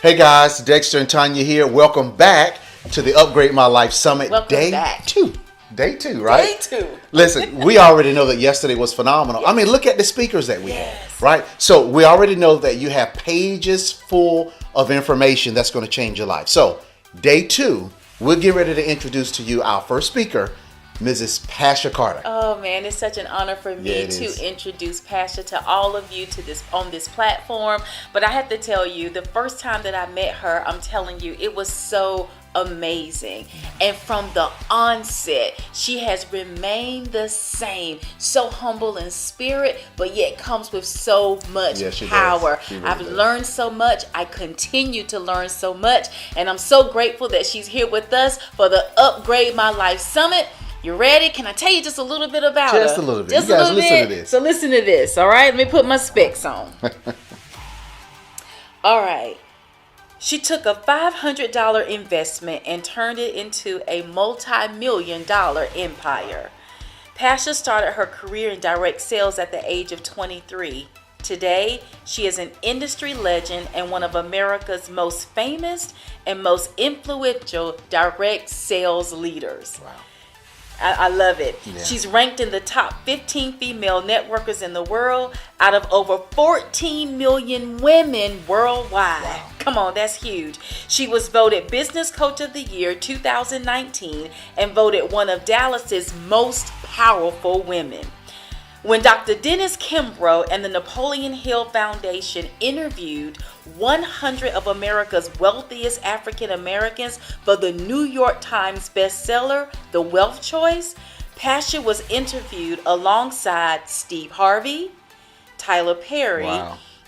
Hey guys, Dexter and Tanya here. Welcome back to the Upgrade My Life Summit Welcome Day back. 2. Day 2, right? Day 2. Listen, we already know that yesterday was phenomenal. Yes. I mean, look at the speakers that we had, Yes. right? So we already know that you have pages full of information that's going to change your life. So Day 2, we'll get ready to introduce to you our first speaker, Mrs. Pasha Carter. Oh man, it's such an honor for me to introduce Pasha to all of you to this on this platform. But I have to tell you, the first time that I met her, I'm telling you, it was so amazing. And from the onset, she has remained the same, so humble in spirit, but yet comes with so much power. I've learned so much. I continue to learn so much, and I'm so grateful that she's here with us for the Upgrade My Life Summit. You ready? Can I tell you just a little bit about her? Just a little bit. Just you guys listen to this. So listen to this, all right? Let me put my specs on. All right. She took a $500 investment and turned it into a multi-million-dollar empire. Pasha started her career in direct sales at the age of 23. Today, she is an industry legend and one of America's most famous and most influential direct sales leaders. Wow. I love it. Yeah. She's ranked in the top 15 female networkers in the world out of over 14 million women worldwide. Wow. Come on, that's huge. She was voted Business Coach of the Year 2019 and voted one of Dallas's most powerful women. When Dr. Dennis Kimbro and the Napoleon Hill Foundation interviewed 100 of America's wealthiest African Americans for the New York Times bestseller, The Wealth Choice, Pasha was interviewed alongside Steve Harvey, Tyler Perry,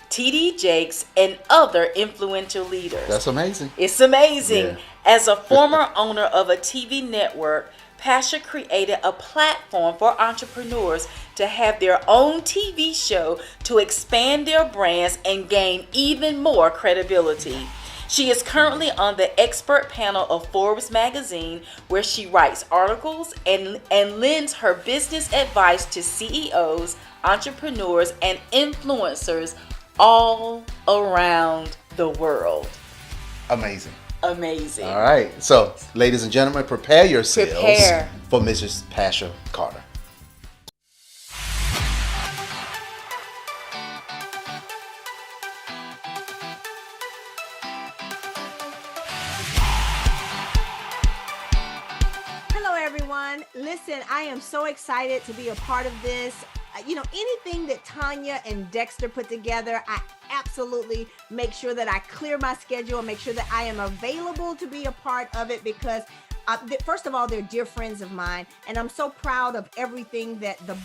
T.D. Jakes, and other influential leaders. That's amazing. It's amazing. Yeah. As a former owner of a TV network, Pasha created a platform for entrepreneurs to have their own TV show to expand their brands and gain even more credibility. She is currently on the expert panel of Forbes magazine, where she writes articles and lends her business advice to CEOs, entrepreneurs, and influencers all around the world. Amazing. Amazing. All right. So, ladies and gentlemen, prepare yourselves for Mrs. Pasha Carter. Hello, everyone. Listen, I am so excited to be a part of this. Anything that Tanya and Dexter put together, I absolutely make sure that I clear my schedule and make sure that I am available to be a part of it because first of all, they're dear friends of mine, and I'm so proud of everything that the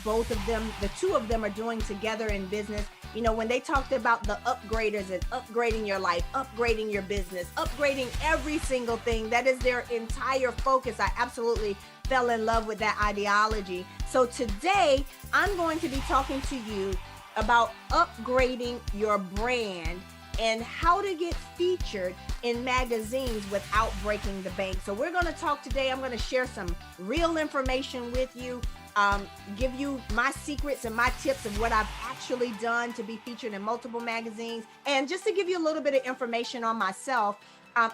two of them are doing together in business. You know, when they talked about the upgraders and upgrading your life, upgrading your business, upgrading every single thing, that is their entire focus. I absolutely fell in love with that ideology. So today, I'm going to be talking to you about upgrading your brand and how to get featured in magazines without breaking the bank. So we're going to talk today. I'm going to share some real information with you, give you my secrets and my tips of what I've actually done to be featured in multiple magazines. And just to give you a little bit of information on myself,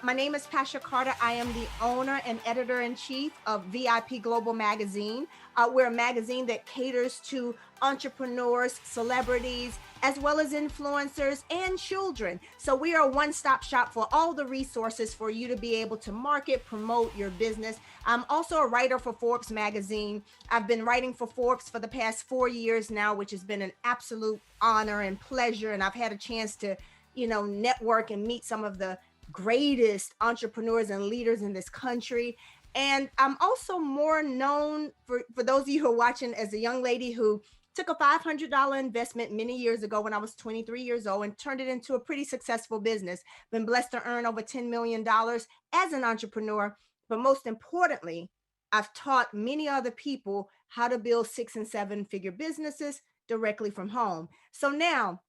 my name is Pasha Carter. I am the owner and editor-in-chief of VIP Global Magazine. We're a magazine that caters to entrepreneurs, celebrities, as well as influencers and children. So we are a one-stop shop for all the resources for you to be able to market, promote your business. I'm also a writer for Forbes magazine. I've been writing for Forbes for the past 4 years now, which has been an absolute honor and pleasure. And I've had a chance to, network and meet some of the greatest entrepreneurs and leaders in this country. And I'm also more known for those of you who are watching as a young lady who took a $500 investment many years ago when I was 23 years old and turned it into a pretty successful business. Been blessed to earn over $10 million as an entrepreneur. But most importantly, I've taught many other people how to build 6- and 7-figure businesses directly from home. So now,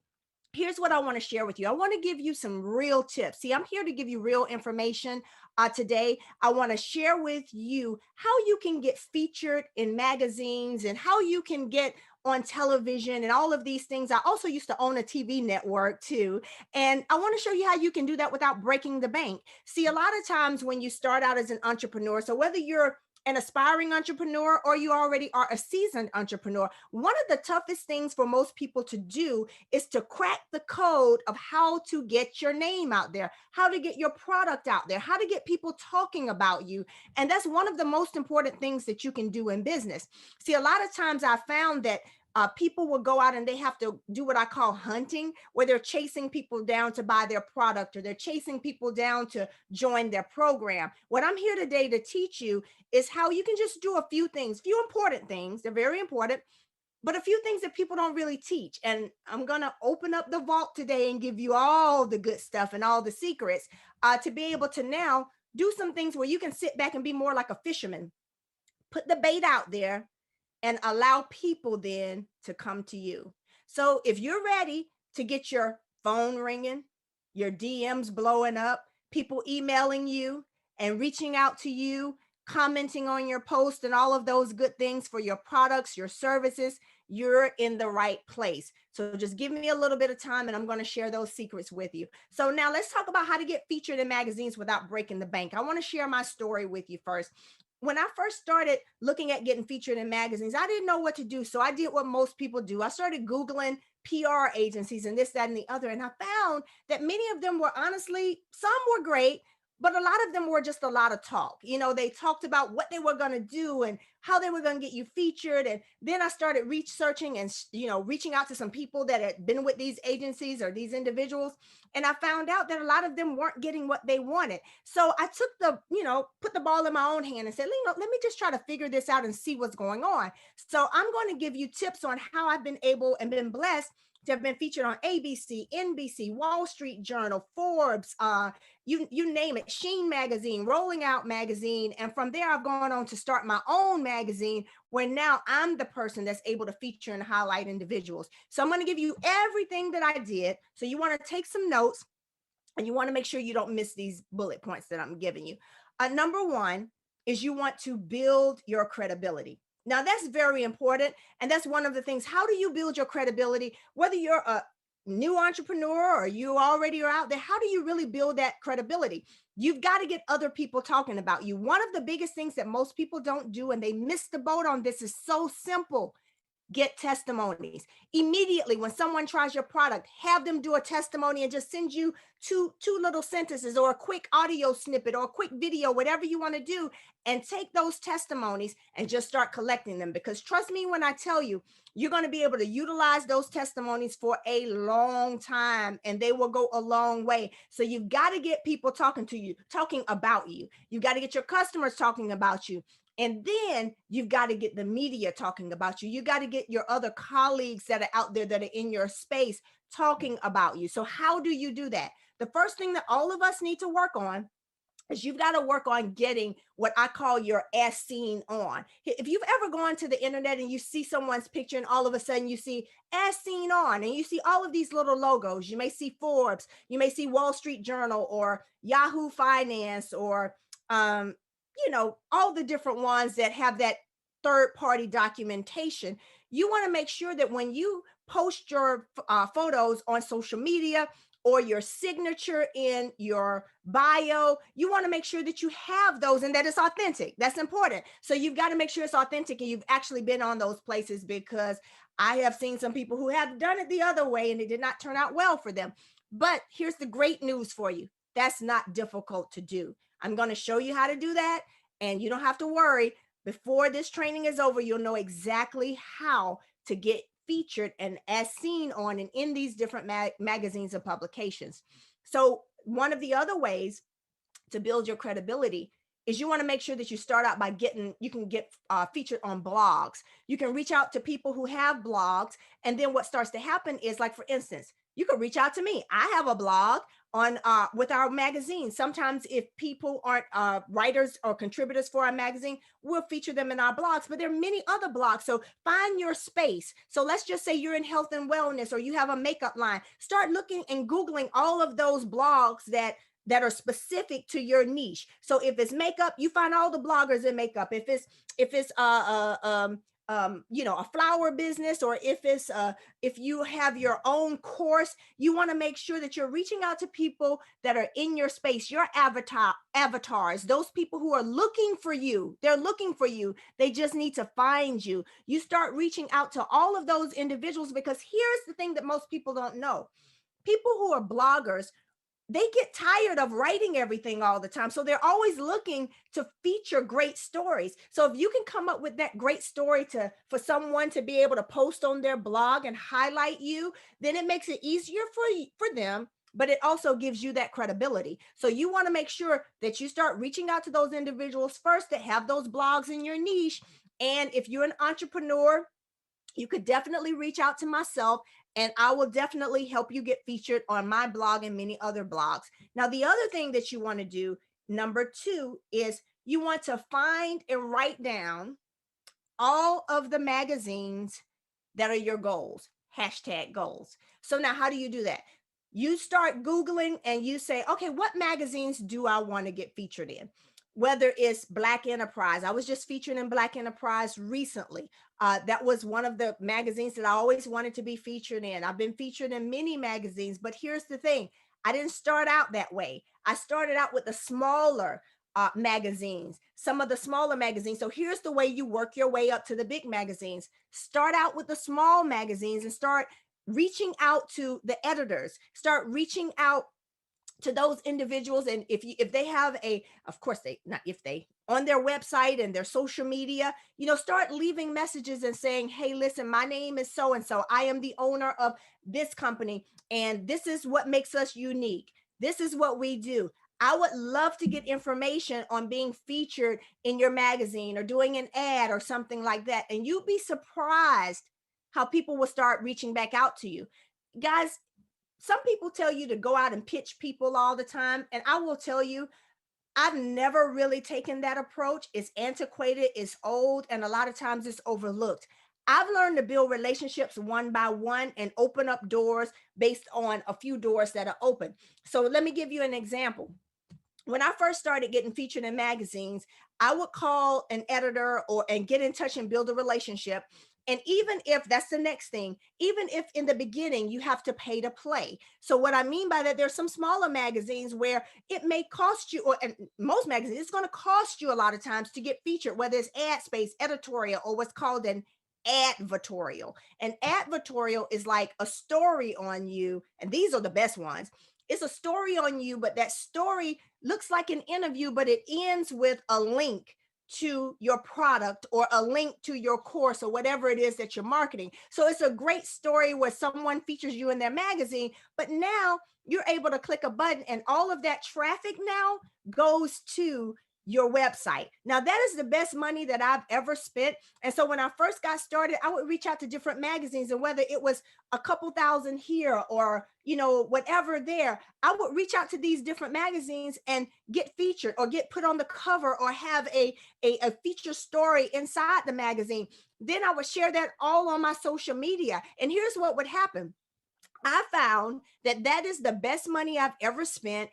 here's what I want to share with you. I want to give you some real tips. See, I'm here to give you real information today. I want to share with you how you can get featured in magazines and how you can get on television and all of these things. I also used to own a TV network too. And I want to show you how you can do that without breaking the bank. See, a lot of times when you start out as an entrepreneur, so whether you're an aspiring entrepreneur or you already are a seasoned entrepreneur, one of the toughest things for most people to do is to crack the code of how to get your name out there, how to get your product out there, how to get people talking about you. And that's one of the most important things that you can do in business. See, a lot of times I found that people will go out and they have to do what I call hunting, where they're chasing people down to buy their product, or they're chasing people down to join their program. What I'm here today to teach you is how you can just do a few things, few important things. They're very important, but a few things that people don't really teach. And I'm going to open up the vault today and give you all the good stuff and all the secrets to be able to now do some things where you can sit back and be more like a fisherman, put the bait out there, and allow people then to come to you. So if you're ready to get your phone ringing, your DMs blowing up, people emailing you and reaching out to you, commenting on your post and all of those good things for your products, your services, you're in the right place. So just give me a little bit of time and I'm going to share those secrets with you. So now let's talk about how to get featured in magazines without breaking the bank. I want to share my story with you first. When I first started looking at getting featured in magazines, I didn't know what to do. So I did what most people do. I started Googling PR agencies and this, that, and the other. And I found that many of them were honestly, some were great, but a lot of them were just a lot of talk. You know, they talked about what they were going to do and how they were going to get you featured. And then I started researching and, you know, reaching out to some people that had been with these agencies or these individuals. And I found out that a lot of them weren't getting what they wanted. So I took put the ball in my own hand and said, let me just try to figure this out and see what's going on. So I'm going to give you tips on how I've been able and been blessed to have been featured on ABC, NBC, Wall Street Journal, Forbes, you name it, Sheen Magazine, Rolling Out Magazine. And from there, I've gone on to start my own magazine where now I'm the person that's able to feature and highlight individuals. So I'm going to give you everything that I did. So you want to take some notes and you want to make sure you don't miss these bullet points that I'm giving you. Number one is you want to build your credibility. Now, that's very important. And that's one of the things. How do you build your credibility? Whether you're a new entrepreneur or you already are out there, how do you really build that credibility? You've got to get other people talking about you. One of the biggest things that most people don't do, and they miss the boat on this, is so simple. Get testimonies. Immediately when someone tries your product, have them do a testimony and just send you two little sentences or a quick audio snippet or a quick video, whatever you want to do, and take those testimonies and just start collecting them. Because trust me when I tell you, you're going to be able to utilize those testimonies for a long time and they will go a long way. So you've got to get people talking to you, talking about you. You've got to get your customers talking about you. And then you've got to get the media talking about you. You got to get your other colleagues that are out there that are in your space talking about you. So how do you do that? The first thing that all of us need to work on is you've got to work on getting what I call your as seen on. If you've ever gone to the internet and you see someone's picture and all of a sudden you see as seen on and you see all of these little logos, you may see Forbes, you may see Wall Street Journal or Yahoo Finance or all the different ones that have that third-party documentation. You want to make sure that when you post your photos on social media or your signature in your bio, you want to make sure that you have those and that it's authentic. That's important. So you've got to make sure it's authentic and you've actually been on those places, because I have seen some people who have done it the other way and it did not turn out well for them. But here's the great news for you. That's not difficult to do. I'm going to show you how to do that. And you don't have to worry. Before this training is over, you'll know exactly how to get featured and as seen on and in these different magazines and publications. So one of the other ways to build your credibility is you want to make sure that you start out by you can get featured on blogs. You can reach out to people who have blogs. And then what starts to happen is, like, for instance, you can reach out to me. I have a blog on with our magazine. Sometimes if people aren't writers or contributors for our magazine, we'll feature them in our blogs, but there are many other blogs. So find your space. So let's just say you're in health and wellness, or you have a makeup line. Start looking and Googling all of those blogs that are specific to your niche. So if it's makeup, you find all the bloggers in makeup. If it's a flower business, or if you have your own course, you want to make sure that you're reaching out to people that are in your space, your avatars, those people who are looking for you. They're looking for you. They just need to find you. You start reaching out to all of those individuals, because here's the thing that most people don't know. People who are bloggers, they get tired of writing everything all the time. So they're always looking to feature great stories. So if you can come up with that great story for someone to be able to post on their blog and highlight you, then it makes it easier for them, but it also gives you that credibility. So you want to make sure that you start reaching out to those individuals first that have those blogs in your niche. And if you're an entrepreneur, you could definitely reach out to myself, and I will definitely help you get featured on my blog and many other blogs. Now, the other thing that you want to do, number 2, is you want to find and write down all of the magazines that are your goals, hashtag goals. So now how do you do that? You start Googling and you say, okay, what magazines do I want to get featured in? Whether it's Black Enterprise. I was just featured in Black Enterprise recently. That was one of the magazines that I always wanted to be featured in. I've been featured in many magazines, but here's the thing. I didn't start out that way. I started out with the smaller magazines, some of the smaller magazines. So here's the way you work your way up to the big magazines. Start out with the small magazines and start reaching out to the editors. Start reaching out to those individuals. And if they have of course, on their website and their social media, start leaving messages and saying, hey, listen, my name is so and so, I am the owner of this company, and this is what makes us unique, this is what we do. I would love to get information on being featured in your magazine or doing an ad or something like that. And you'd be surprised how people will start reaching back out to you. Guys, some people tell you to go out and pitch people all the time. And I will tell you, I've never really taken that approach. It's antiquated, it's old, and a lot of times it's overlooked. I've learned to build relationships one by one and open up doors based on a few doors that are open. So let me give you an example. When I first started getting featured in magazines, I would call an editor and get in touch and build a relationship. And even if that's the next thing, even if in the beginning you have to pay to play. So what I mean by that, there's some smaller magazines where it may cost you, and most magazines, it's going to cost you a lot of times to get featured, whether it's ad space, editorial, or what's called an advertorial. An advertorial is like a story on you, and these are the best ones. It's a story on you, but that story looks like an interview, but it ends with a link to your product or a link to your course or whatever it is that you're marketing. So it's a great story where someone features you in their magazine, but now you're able to click a button and all of that traffic now goes to your website. Now that is the best money that I've ever spent. And so when I first got started, I would reach out to different magazines, and whether it was a couple thousand here or, whatever there, I would reach out to these different magazines and get featured or get put on the cover or have a feature story inside the magazine. Then I would share that all on my social media. And here's what would happen. I found that is the best money I've ever spent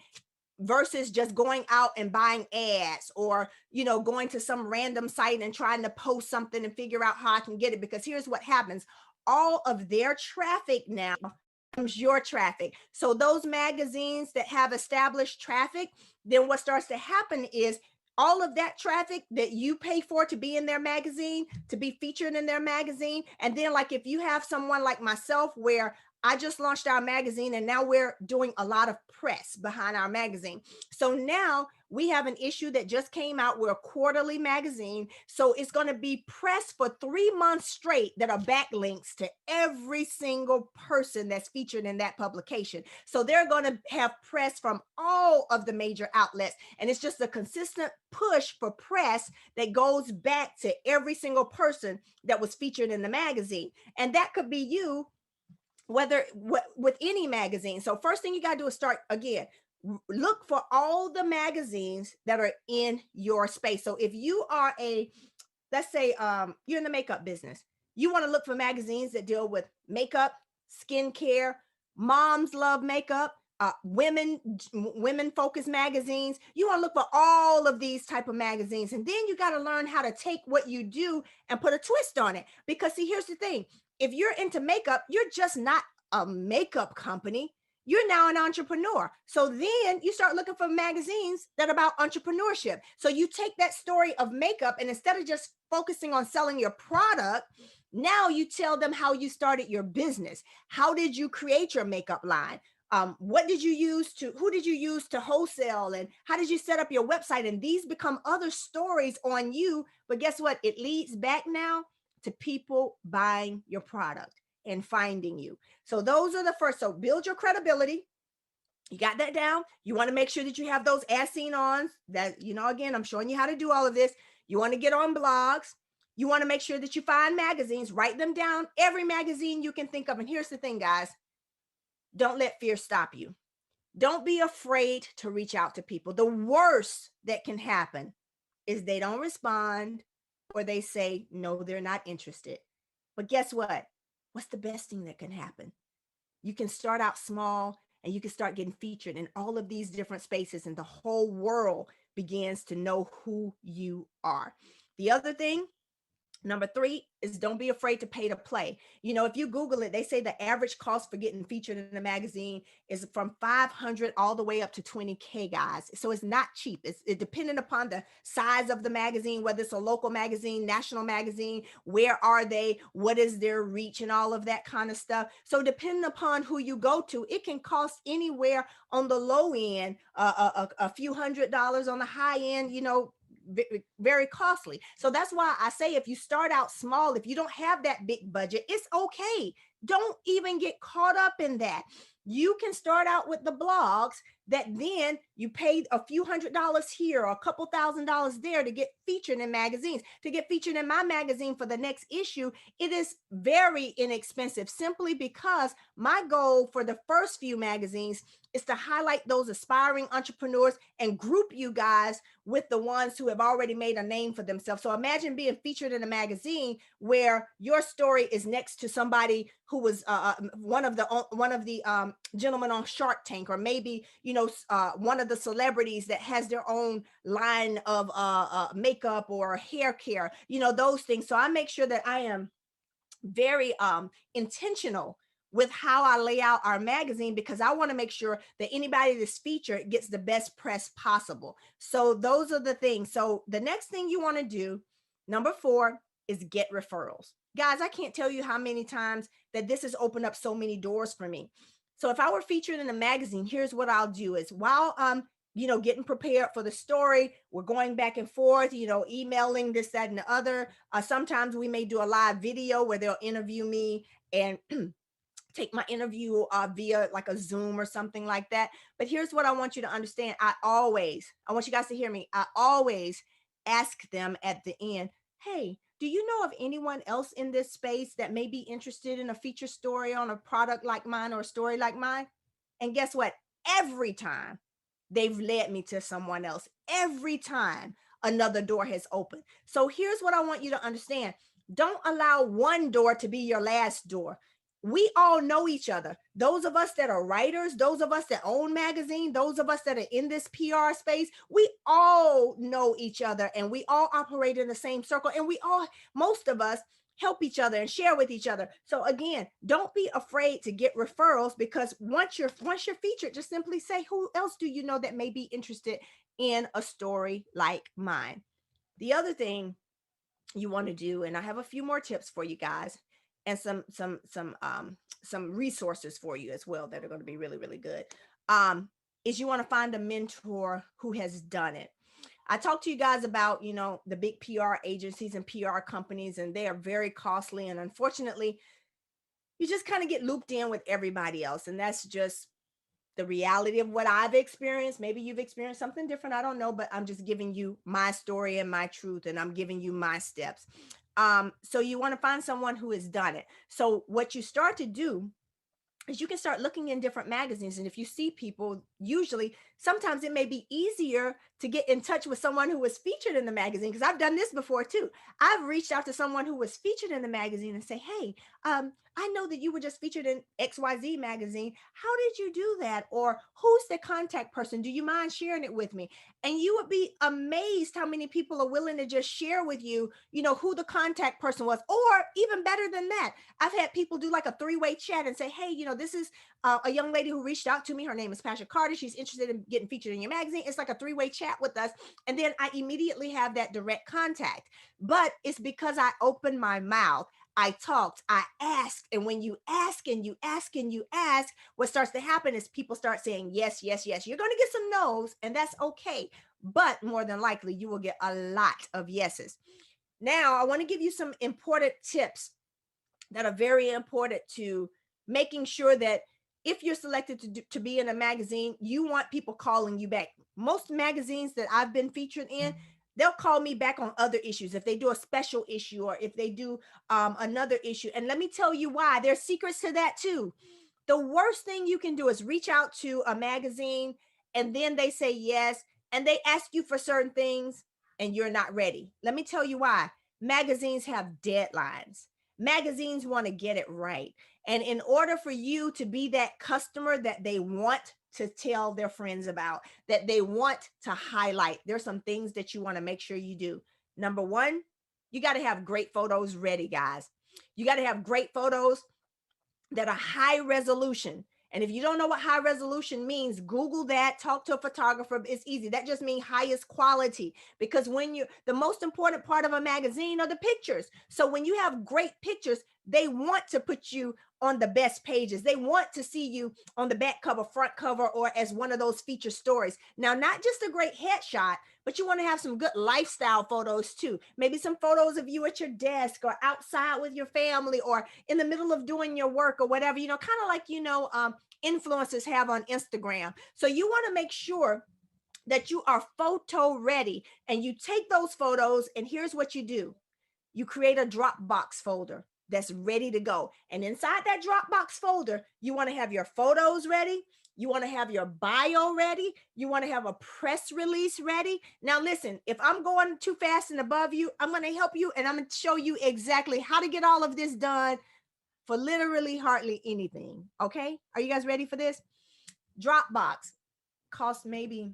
versus just going out and buying ads or, going to some random site and trying to post something and figure out how I can get it. Because here's what happens. All of their traffic now becomes your traffic. So those magazines that have established traffic, then what starts to happen is all of that traffic that you pay for to be in their magazine, to be featured in their magazine. And then like if you have someone like myself where I just launched our magazine and now we're doing a lot of press behind our magazine. So now we have an issue that just came out. We're a quarterly magazine. So it's going to be pressed for 3 months straight that are backlinks to every single person that's featured in that publication. So they're going to have press from all of the major outlets. And it's just a consistent push for press that goes back to every single person that was featured in the magazine. And that could be you, with any magazine. So first thing you got to do is start again. Look for all the magazines that are in your space. So if you are let's say you're in the makeup business, you want to look for magazines that deal with makeup, skincare. Moms love makeup. women focused magazines. You want to look for all of these type of magazines, and then you got to learn how to take what you do and put a twist on it. Because see, here's the thing: if you're into makeup, you're just not a makeup company. You're now an entrepreneur. So then you start looking for magazines that are about entrepreneurship. So you take that story of makeup, and instead of just focusing on selling your product, now you tell them how you started your business. How did you create your makeup line? What did you use to, who did you use to wholesale, and how did you set up your website? And these become other stories on you. But guess what? It leads back now to people buying your product and finding you. So those are the first. So build your credibility. You got that down. You want to make sure that you have those as seen ons that, again, I'm showing you how to do all of this. You want to get on blogs. You want to make sure that you find magazines, write them down, every magazine you can think of. And here's the thing, guys. Don't let fear stop you. Don't be afraid to reach out to people. The worst that can happen is they don't respond, or they say, no, they're not interested. But guess what? What's the best thing that can happen? You can start out small, and you can start getting featured in all of these different spaces, and the whole world begins to know who you are. The other thing, number 3, is don't be afraid to pay to play. If you Google it, they say the average cost for getting featured in a magazine is from $500 all the way up to $20K, guys. So it's not cheap. It's depending upon the size of the magazine, whether it's a local magazine, national magazine, where are they, what is their reach, and all of that kind of stuff. So depending upon who you go to, it can cost anywhere on the low end, a few $100s, on the high end, very costly. So that's why I say, if you start out small, if you don't have that big budget, it's okay. Don't even get caught up in that. You can start out with the blogs that then you paid a few $100s here or a couple $1,000s there to get featured in magazines. To get featured in my magazine for the next issue, it is very inexpensive, simply because my goal for the first few magazines is to highlight those aspiring entrepreneurs and group you guys with the ones who have already made a name for themselves. So imagine being featured in a magazine where your story is next to somebody who was one of the gentlemen on Shark Tank, or maybe one of the celebrities that has their own line of makeup or hair care, those things. So I make sure that I am very intentional with how I lay out our magazine, because I want to make sure that anybody that's featured gets the best press possible. So those are the things. So the next thing you want to do, number 4, is get referrals. Guys, I can't tell you how many times that this has opened up so many doors for me. So if I were featured in a magazine, here's what I'll do is, while getting prepared for the story, we're going back and forth, emailing this, that, and the other. Sometimes we may do a live video where they'll interview me and take my interview via like a Zoom or something like that. But here's what I want you to understand. I want you guys to hear me. I always ask them at the end, hey, do you know of anyone else in this space that may be interested in a feature story on a product like mine or a story like mine? And guess what? Every time they've led me to someone else. Every time another door has opened. So here's what I want you to understand. Don't allow one door to be your last door. We all know each other. Those of us that are writers, those of us that own magazine, those of us that are in this PR space, we all know each other, and we all operate in the same circle, and most of us help each other and share with each other. So again, don't be afraid to get referrals, because once you're featured, just simply say, who else do you know that may be interested in a story like mine? The other thing you want to do, and I have a few more tips for you guys, and some resources for you as well that are going to be really, really good, is you want to find a mentor who has done it. I talked to you guys about, the big PR agencies and PR companies, and they are very costly. And unfortunately, you just kind of get looped in with everybody else. And that's just the reality of what I've experienced. Maybe you've experienced something different. I don't know, but I'm just giving you my story and my truth, and I'm giving you my steps. So you want to find someone who has done it. So what you start to do is you can start looking in different magazines. And if you see people, usually, sometimes it may be easier to get in touch with someone who was featured in the magazine, because I've done this before too. I've reached out to someone who was featured in the magazine and say, hey, I know that you were just featured in XYZ magazine. How did you do that? Or who's the contact person? Do you mind sharing it with me? And you would be amazed how many people are willing to just share with you, who the contact person was. Or even better than that, I've had people do like a 3-way chat and say, hey, this is a young lady who reached out to me. Her name is Pasha Carter. She's interested in getting featured in your magazine. It's like a 3-way chat with us. And then I immediately have that direct contact. But it's because I opened my mouth. I talked, I asked. And when you ask and you ask and you ask, what starts to happen is people start saying, yes, yes, yes. You're going to get some no's, and that's okay. But more than likely, you will get a lot of yeses. Now, I want to give you some important tips that are very important to making sure that if you're selected to be in a magazine, you want people calling you back. Most magazines that I've been featured in, they'll call me back on other issues if they do a special issue or if they do another issue. And let me tell you why. There's secrets to that too. The worst thing you can do is reach out to a magazine and then they say yes, and they ask you for certain things and you're not ready. Let me tell you why. Magazines have deadlines. Magazines want to get it right. And in order for you to be that customer that they want to tell their friends about, that they want to highlight, there's some things that you want to make sure you do. Number one, you got to have great photos ready, guys. You got to have great photos that are high resolution. And if you don't know what high resolution means, Google that, talk to a photographer. It's easy. That just means highest quality, because the most important part of a magazine are the pictures. So when you have great pictures, they want to put you on the best pages. They want to see you on the back cover, front cover, or as one of those feature stories. Now, not just a great headshot, but you want to have some good lifestyle photos too. Maybe some photos of you at your desk or outside with your family or in the middle of doing your work or whatever, kind of like, influencers have on Instagram. So you want to make sure that you are photo ready, and you take those photos, and here's what you do. You create a Dropbox folder that's ready to go. And inside that Dropbox folder, you want to have your photos ready. You want to have your bio ready. You want to have a press release ready. Now, listen, if I'm going too fast and above you, I'm going to help you, and I'm going to show you exactly how to get all of this done for literally hardly anything. Okay. Are you guys ready for this? Dropbox costs maybe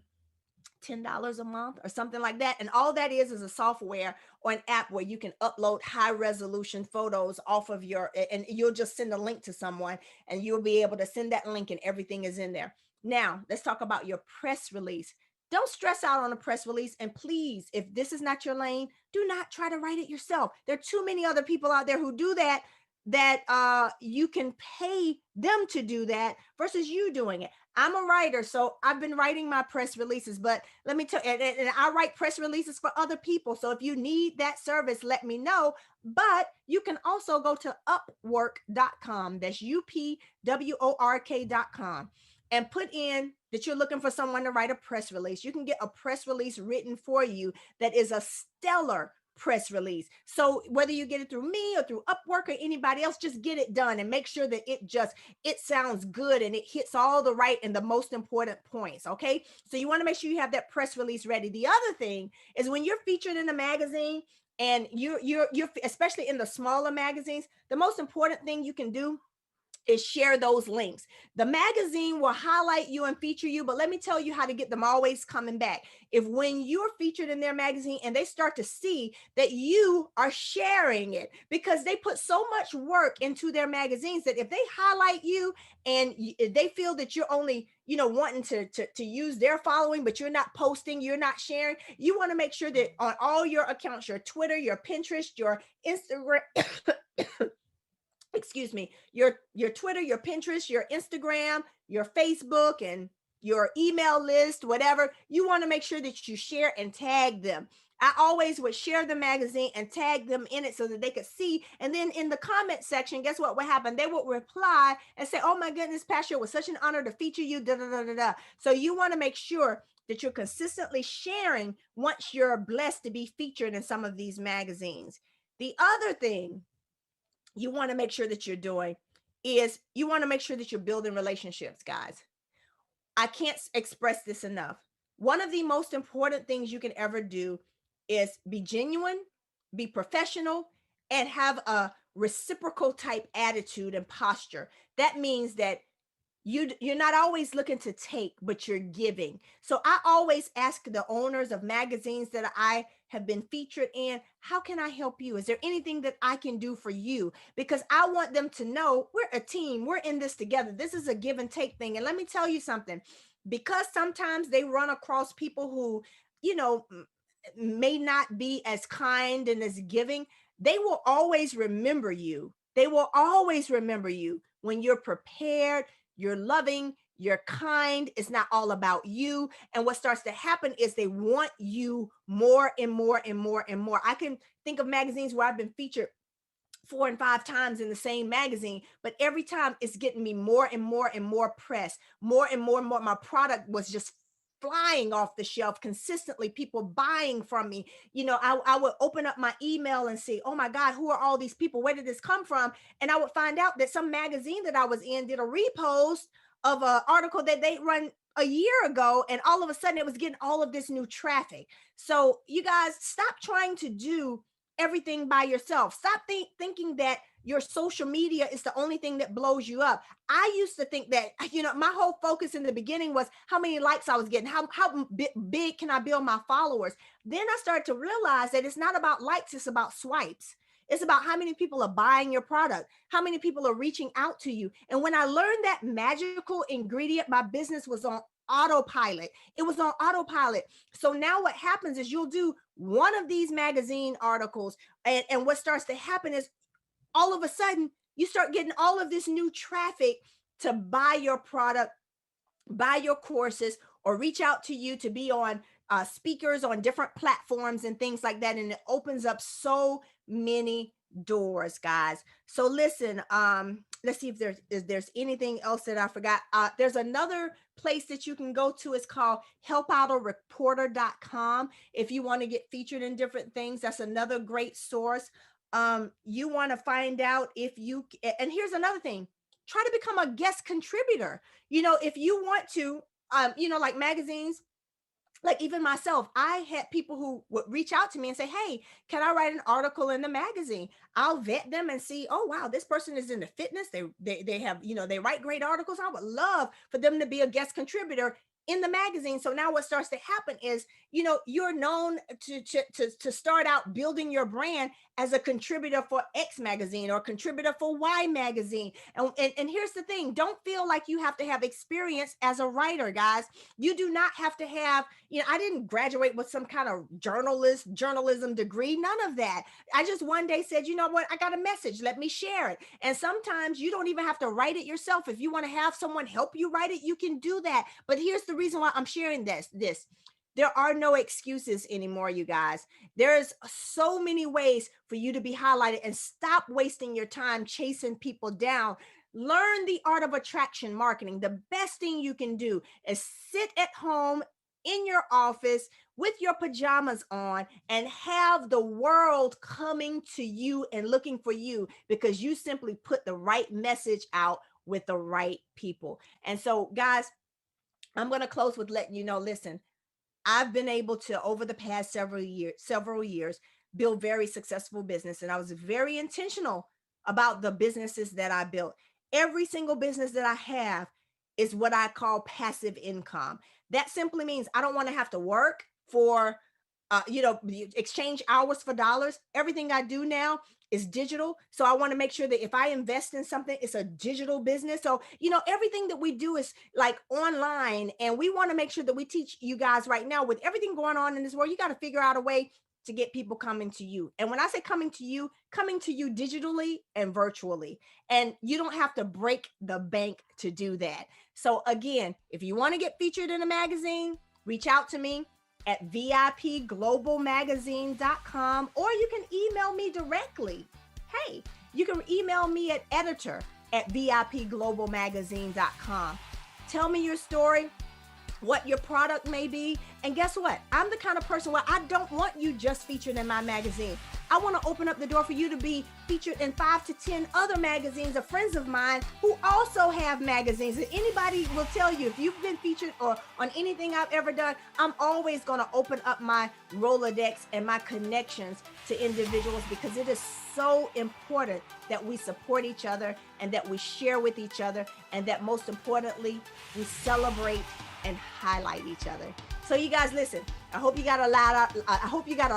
$10 a month or something like that. And all that is a software or an app where you can upload high resolution photos off of and you'll just send a link to someone and you'll be able to send that link and everything is in there. Now, let's talk about your press release. Don't stress out on a press release. And please, if this is not your lane, do not try to write it yourself. There are too many other people out there who do that you can pay them to do that versus you doing it. I'm a writer, so I've been writing my press releases, but let me tell you, and I write press releases for other people. So if you need that service, let me know. But you can also go to upwork.com. That's UPWORK.com and put in that you're looking for someone to write a press release. You can get a press release written for you that is a stellar press release. So whether you get it through me or through Upwork or anybody else, just get it done and make sure that it sounds good and it hits all the right and the most important points. Okay. So you want to make sure you have that press release ready. The other thing is when you're featured in a magazine and you're especially in the smaller magazines, the most important thing you can do is share those links. The magazine will highlight you and feature you, but let me tell you how to get them always coming back. If when you're featured in their magazine and they start to see that you are sharing it, because they put so much work into their magazines that if they highlight you and they feel that you're only wanting to use their following, but you're not posting, you're not sharing, you want to make sure that on all your accounts, your Twitter, your Pinterest, your Instagram, excuse me, your Twitter, your Pinterest, your Instagram, your Facebook, and your email list, whatever, you want to make sure that you share and tag them. I always would share the magazine and tag them in it so that they could see. And then in the comment section, guess what would happen? They would reply and say, oh my goodness, Pasha, it was such an honor to feature you, da, da, da, da, da. So you want to make sure that you're consistently sharing once you're blessed to be featured in some of these magazines. The other thing you want to make sure that you're doing is you want to make sure that you're building relationships, guys. I can't express this enough. one of the most important things you can ever do is be genuine, be professional, and have a reciprocal type attitude and posture. That means that you're not always looking to take, but you're giving. So I always ask the owners of magazines that I have been featured in, how can I help you? Is there anything that I can do for you? Because I want them to know we're a team, we're in this together. This is a give and take thing. And let me tell you something, because sometimes they run across people who, you know, may not be as kind and as giving, they will always remember you. They will always remember you when you're prepared, you're loving, you're kind. It's not all about you. And what starts to happen is they want you more and more and more and more. I can think of magazines where I've been featured 4 and 5 times in the same magazine, but every time it's getting me more and more and more press, more and more and more. My product was just flying off the shelf consistently, people buying from me. You know, I would open up my email and see, oh my God, who are all these people? Where did this come from? And I would find out that some magazine that I was in did a repost of an article that they run a year ago. And all of a sudden it was getting all of this new traffic. So you guys, stop trying to do everything by yourself. Stop thinking that your social media is the only thing that blows you up. I used to think that, you know, my whole focus in the beginning was how many likes I was getting, how big can I build my followers? Then I started to realize that it's not about likes, it's about swipes. It's about how many people are buying your product, how many people are reaching out to you. And when I learned that magical ingredient, my business was on autopilot. It was on autopilot. So now what happens is you'll do one of these magazine articles, and what starts to happen is all of a sudden you start getting all of this new traffic to buy your product, buy your courses, or reach out to you to be on speakers on different platforms and things like that. And it opens up so many doors, guys. So listen, let's see if there's anything else that I forgot. There's another place that you can go to. It's called helpoutareporter.com. If you want to get featured in different things, that's another great source. You want to find out if you, and here's another thing, try to become a guest contributor. You know, if you want to, you know, like magazines, like even myself, I had people who would reach out to me and say, hey, can I write an article in the magazine? I'll vet them and see, oh, wow, this person is into fitness. They have, you know, they write great articles. I would love for them to be a guest contributor in the magazine. So now what starts to happen is, you know, you're known to start out building your brand as a contributor for X magazine or contributor for Y magazine. And here's the thing, don't feel like you have to have experience as a writer, guys. You do not have to have, you know, I didn't graduate with some kind of journalism degree, none of that. I just one day said, you know what, I got a message, let me share it. And sometimes you don't even have to write it yourself. If you want to have someone help you write it, you can do that. But here's the reason why I'm sharing this. There are no excuses anymore, you guys. There's so many ways for you to be highlighted, and stop wasting your time chasing people down. Learn the art of attraction marketing. The best thing you can do is sit at home in your office with your pajamas on and have the world coming to you and looking for you, because you simply put the right message out with the right people. And so, guys, I'm going to close with letting you know, listen, I've been able to, over the past several years, build very successful business. And I was very intentional about the businesses that I built. Every single business that I have is what I call passive income. That simply means I don't want to have to work for, exchange hours for dollars. Everything I do now is digital. So I want to make sure that if I invest in something, it's a digital business. So, you know, everything that we do is like online, and we want to make sure that we teach you guys right now, with everything going on in this world, you got to figure out a way to get people coming to you. And when I say coming to you digitally and virtually, and you don't have to break the bank to do that. So again, if you want to get featured in a magazine, reach out to me at vipglobalmagazine.com, or you can email me directly. Hey, you can email me at editor@vipglobalmagazine.com. Tell me your story, what your product may be. And guess what? I'm the kind of person where I don't want you just featured in my magazine. I want to open up the door for you to be featured in 5 to 10 other magazines of friends of mine who also have magazines. And anybody will tell you, if you've been featured or on anything I've ever done, I'm always going to open up my Rolodex and my connections to individuals, because it is so important that we support each other and that we share with each other, and that most importantly, we celebrate and highlight each other. So you guys, listen, I hope you got a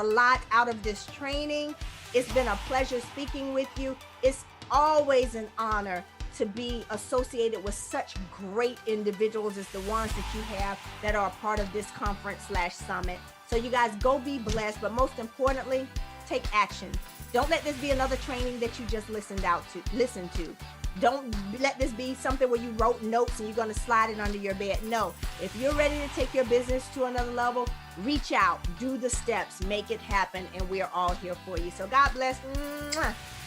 lot out of this training. It's been a pleasure speaking with you. It's always an honor to be associated with such great individuals as the ones that you have that are a part of this conference/summit. So you guys, go be blessed, but most importantly, take action. Don't let this be another training that you just listen to. Don't let this be something where you wrote notes and you're going to slide it under your bed. No, if you're ready to take your business to another level, reach out, do the steps, make it happen, and we are all here for you. So God bless.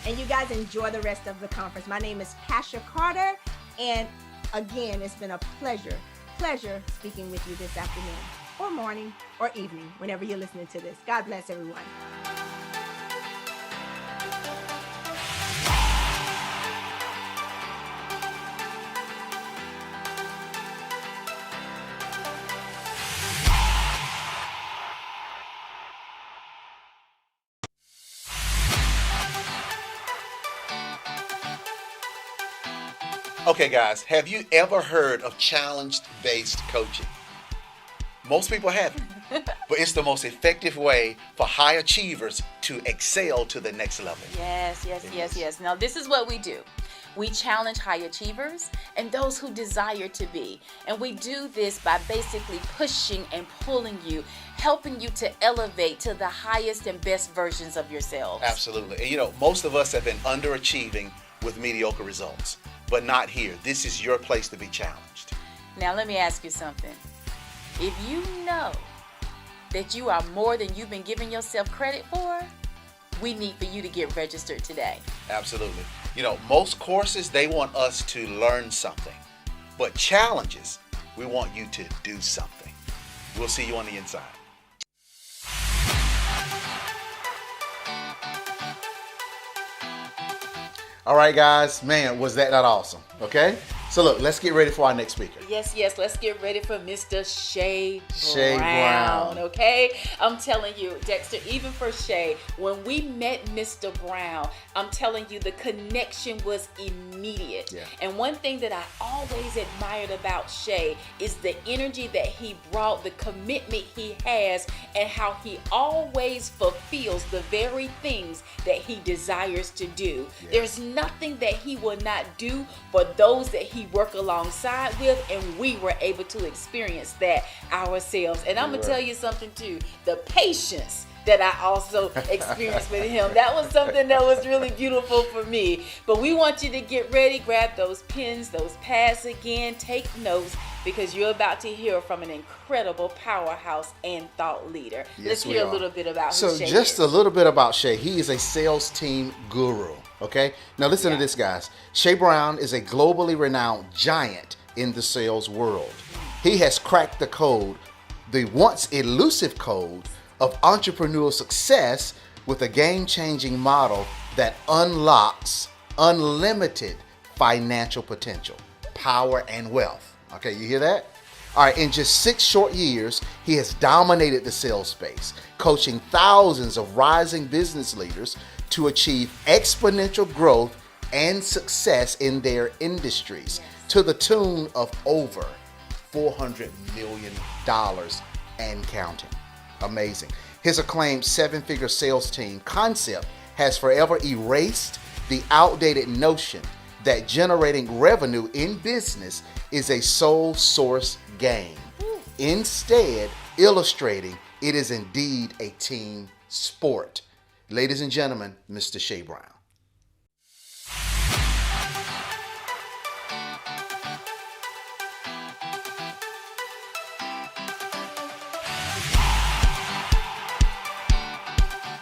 And you guys enjoy the rest of the conference. My name is Pasha Carter, and again, it's been a pleasure speaking with you this afternoon or morning or evening, whenever you're listening to this. God bless everyone. Okay, guys, have you ever heard of challenge-based coaching? Most people haven't, but it's the most effective way for high achievers to excel to the next level. Yes. Now, this is what we do. We challenge high achievers and those who desire to be. And we do this by basically pushing and pulling you, helping you to elevate to the highest and best versions of yourselves. Absolutely. And most of us have been underachieving with mediocre results, but not here. This is your place to be challenged. Now, let me ask you something. If you know that you are more than you've been giving yourself credit for, we need for you to get registered today. Absolutely. Most courses, they want us to learn something, but challenges, we want you to do something. We'll see you on the inside. All right, guys, man, was that not awesome? Okay, so look, let's get ready for our next speaker. Yes, let's get ready for Mr. Shay Brown. Okay, I'm telling you, Dexter, even for Shay, when we met Mr. Brown, I'm telling you, the connection was immediate. Yeah. And one thing that I always admired about Shay is the energy that he brought, the commitment he has, and how he always fulfills the very things that he desires to do. Yeah. There's nothing that he will not do for those that he work alongside with, and we were able to experience that ourselves. And I'm gonna tell you something too, the patience that I also experienced with him, that was something that was really beautiful for me. But we want you to get ready, grab those pens, those pads again, take notes, because you're about to hear from an incredible powerhouse and thought leader. Let's hear a little bit about who Shay is. So just a little bit about Shay. He is a sales team guru, okay? Now listen to this, guys. Shay Brown is a globally renowned giant in the sales world. He has cracked the code, the once elusive code of entrepreneurial success, with a game-changing model that unlocks unlimited financial potential, power, and wealth. Okay, you hear that? All right, in just 6 short years, he has dominated the sales space, coaching thousands of rising business leaders to achieve exponential growth and success in their industries, to the tune of over $400 million and counting. Amazing. His acclaimed 7-figure sales team concept has forever erased the outdated notion that generating revenue in business is a sole source game. Instead, illustrating it is indeed a team sport. Ladies and gentlemen, Mr. Shay Brown.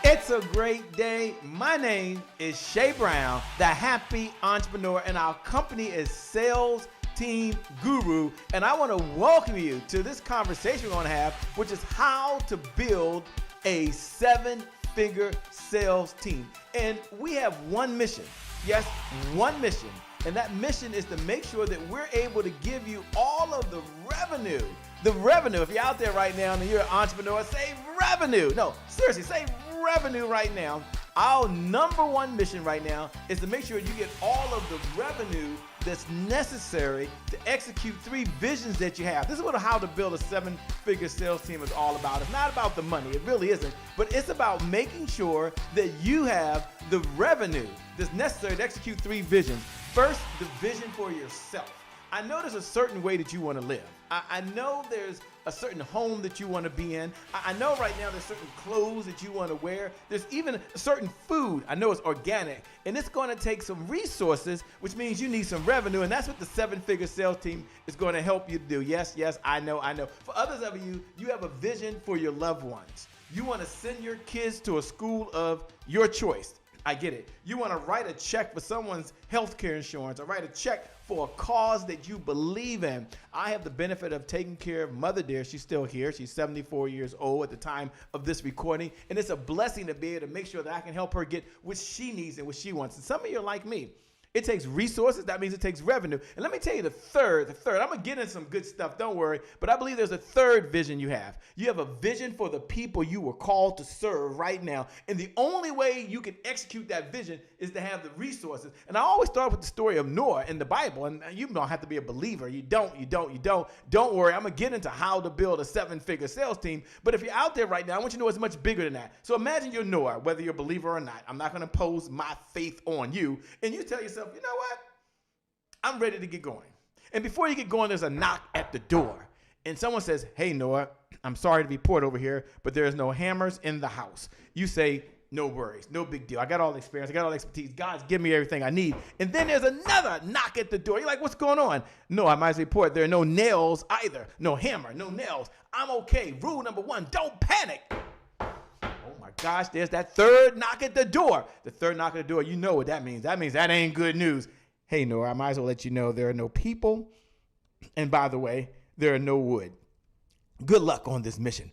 It's a great day. My name is Shay Brown, the happy entrepreneur, and our company is Sales Team Guru. And I want to welcome you to this conversation we're going to have, which is how to build a 7 seven-figure sales team. And we have one mission. Yes, one mission. And that mission is to make sure that we're able to give you all of the revenue. The revenue. If you're out there right now and you're an entrepreneur, say revenue. No, seriously, say revenue right now. Our number one mission right now is to make sure you get all of the revenue that's necessary to execute 3 visions that you have. This is what how to build a 7-figure sales team is all about. It's not about the money. It really isn't. But it's about making sure that you have the revenue that's necessary to execute 3 visions. First, the vision for yourself. I know there's a certain way that you want to live. I know there's a certain home that you want to be in. I know right now there's certain clothes that you want to wear. There's even a certain food. I know it's organic. And it's going to take some resources, which means you need some revenue. And that's what the 7-figure sales team is going to help you do. Yes, I know. For others of you, you have a vision for your loved ones. You want to send your kids to a school of your choice. I get it. You want to write a check for someone's healthcare insurance or write a check for a cause that you believe in. I have the benefit of taking care of Mother Dear. She's still here. She's 74 years old at the time of this recording. And it's a blessing to be able to make sure that I can help her get what she needs and what she wants. And some of you are like me. It takes resources. That means it takes revenue. And let me tell you the third. I'm going to get into some good stuff. Don't worry. But I believe there's a third vision you have. You have a vision for the people you were called to serve right now. And the only way you can execute that vision is to have the resources. And I always start with the story of Noah in the Bible. And you don't have to be a believer. You don't. Don't worry. I'm going to get into how to build a 7-figure sales team. But if you're out there right now, I want you to know it's much bigger than that. So imagine you're Noah, whether you're a believer or not. I'm not going to impose my faith on you. And you tell yourself, you know what? I'm ready to get going. And before you get going, there's a knock at the door. And someone says, hey, Noah, I'm sorry to report over here, but there's no hammers in the house. You say, no worries, no big deal. I got all the experience. I got all the expertise. God's given me everything I need. And then there's another knock at the door. You're like, what's going on? No, I might report there are no nails either. No hammer, no nails. I'm okay. Rule number 1, don't panic. Gosh, there's that third knock at the door. The third knock at the door, you know what that means. That means that ain't good news. Hey, Noah, I might as well let you know there are no people. And by the way, there are no wood. Good luck on this mission.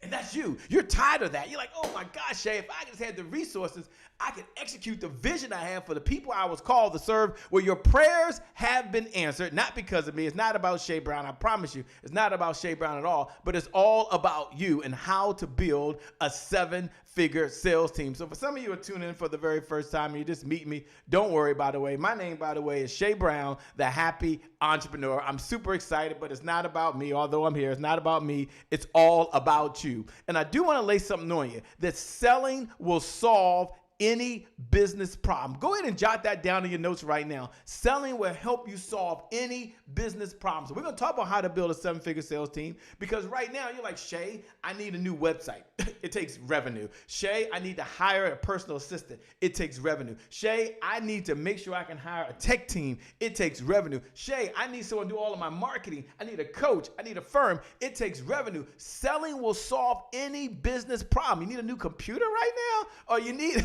And that's you. You're tired of that. You're like, oh my gosh, Shay, if I just had the resources, I could execute the vision I have for the people I was called to serve. Well, your prayers have been answered, not because of me. It's not about Shay Brown. I promise you. It's not about Shay Brown at all, but it's all about you and how to build a 7-figure sales team. So for some of you who are tuning in for the very first time and you just meet me, don't worry, by the way. My name, by the way, is Shay Brown, the Happy Entrepreneur. I'm super excited, but it's not about me. Although I'm here, it's not about me. It's all about you. And I do want to lay something on you that selling will solve any business problem. Go ahead and jot that down in your notes right now. Selling will help you solve any business problem. So we're going to talk about how to build a 7-figure sales team, because right now you're like, Shay, I need a new website. It takes revenue. Shay, I need to hire a personal assistant. It takes revenue. Shay, I need to make sure I can hire a tech team. It takes revenue. Shay, I need someone to do all of my marketing. I need a coach. I need a firm. It takes revenue. Selling will solve any business problem. You need a new computer right now? Or you need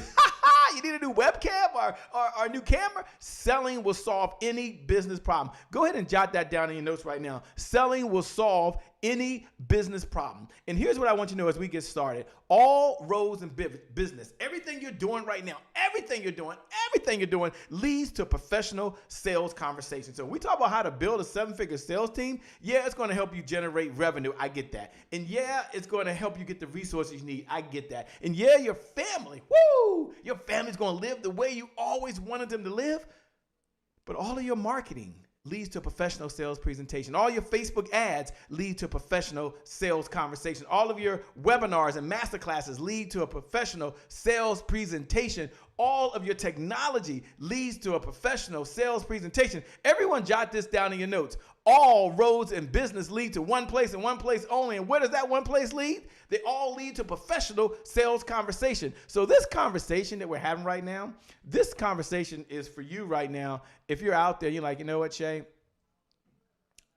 you need a new webcam or a new camera? Selling will solve any business problem. Go ahead and jot that down in your notes right now. Selling will solve any business problem. And here's what I want you to know as we get started. All roads in business, everything you're doing right now, everything you're doing leads to professional sales conversation. So we talk about how to build a 7-figure sales team. Yeah, it's going to help you generate revenue. I get that. And yeah, it's going to help you get the resources you need. I get that. And yeah, your family's going to live the way you always wanted them to live. But all of your marketing leads to a professional sales presentation. All your Facebook ads lead to a professional sales conversation. All of your webinars and masterclasses lead to a professional sales presentation. All of your technology leads to a professional sales presentation. Everyone jot this down in your notes. All roads in business lead to one place and one place only. And where does that one place lead? They all lead to professional sales conversation. So this conversation that we're having right now, this conversation is for you right now. If you're out there, you're like, you know what, Shay?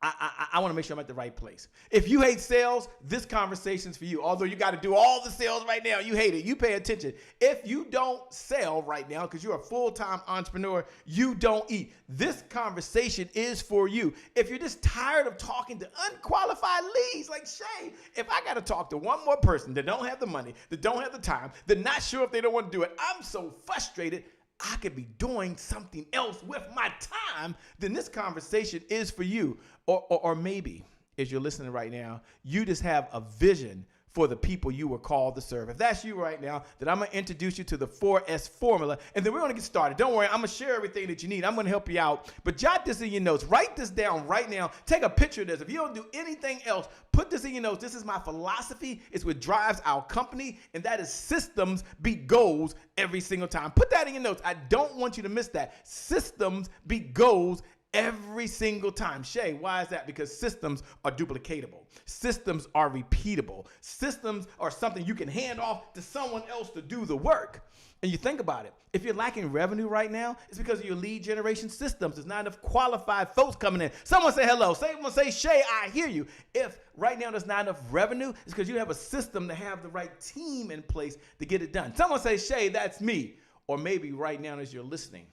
I want to make sure I'm at the right place. If you hate sales, this conversation's for you. Although you got to do all the sales right now, you hate it. You pay attention. If you don't sell right now because you're a full-time entrepreneur, you don't eat. This conversation is for you. If you're just tired of talking to unqualified leads, like Shay, if I got to talk to one more person that don't have the money, that don't have the time, that not sure if they don't want to do it, I'm so frustrated. I could be doing something else with my time, then this conversation is for you. Or maybe, as you're listening right now, you just have a vision for the people you were called to serve. If that's you right now, then I'm going to introduce you to the 4S formula, and then we're going to get started. Don't worry, I'm going to share everything that you need. I'm going to help you out, but jot this in your notes. Write this down right now. Take a picture of this. If you don't do anything else, put this in your notes. This is my philosophy. It's what drives our company, and that is systems beat goals every single time. Put that in your notes. I don't want you to miss that. Systems beat goals every single time. Shay, why is that? Because systems are duplicatable. Systems are repeatable. Systems are something you can hand off to someone else to do the work. And you think about it. If you're lacking revenue right now, it's because of your lead generation systems. There's not enough qualified folks coming in. Someone say hello. Someone say, Shay, I hear you. If right now there's not enough revenue, it's because you have a system to have the right team in place to get it done. Someone say, Shay, that's me. Or maybe right now as you're listening,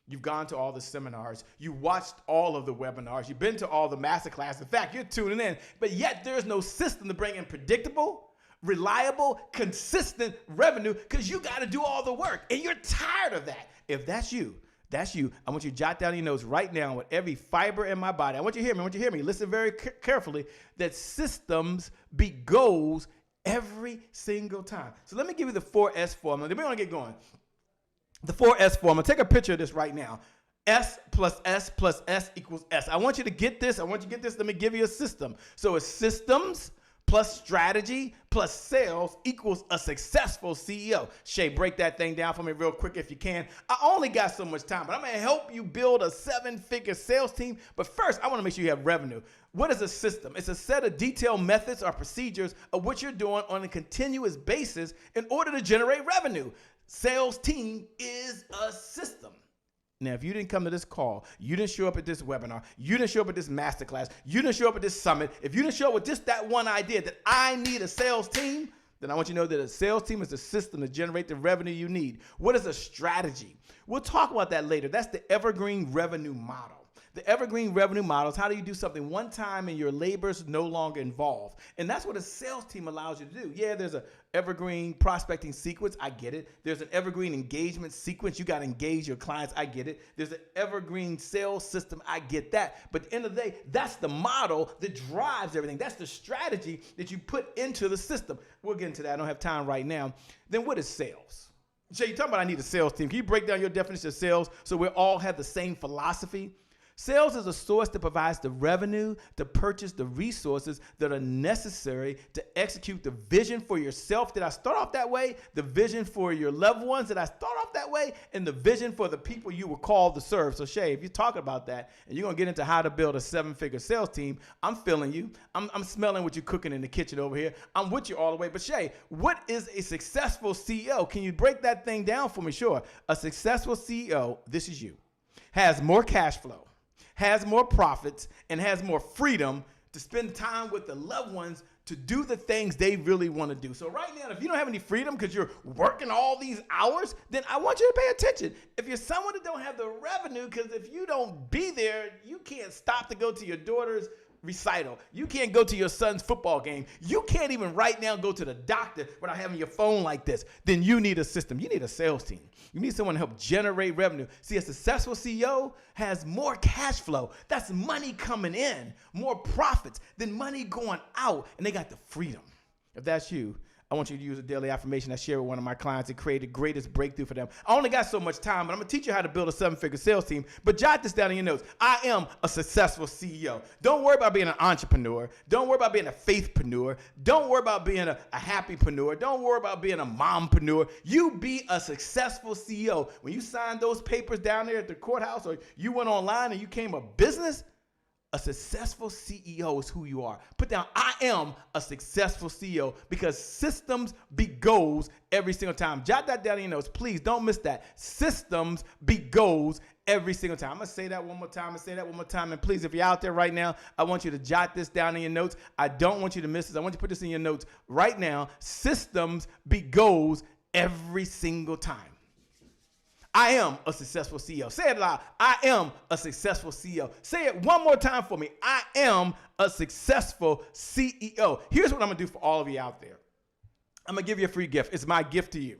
you've gone to all the seminars. You watched all of the webinars. You've been to all the masterclass. In fact, you're tuning in, but yet there's no system to bring in predictable, reliable, consistent revenue because you got to do all the work and you're tired of that. If that's you, that's you. I want you to jot down your notes right now with every fiber in my body. I want you to hear me. I want you to hear me. Listen very carefully that systems beat goals every single time. So let me give you the 4S formula. Then we're going to get going. The 4S formula. Take a picture of this right now. S plus S plus S equals S. I want you to get this. I want you to get this. Let me give you a system. So it's systems plus strategy plus sales equals a successful CEO. Shay, break that thing down for me real quick if you can. I only got so much time, but I'm going to help you build a 7-figure sales team. But first, I want to make sure you have revenue. What is a system? It's a set of detailed methods or procedures of what you're doing on a continuous basis in order to generate revenue. Sales team is a system. Now, if you didn't come to this call, you didn't show up at this webinar, you didn't show up at this masterclass, you didn't show up at this summit, if you didn't show up with just that one idea that I need a sales team, then I want you to know that a sales team is a system to generate the revenue you need. What is a strategy? We'll talk about that later. That's the evergreen revenue model. The evergreen revenue model is how do you do something one time and your labor's no longer involved. And that's what a sales team allows you to do. Yeah, there's an evergreen prospecting sequence. I get it. There's an evergreen engagement sequence. You got to engage your clients. I get it. There's an evergreen sales system. I get that. But at the end of the day, that's the model that drives everything. That's the strategy that you put into the system. We'll get into that. I don't have time right now. Then what is sales? Jay, you're talking about I need a sales team. Can you break down your definition of sales so we all have the same philosophy? Sales is a source that provides the revenue to purchase the resources that are necessary to execute the vision for yourself. Did I start off that way? The vision for your loved ones. Did I start off that way? And the vision for the people you were called to serve. So Shay, if you're talking about that and you're going to get into how to build a 7-figure sales team, I'm feeling you. I'm smelling what you're cooking in the kitchen over here. I'm with you all the way. But Shay, what is a successful CEO? Can you break that thing down for me? Sure. A successful CEO, this is you, has more cash flow, has more profits, and has more freedom to spend time with the loved ones to do the things they really want to do. So right now, if you don't have any freedom because you're working all these hours, then I want you to pay attention. If you're someone that don't have the revenue, because if you don't be there, you can't stop to go to your daughter's recital. You can't go to your son's football game. You can't even right now go to the doctor without having your phone like this. Then you need a system. You need a sales team. You need someone to help generate revenue. See, a successful CEO has more cash flow. That's money coming in, more profits than money going out, and they got the freedom. If that's you, I want you to use a daily affirmation I share with one of my clients and create the greatest breakthrough for them. I only got so much time, but I'm going to teach you how to build a 7-figure sales team. But jot this down in your notes. I am a successful CEO. Don't worry about being an entrepreneur. Don't worry about being a faithpreneur. Don't worry about being a happypreneur. Don't worry about being a mompreneur. You be a successful CEO. When you signed those papers down there at the courthouse or you went online and you came a business, A successful CEO is who you are. Put down, I am a successful CEO, because systems beat goals every single time. Jot that down in your notes. Please don't miss that. Systems beat goals every single time. I'm going to say that one more time. And please, if you're out there right now, I want you to jot this down in your notes. I don't want you to miss this. I want you to put this in your notes right now. Systems beat goals every single time. I am a successful CEO. Say it loud. I am a successful CEO. Say it one more time for me. I am a successful CEO. Here's what I'm going to do for all of you out there. I'm going to give you a free gift. It's my gift to you.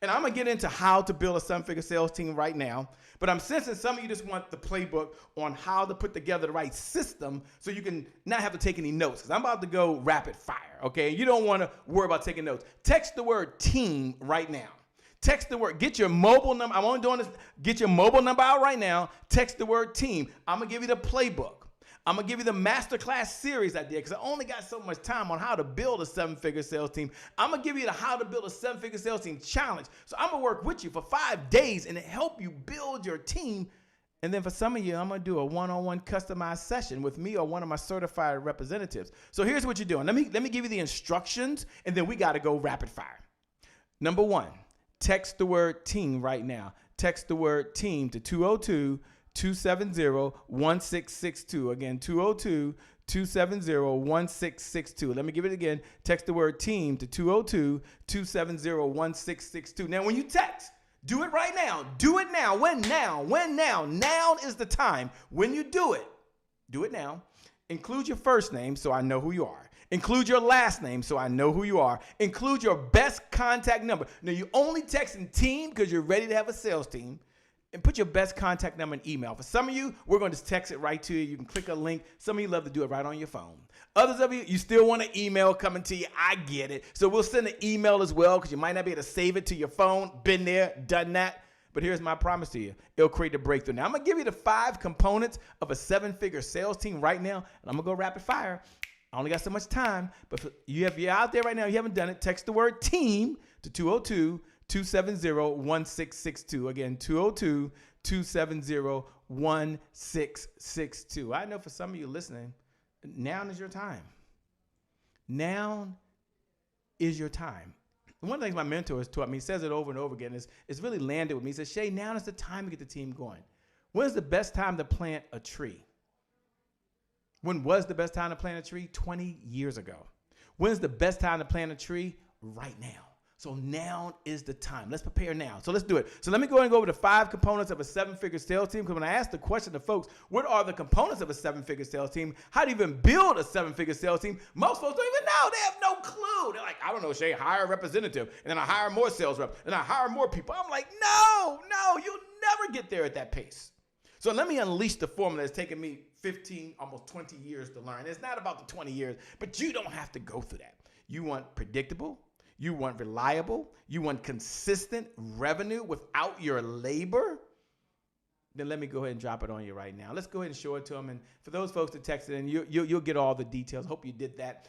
And I'm going to get into how to build a seven-figure sales team right now. But I'm sensing some of you just want the playbook on how to put together the right system so you can not have to take any notes. Because I'm about to go rapid fire, okay? You don't want to worry about taking notes. Text the word team right now. Text the word, get your mobile number. I'm only doing this. Get your mobile number out right now. Text the word team. I'm going to give you the playbook. I'm going to give you the masterclass series I did, because I only got so much time on how to build a seven-figure sales team. I'm going to give you the how to build a seven-figure sales team challenge. So I'm going to work with you for 5 days and help you build your team. And then for some of you, I'm going to do a one-on-one customized session with me or one of my certified representatives. So here's what you're doing. Let me give you the instructions, and then we got to go rapid fire. Number 1. Text the word team right now. Text the word team to 202-270-1662. Again, 202-270-1662. Let me give it again. Text the word team to 202-270-1662. Now, when you text, do it right now. Do it now. When now? When now? Now is the time. When you do it now. Include your first name so I know who you are. Include your last name so I know who you are. Include your best contact number. Now, you only texting team because you're ready to have a sales team. And put your best contact number and email. For some of you, we're going to just text it right to you. You can click a link. Some of you love to do it right on your phone. Others of you, you still want an email coming to you. I get it. So we'll send an email as well, because you might not be able to save it to your phone. Been there, done that. But here's my promise to you. It'll create a breakthrough. Now, I'm going to give you the 5 components of a seven-figure sales team right now. And I'm going to go rapid fire. I only got so much time. But if you're out there right now, you haven't done it, text the word team to 202-270-1662. Again, 202-270-1662. I know for some of you listening, now is your time. Now is your time. One of the things my mentor has taught me, he says it over and over again, it's really landed with me. He says, Shay, now is the time to get the team going. When's the best time to plant a tree? When was the best time to plant a tree? 20 years ago. When's the best time to plant a tree? Right now. So now is the time. Let's prepare now. So let's do it. So let me go ahead and go over the 5 components of a seven-figure sales team. Because when I asked the question to folks, what are the components of a seven-figure sales team? How do you even build a seven-figure sales team? Most folks don't even know. They have no clue. They're like, I don't know, Shay, hire a representative. And then I hire more sales reps. And I hire more people. I'm like, no, you'll never get there at that pace. So let me unleash the formula that's taken me 15, almost 20 years to learn. It's not about the 20 years, but you don't have to go through that. You want predictable. You want reliable. You want consistent revenue without your labor. Then let me go ahead and drop it on you right now. Let's go ahead and show it to them. And for those folks that texted in, you'll get all the details. Hope you did that.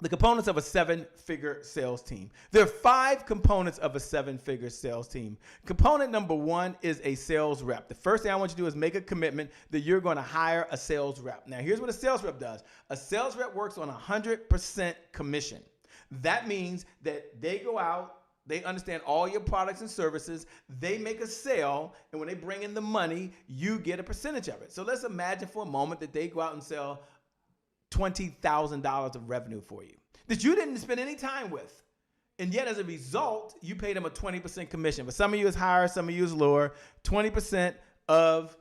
The components of a seven-figure sales team. There are 5 components of a seven-figure sales team. Component number 1 is a sales rep. The first thing I want you to do is make a commitment that you're going to hire a sales rep. Now, here's what a sales rep does. A sales rep works on 100% commission. That means that they go out, they understand all your products and services, they make a sale, and when they bring in the money, you get a percentage of it. So let's imagine for a moment that they go out and sell $20,000 of revenue for you that you didn't spend any time with. And yet, as a result, you paid them a 20% commission. But some of you is higher, some of you is lower. 20% of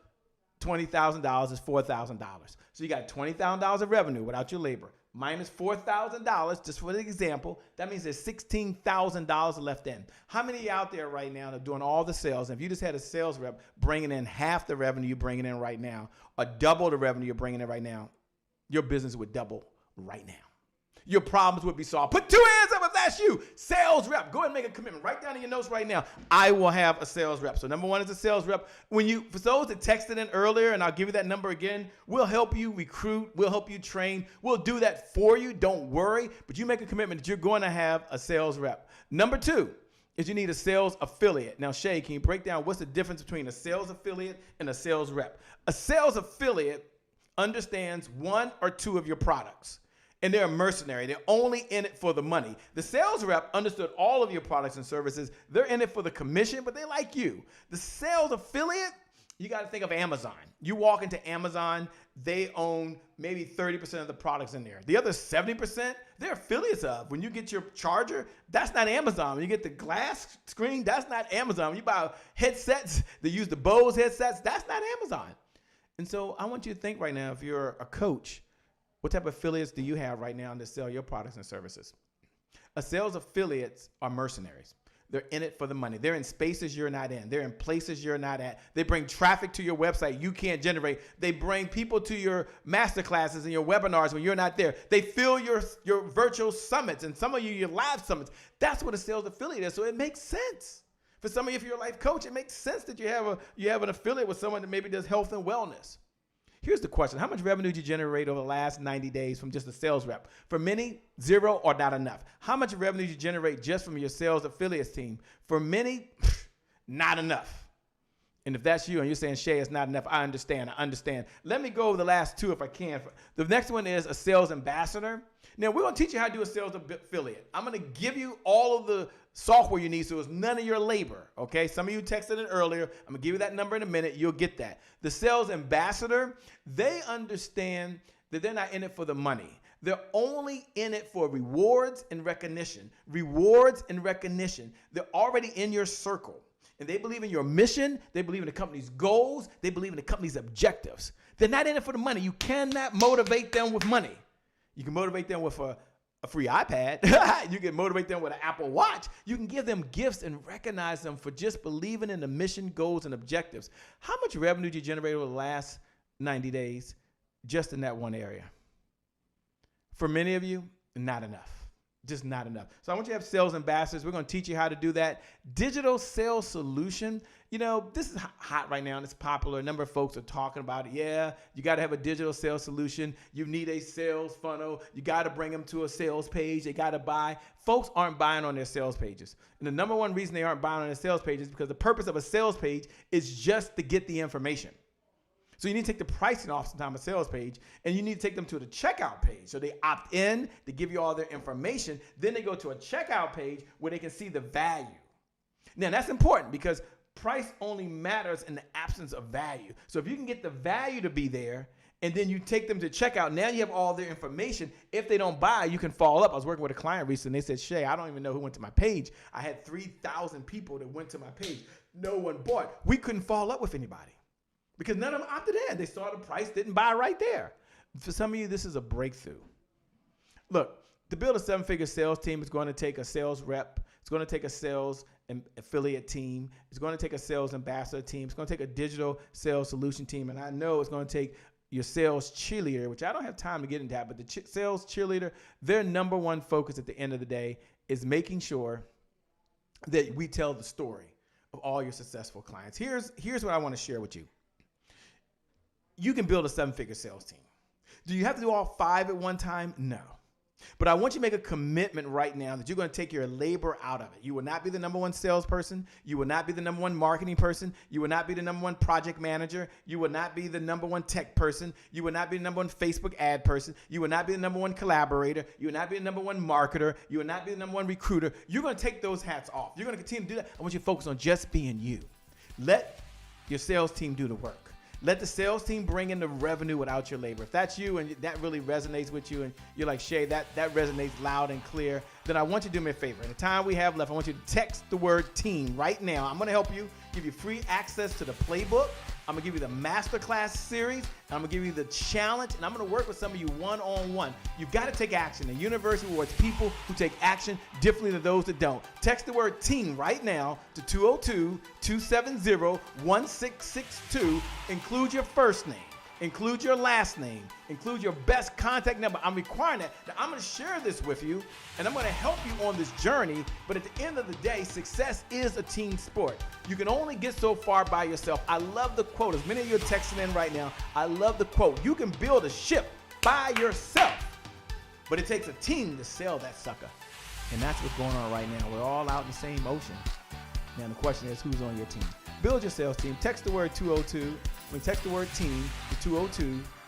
$20,000 is $4,000. So you got $20,000 of revenue without your labor. Minus $4,000, just for the example, that means there's $16,000 left in. How many of you out there right now that are doing all the sales? And if you just had a sales rep bringing in half the revenue you're bringing in right now, or double the revenue you're bringing in right now, your business would double right now. Your problems would be solved. Put 2 hands up if that's you. Sales rep. Go ahead and make a commitment. Write down in your notes right now. I will have a sales rep. So number 1 is a sales rep. For those that texted in earlier, and I'll give you that number again, we'll help you recruit. We'll help you train. We'll do that for you. Don't worry. But you make a commitment that you're going to have a sales rep. Number 2 is you need a sales affiliate. Now, Shay, can you break down what's the difference between a sales affiliate and a sales rep? A sales affiliate understands one or two of your products. And they're a mercenary. They're only in it for the money. The sales rep understood all of your products and services. They're in it for the commission, but they like you. The sales affiliate, you got to think of Amazon. You walk into Amazon, they own maybe 30% of the products in there. The other 70%, they're affiliates of. When you get your charger, that's not Amazon. When you get the glass screen, that's not Amazon. When you buy headsets, they use the Bose headsets, that's not Amazon. And so I want you to think right now, if you're a coach, what type of affiliates do you have right now to sell your products and services? A sales affiliates are mercenaries. They're in it for the money. They're in spaces you're not in. They're in places you're not at. They bring traffic to your website you can't generate. They bring people to your masterclasses and your webinars when you're not there. They fill your virtual summits, and some of you, your live summits. That's what a sales affiliate is. So it makes sense. For some of you, if you're a life coach, it makes sense that you have an affiliate with someone that maybe does health and wellness. Here's the question. How much revenue did you generate over the last 90 days from just a sales rep? For many, zero or not enough. How much revenue did you generate just from your sales affiliates team? For many, not enough. And if that's you and you're saying, Shay, it's not enough, I understand. Let me go over the last two if I can. The next one is a sales ambassador. Now, we're going to teach you how to do a sales affiliate. I'm going to give you all of the software you need so it's none of your labor, okay? Some of you texted it earlier. I'm going to give you that number in a minute. You'll get that. The sales ambassador, they understand that they're not in it for the money. They're only in it for rewards and recognition. Rewards and recognition. They're already in your circle. And they believe in your mission. They believe in the company's goals. They believe in the company's objectives. They're not in it for the money. You cannot motivate them with money. You can motivate them with a free iPad. You can motivate them with an Apple Watch. You can give them gifts and recognize them for just believing in the mission, goals, and objectives. How much revenue did you generate over the last 90 days just in that one area? For many of you, not enough. Just not enough. So I want you to have sales ambassadors. We're going to teach you how to do that. Digital sales solution. You know, this is hot right now and it's popular. A number of folks are talking about it. Yeah, you got to have a digital sales solution. You need a sales funnel. You got to bring them to a sales page. They got to buy. Folks aren't buying on their sales pages. And the number one reason they aren't buying on their sales pages is because the purpose of a sales page is just to get the information. So you need to take the pricing off sometime a sales page, and you need to take them to the checkout page. So they opt in, they give you all their information, then they go to a checkout page where they can see the value. Now that's important because price only matters in the absence of value. So if you can get the value to be there, and then you take them to checkout, now you have all their information. If they don't buy, you can follow up. I was working with a client recently, and they said, Shay, I don't even know who went to my page. I had 3,000 people that went to my page. No one bought. We couldn't follow up with anybody. Because none of them opted in. They saw the price, didn't buy right there. For some of you, this is a breakthrough. Look, to build a seven-figure sales team, it's going to take a sales rep. It's going to take a sales affiliate team. It's going to take a sales ambassador team. It's going to take a digital sales solution team. And I know it's going to take your sales cheerleader, which I don't have time to get into that, but the sales cheerleader, their number one focus at the end of the day is making sure that we tell the story of all your successful clients. Here's what I want to share with you. You can build a seven-figure sales team. Do you have to do all five at one time? No. But I want you to make a commitment right now that you're going to take your labor out of it. You will not be the number one salesperson. You will not be the number one marketing person. You will not be the number one project manager. You will not be the number one tech person. You will not be the number one Facebook ad person. You will not be the number one collaborator. You will not be the number one marketer. You will not be the number one recruiter. You're going to take those hats off. You're going to continue to do that. I want you to focus on just being you. Let your sales team do the work. Let the sales team bring in the revenue without your labor. If that's you and that really resonates with you and you're like, Shay, that resonates loud and clear, then I want you to do me a favor. In the time we have left, I want you to text the word team right now. I'm going to help you, give you free access to the playbook. I'm going to give you the masterclass series. And I'm going to give you the challenge. And I'm going to work with some of you one-on-one. You've got to take action. The university rewards people who take action differently than those that don't. Text the word team right now to 202-270-1662. Include your first name. Include your last name. Include your best contact number. I'm requiring that. Now, I'm going to share this with you, and I'm going to help you on this journey. But at the end of the day, success is a team sport. You can only get so far by yourself. I love the quote. As many of you are texting in right now, I love the quote. You can build a ship by yourself, but it takes a team to sail that sucker. And that's what's going on right now. We're all out in the same ocean. Now, the question is, who's on your team? Build your sales team. Text the word 202. Text the word team to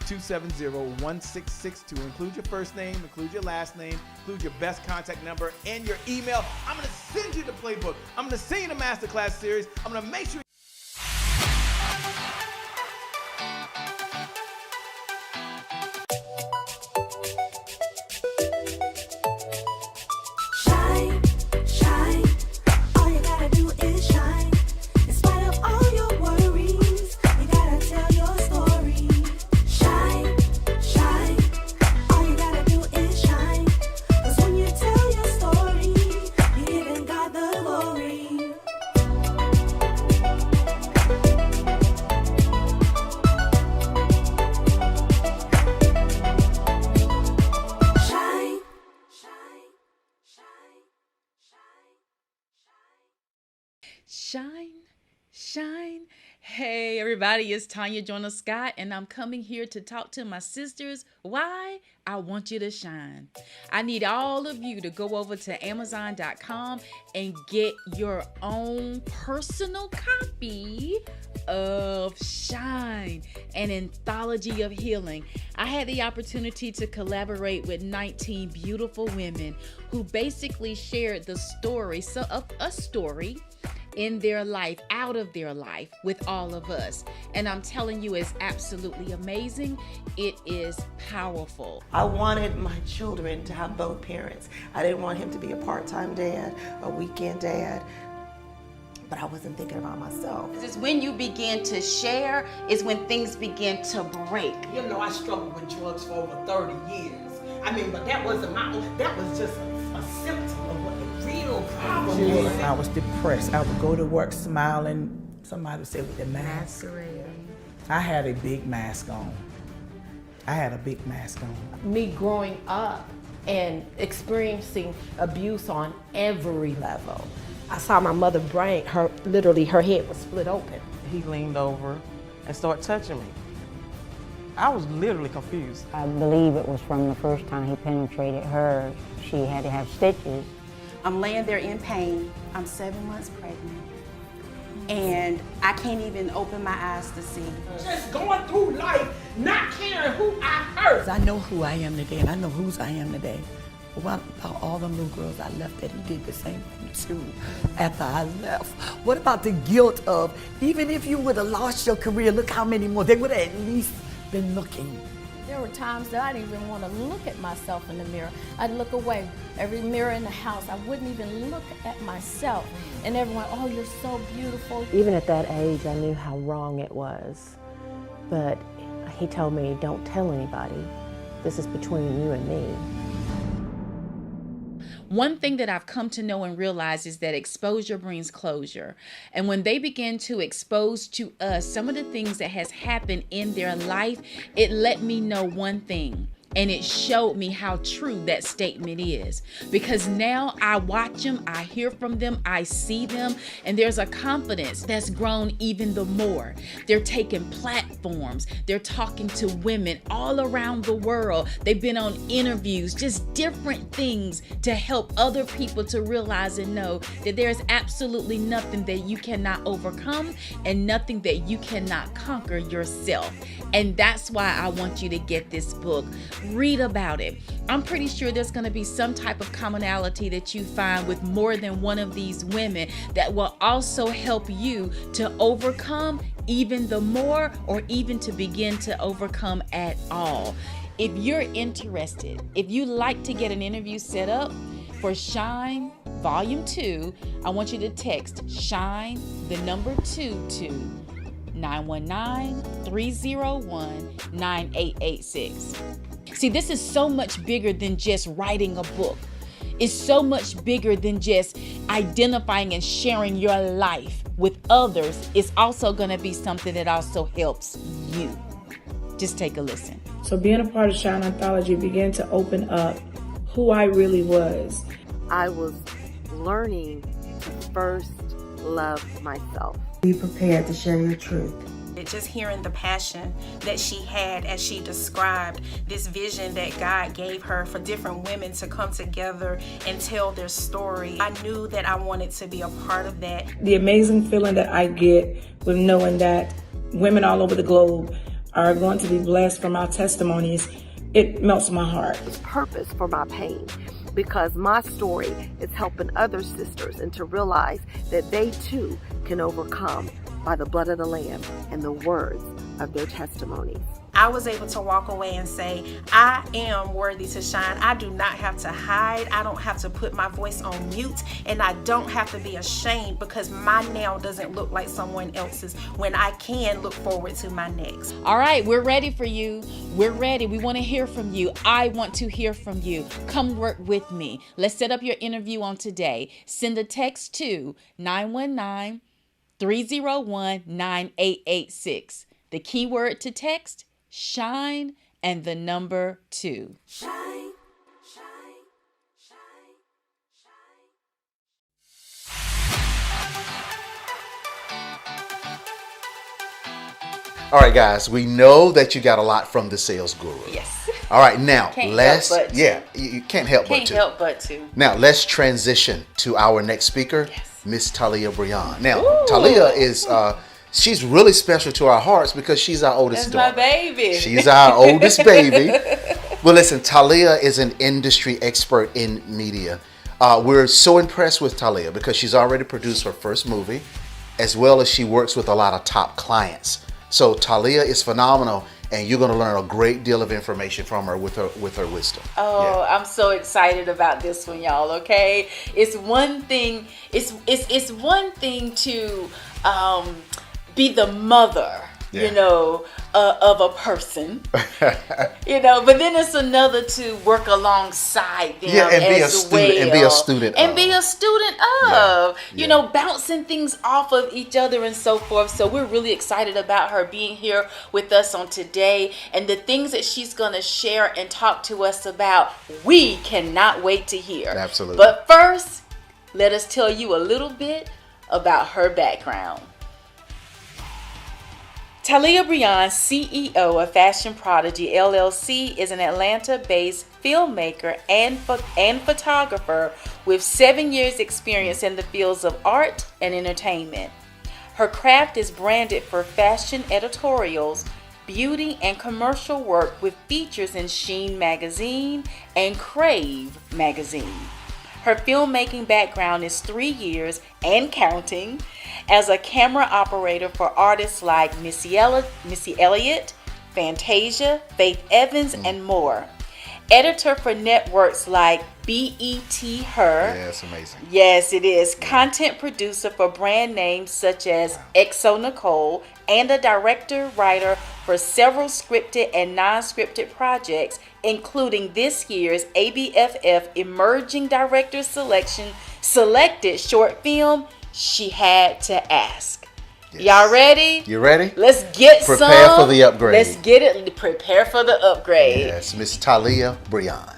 270-1662. Include your first name, include your last name, include your best contact number and your email. I'm going to send you the playbook. I'm going to send you the masterclass series. I'm going to make sure shine, shine. All you gotta do is shine. In spite of all your worries, you gotta tell your story. Shine, shine. All you gotta do is shine. 'Cause when you tell your story, you giving God the glory. Shine, shine, shine, shine. Shine, shine. Hey, everybody, it's Tanya Joyner Scott, and I'm coming here to talk to my sisters. Why? I want you to shine. I need all of you to go over to Amazon.com and get your own personal copy of Shine, an anthology of healing. I had the opportunity to collaborate with 19 beautiful women who basically shared the story, of a story in their life, out of their life, with all of us. And I'm telling you, it's absolutely amazing. It is powerful. I wanted my children to have both parents. I didn't want him to be a part-time dad, a weekend dad, but I wasn't thinking about myself. It's when you begin to share, is when things begin to break. You know, I struggled with drugs for over 30 years. I mean, but that wasn't my own, that was just a symptom of what the real problem was. I was depressed. I would go to work smiling. Somebody would say with the mask. I had a big mask on. Me growing up and experiencing abuse on every level. I saw my mother brain, her head was split open. He leaned over and started touching me. I was literally confused. I believe it was from the first time he penetrated her. She had to have stitches. I'm laying there in pain. I'm 7 months pregnant. And I can't even open my eyes to see. Just going through life, not caring who I hurt. I know who I am today, and I know whose I am today. What about all them little girls I left that he did the same thing to after I left? What about the guilt of, even if you would have lost your career, look how many more, they would have at least been looking. There were times that I didn't even want to look at myself in the mirror. I'd look away. Every mirror in the house, I wouldn't even look at myself. And everyone, oh, you're so beautiful. Even at that age, I knew how wrong it was. But he told me, don't tell anybody. This is between you and me. One thing that I've come to know and realize is that exposure brings closure. And when they begin to expose to us some of the things that has happened in their life, it let me know one thing. And it showed me how true that statement is. Because now I watch them, I hear from them, I see them, and there's a confidence that's grown even the more. They're taking platforms. They're talking to women all around the world. They've been on interviews, just different things to help other people to realize and know that there's absolutely nothing that you cannot overcome and nothing that you cannot conquer yourself. And that's why I want you to get this book. Read about it. I'm pretty sure there's going to be some type of commonality that you find with more than one of these women that will also help you to overcome even the more, or even to begin to overcome at all. If you're interested, if you like to get an interview set up for Shine Volume 2, I want you to text Shine, the number 2 to 919-301-9886. See, this is so much bigger than just writing a book. It's so much bigger than just identifying and sharing your life with others. It's also going to be something that also helps you. Just take a listen. So being a part of Shine Anthology began to open up who I really was. I was learning to first love myself. Be prepared to share your truth. Just hearing the passion that she had as she described this vision that God gave her for different women to come together and tell their story. I knew that I wanted to be a part of that. The amazing feeling that I get with knowing that women all over the globe are going to be blessed from our testimonies, it melts my heart. There's purpose for my pain, because my story is helping other sisters and to realize that they too can overcome by the blood of the Lamb and the words of their testimonies. I was able to walk away and say, I am worthy to shine. I do not have to hide. I don't have to put my voice on mute, and I don't have to be ashamed because my now doesn't look like someone else's when I can look forward to my next. All right, we're ready for you. We're ready. We want to hear from you. I want to hear from you. Come work with me. Let's set up your interview on today. Send a text to 919-301-9886. The keyword to text, shine, and the number 2. Shine, shine, shine, All right, guys, we know that you got a lot from the sales guru. Yes. All right, now Can't let's help but to. you can't help but to. Can't help but to. Now let's transition to our next speaker, Miss Talia Breon. Now, Ooh. Talia is she's really special to our hearts because she's our oldest That's daughter. my baby. She's our oldest baby. Well, listen, Talia is an industry expert in media. We're so impressed with Talia because she's already produced her first movie, as well as she works with a lot of top clients. So Talia is phenomenal, and you're going to learn a great deal of information from her with her wisdom. Oh, yeah. I'm so excited about this one, y'all. Okay, it's one thing. It's one thing to be the mother, you know, of a person, you know. But then it's another to work alongside them, and be as a student, well, and be a student, and be a student of, you know, bouncing things off of each other and so forth. So we're really excited about her being here with us on today, and the things that she's gonna share and talk to us about. We cannot wait to hear. Absolutely. But first, let us tell you a little bit about her background. Talia Breon, CEO of Fashion Prodigy LLC, is an Atlanta-based filmmaker and photographer with 7 years experience in the fields of art and entertainment. Her craft is branded for fashion editorials, beauty and commercial work with features in Sheen Magazine and Crave Magazine. Her filmmaking background is 3 years and counting as a camera operator for artists like Missy Elliott, Fantasia, Faith Evans, and more. Editor for networks like BET Her. Yeah, it's amazing. Yes, it is. Content producer for brand names such as XO Nicole, and a director, writer for several scripted and non-scripted projects, including this year's ABFF Emerging Director selected short film, She Had to Ask. Yes. Y'all ready? You ready? Let's get Prepare for the upgrade. Let's get it. Prepare for the upgrade. Yes, Miss Talia Breon.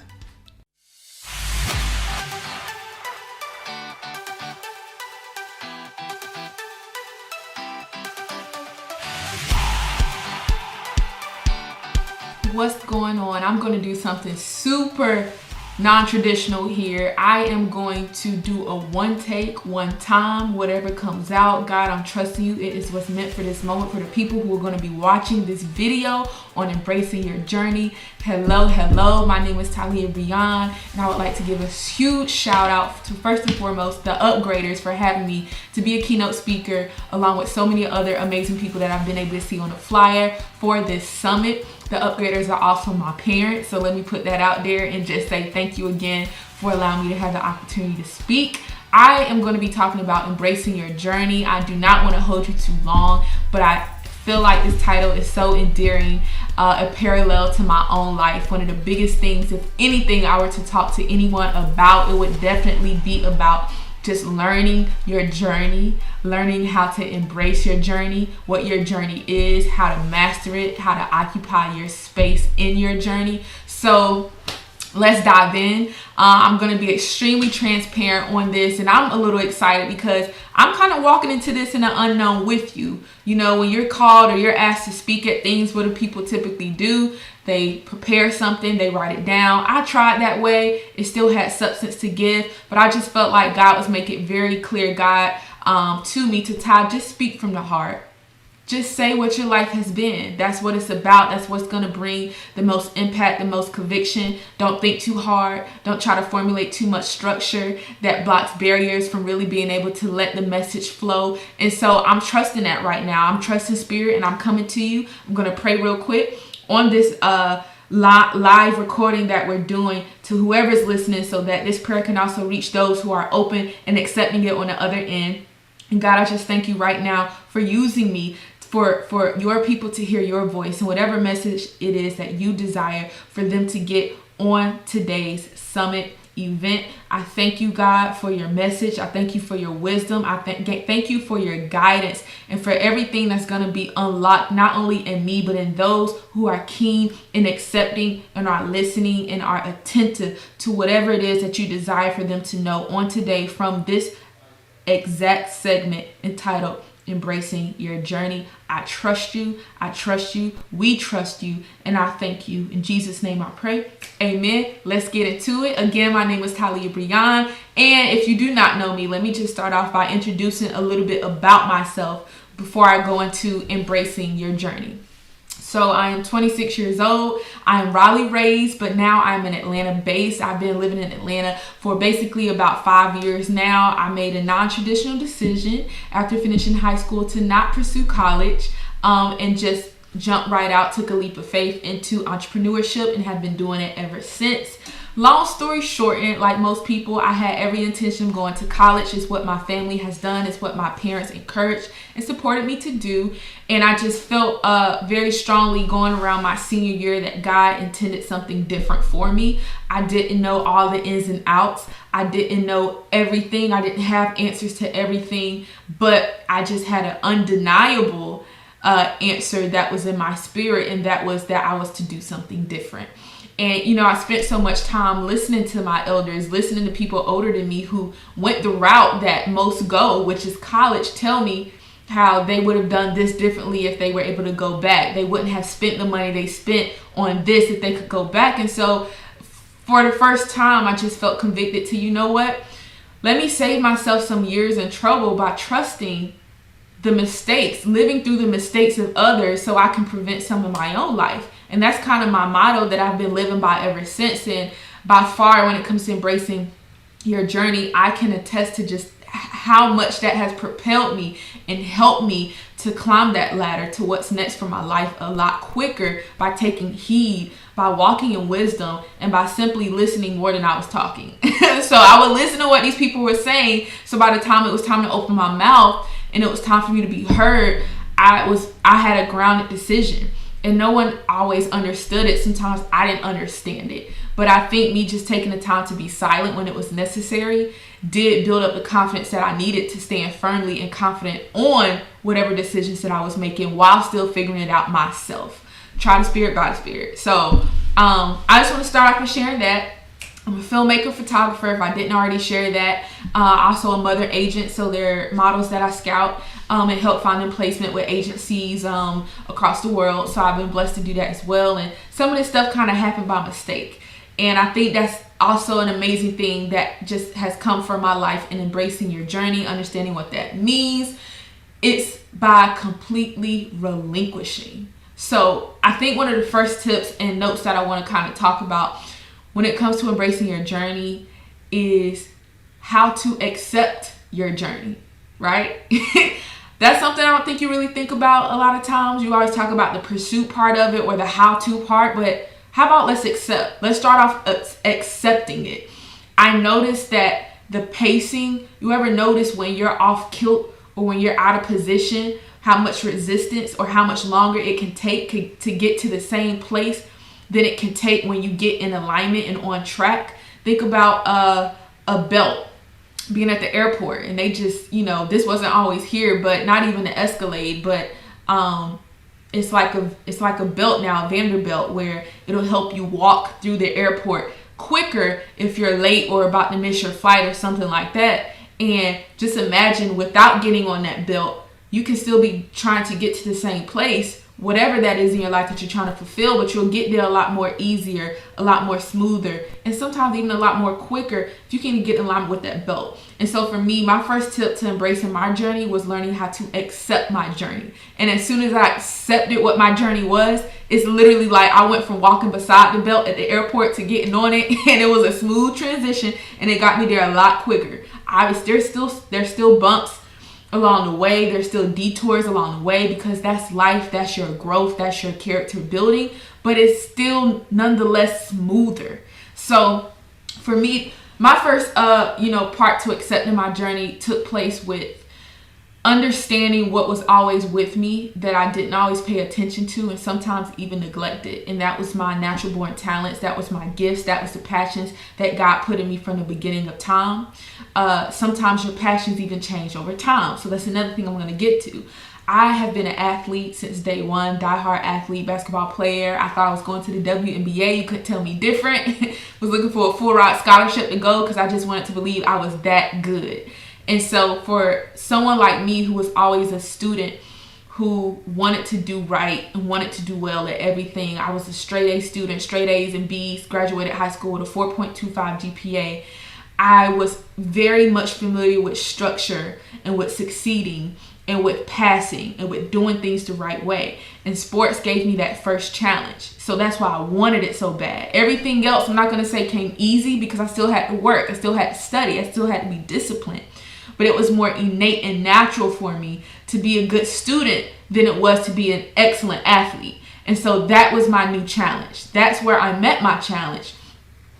What's going on? I'm going to do something super non-traditional here. I am going to do a one take, one time, whatever comes out. God, I'm trusting you. It is what's meant for this moment, for the people who are going to be watching this video on embracing your journey. Hello, my name is Talia Breon, and I would like to give a huge shout out to, first and foremost, the Upgraders for having me to be a keynote speaker, along with so many other amazing people that I've been able to see on the flyer for this summit. The Upgraders are also my parents, so let me put that out there and just say thank you again for allowing me to have the opportunity to speak. I am going to be talking about embracing your journey. I do not want to hold you too long, but I feel like this title is so endearing, a parallel to my own life. One of the biggest things, if anything, I were to talk to anyone about, it would definitely be about just learning your journey, learning how to embrace your journey, what your journey is, how to master it, how to occupy your space in your journey. So let's dive in. I'm going to be extremely transparent on this, and I'm a little excited because I'm kind of walking into this in the unknown with you. You know, when you're called or you're asked to speak at things, what do people typically do? They prepare something, they write it down. I tried that way. It still had substance to give, but I just felt like God was making it very clear, God, to me, to Ty, just speak from the heart. Just say what your life has been. That's what it's about. That's what's going to bring the most impact, the most conviction. Don't think too hard. Don't try to formulate too much structure that blocks barriers from really being able to let the message flow. And so I'm trusting that right now. I'm trusting Spirit, and I'm coming to you. I'm going to pray real quick on this live recording that we're doing to whoever's listening, so that this prayer can also reach those who are open and accepting it on the other end. And God, I just thank you right now for using me for your people to hear your voice and whatever message it is that you desire for them to get on today's summit event. I thank you, God, for your message. I thank you for your wisdom. I thank you for your guidance and for everything that's going to be unlocked, not only in me, but in those who are keen in accepting and are listening and are attentive to whatever it is that you desire for them to know on today from this exact segment entitled Embracing Your Journey. I trust you. I trust you. We trust you. And I thank you. In Jesus' name I pray. Amen. Let's get into it. Again, my name is Talia Breon. And if you do not know me, let me just start off by introducing a little bit about myself before I go into embracing your journey. So I am 26 years old. I am Raleigh raised, but now I'm in Atlanta based. I've been living in Atlanta for basically about 5 years now. I made a non-traditional decision after finishing high school to not pursue college and just jump right out, took a leap of faith into entrepreneurship and have been doing it ever since. Long story short, like most people, I had every intention of going to college. It's what my family has done. It's what my parents encouraged and supported me to do. And I just felt very strongly going around my senior year that God intended something different for me. I didn't know all the ins and outs. I didn't know everything. I didn't have answers to everything, but I just had an undeniable answer that was in my spirit, and that was that I was to do something different. And, you know, I spent so much time listening to my elders, listening to people older than me who went the route that most go, which is college, tell me how they would have done this differently if they were able to go back. They wouldn't have spent the money they spent on this if they could go back. And so for the first time, I just felt convicted to, you know what? Let me save myself some years in trouble by trusting the mistakes, living through the mistakes of others so I can prevent some of my own life. And that's kind of my motto that I've been living by ever since. And by far, when it comes to embracing your journey, I can attest to just how much that has propelled me and helped me to climb that ladder to what's next for my life a lot quicker by taking heed, by walking in wisdom, and by simply listening more than I was talking. So I would listen to what these people were saying. So by the time it was time to open my mouth and it was time for me to be heard, I had a grounded decision. And no one always understood it. Sometimes I didn't understand it. But I think me just taking the time to be silent when it was necessary did build up the confidence that I needed to stand firmly and confident on whatever decisions that I was making while still figuring it out myself. Try the spirit, by the spirit. So I just want to start off with sharing that. I'm a filmmaker, photographer, if I didn't already share that. Also a mother agent, so there are models that I scout and help find them placement with agencies across the world. So I've been blessed to do that as well. And some of this stuff kind of happened by mistake. And I think that's also an amazing thing that just has come from my life in embracing your journey, understanding what that means. It's by completely relinquishing. So I think one of the first tips and notes that I want to kind of talk about when it comes to embracing your journey is how to accept your journey, right? That's something I don't think you really think about a lot of times. You always talk about the pursuit part of it or the how-to part, but how about let's accept? Let's start off accepting it. I noticed that the pacing, you ever notice when you're off kilt or when you're out of position, how much resistance or how much longer it can take to get to the same place than it can take when you get in alignment and on track? Think about a belt, being at the airport, and they just, you know, this wasn't always here, but not even the Escalade, but it's like a belt now, a Vanderbilt, where it'll help you walk through the airport quicker if you're late or about to miss your flight or something like that. And just imagine, without getting on that belt, you can still be trying to get to the same place whatever that is in your life that you're trying to fulfill, but you'll get there a lot more easier, a lot more smoother, and sometimes even a lot more quicker if you can get in line with that belt. And so for me, my first tip to embracing my journey was learning how to accept my journey. And as soon as I accepted what my journey was, it's literally like I went from walking beside the belt at the airport to getting on it, and it was a smooth transition, and it got me there a lot quicker. There's still bumps along the way, there's still detours along the way, because that's life, that's your growth, that's your character building, but it's still nonetheless smoother. So for me, my first part to accepting my journey took place with understanding what was always with me that I didn't always pay attention to and sometimes even neglected. And that was my natural born talents. That was my gifts. That was the passions that God put in me from the beginning of time. Sometimes your passions even change over time. So that's another thing I'm going to get to. I have been an athlete since day one, diehard athlete, basketball player. I thought I was going to the WNBA. You couldn't tell me different. Was looking for a full ride scholarship to go because I just wanted to believe I was that good. And so for someone like me who was always a student who wanted to do right and wanted to do well at everything, I was a straight A student, straight A's and B's, graduated high school with a 4.25 GPA. I was very much familiar with structure and with succeeding and with passing and with doing things the right way. And sports gave me that first challenge. So that's why I wanted it so bad. Everything else, I'm not going to say came easy because I still had to work. I still had to study. I still had to be disciplined. But it was more innate and natural for me to be a good student than it was to be an excellent athlete. And so that was my new challenge. That's where I met my challenge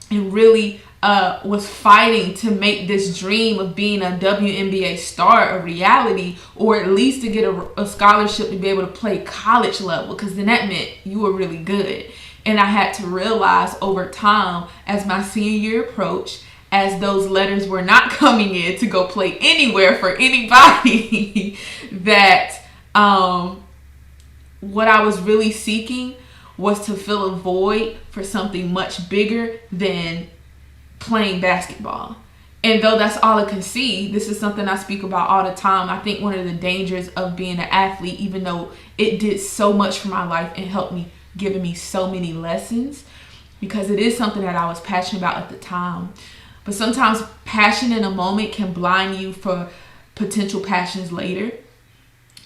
and really was fighting to make this dream of being a WNBA star a reality, or at least to get a scholarship to be able to play college level, because then that meant you were really good. And I had to realize over time, as my senior year approached, as those letters were not coming in to go play anywhere for anybody, that what I was really seeking was to fill a void for something much bigger than playing basketball. And though that's all I can see, this is something I speak about all the time. I think one of the dangers of being an athlete, even though it did so much for my life and helped me, giving me so many lessons, because it is something that I was passionate about at the time. But sometimes passion in a moment can blind you for potential passions later.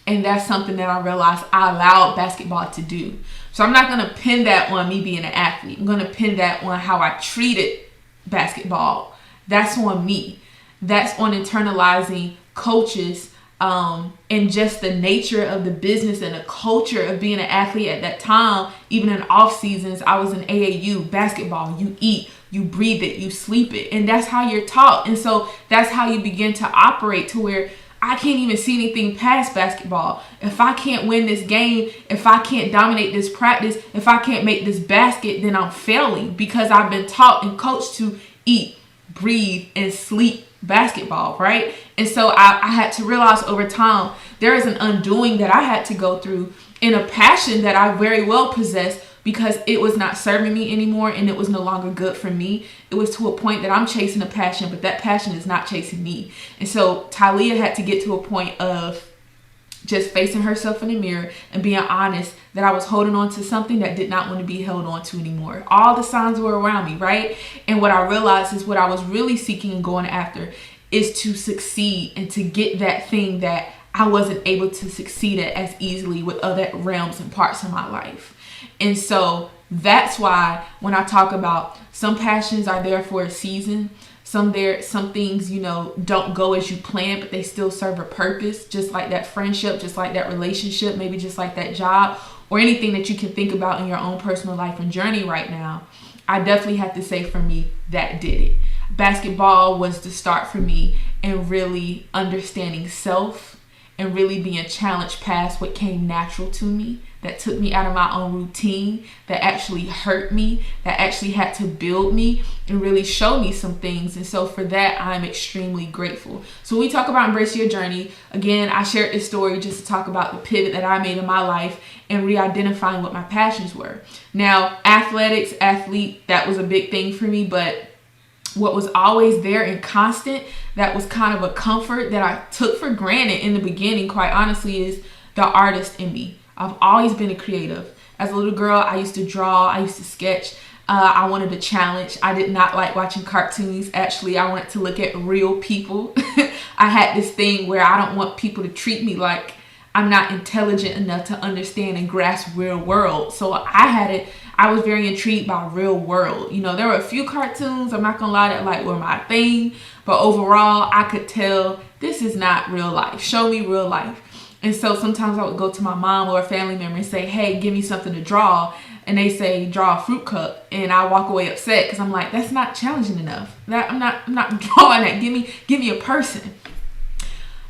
And that's something that I realized I allowed basketball to do. So I'm not going to pin that on me being an athlete. I'm going to pin that on how I treated basketball. That's on me. That's on internalizing coaches and just the nature of the business and the culture of being an athlete at that time. Even in off seasons, I was in AAU basketball. You eat, you breathe it, you sleep it, and that's how you're taught. And so that's how you begin to operate, to where I can't even see anything past basketball. If I can't win this game, if I can't dominate this practice, if I can't make this basket, then I'm failing, because I've been taught and coached to eat, breathe, and sleep basketball, right? And so I had to realize over time there is an undoing that I had to go through in a passion that I very well possessed, because it was not serving me anymore and it was no longer good for me. It was to a point that I'm chasing a passion, but that passion is not chasing me. And so Talia had to get to a point of just facing herself in the mirror and being honest that I was holding on to something that did not want to be held on to anymore. All the signs were around me, right? And what I realized is what I was really seeking and going after is to succeed and to get that thing that I wasn't able to succeed at as easily with other realms and parts of my life. And so that's why when I talk about some passions are there for a season, some things, don't go as you planned, but they still serve a purpose, just like that friendship, just like that relationship, maybe just like that job, or anything that you can think about in your own personal life and journey right now. I definitely have to say for me, that did it. Basketball was the start for me in really understanding self and really being challenged past what came natural to me, that took me out of my own routine, that actually hurt me, that actually had to build me and really show me some things. And so for that, I'm extremely grateful. So when we talk about embrace your journey, again, I shared this story just to talk about the pivot that I made in my life and re-identifying what my passions were. Now, athlete, that was a big thing for me, but what was always there and constant, that was kind of a comfort that I took for granted in the beginning, quite honestly, is the artist in me. I've always been a creative. As a little girl, I used to draw, I used to sketch. I wanted a challenge. I did not like watching cartoons. Actually, I wanted to look at real people. I had this thing where I don't want people to treat me like I'm not intelligent enough to understand and grasp real world. So I was very intrigued by real world. You know, there were a few cartoons, I'm not gonna lie, that like were my thing, but overall I could tell this is not real life. Show me real life. And so sometimes I would go to my mom or a family member and say, hey, give me something to draw. And they say, draw a fruit cup. And I walk away upset because I'm like, that's not challenging enough. I'm not drawing that. Give me a person.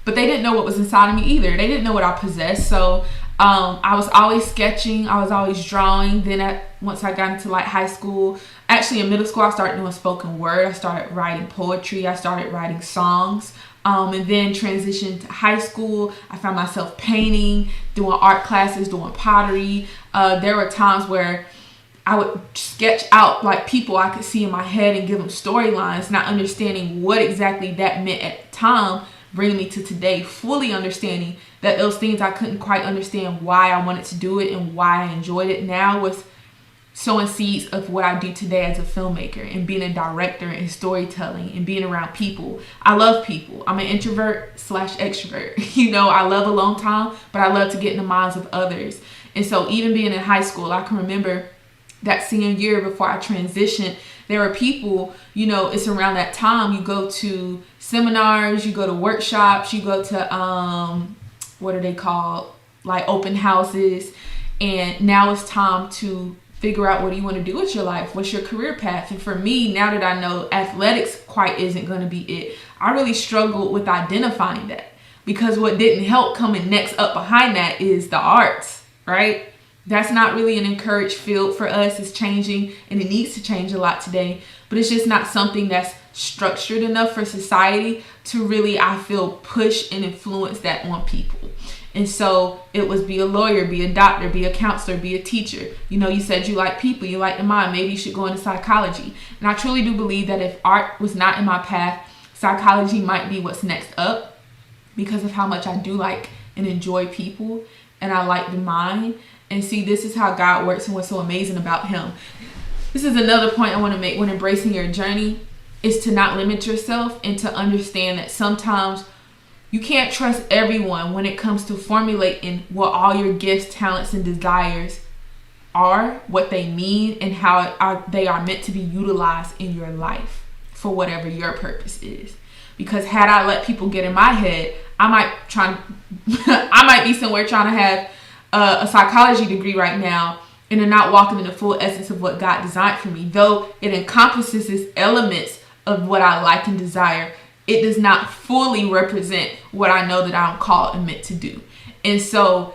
But they didn't know what was inside of me either. They didn't know what I possessed. So I was always sketching. I was always drawing. Then once I got into like high school, actually in middle school, I started doing spoken word. I started writing poetry. I started writing songs. And then transitioned to high school. I found myself painting, doing art classes, doing pottery. There were times where I would sketch out like people I could see in my head and give them storylines, not understanding what exactly that meant at the time, bringing me to today, fully understanding that those things I couldn't quite understand why I wanted to do it and why I enjoyed it now was sowing seeds of what I do today as a filmmaker and being a director and storytelling and being around people. I love people. I'm an introvert / extrovert. You know, I love alone time, but I love to get in the minds of others. And so even being in high school, I can remember that senior year before I transitioned, there were people, you know, it's around that time you go to seminars, you go to workshops, you go to, what are they called? Like open houses. And now it's time to figure out what do you want to do with your life? What's your career path? And for me, now that I know athletics quite isn't going to be it, I really struggled with identifying that, because what didn't help coming next up behind that is the arts, right? That's not really an encouraged field for us. It's changing and it needs to change a lot today, but it's just not something that's structured enough for society to really, I feel, push and influence that on people. And so it was be a lawyer, be a doctor, be a counselor, be a teacher. You know, you said you like people, you like the mind. Maybe you should go into psychology. And I truly do believe that if art was not in my path, psychology might be what's next up, because of how much I do like and enjoy people and I like the mind. And see, this is how God works and what's so amazing about him. This is another point I want to make when embracing your journey, is to not limit yourself and to understand that sometimes you can't trust everyone when it comes to formulating what all your gifts, talents, and desires are, what they mean, and how they are meant to be utilized in your life for whatever your purpose is. Because had I let people get in my head, I might be somewhere trying to have a psychology degree right now and then not walking in the full essence of what God designed for me. Though it encompasses elements of what I like and desire, it does not fully represent what I know that I'm called and meant to do. And so,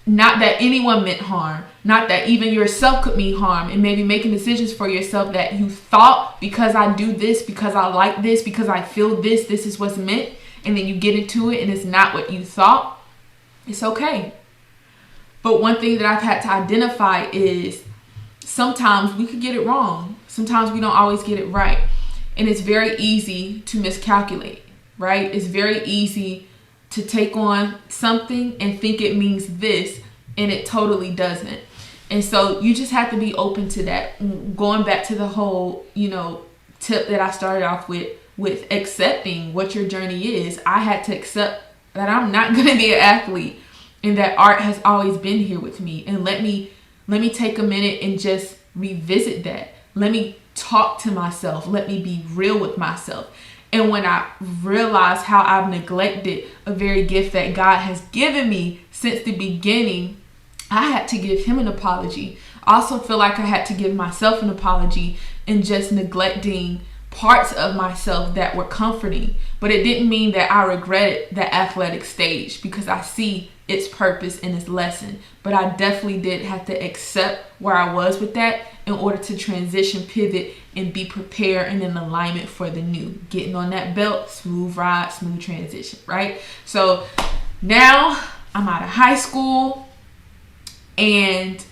not that anyone meant harm, not that even yourself could mean harm, and maybe making decisions for yourself that you thought, because I do this, because I like this, because I feel this is what's meant, and then you get into it and it's not what you thought. It's okay. But one thing that I've had to identify is sometimes we could get it wrong. Sometimes we don't always get it right. And it's very easy to miscalculate, right? It's very easy to take on something and think it means this, and it totally doesn't. And so you just have to be open to that. Going back to the whole, tip that I started off with accepting what your journey is. I had to accept that I'm not going to be an athlete, and that art has always been here with me. And let me take a minute and just revisit that. Let me talk to myself. Let me be real with myself. And when I realized how I've neglected a very gift that God has given me since the beginning, I had to give him an apology. I also feel like I had to give myself an apology in just neglecting parts of myself that were comforting. But it didn't mean that I regretted the athletic stage, because I see its purpose and its lesson. But I definitely did have to accept where I was with that in order to transition, pivot, and be prepared and in alignment for the new. Getting on that belt, smooth ride, smooth transition, right? So now I'm out of high school and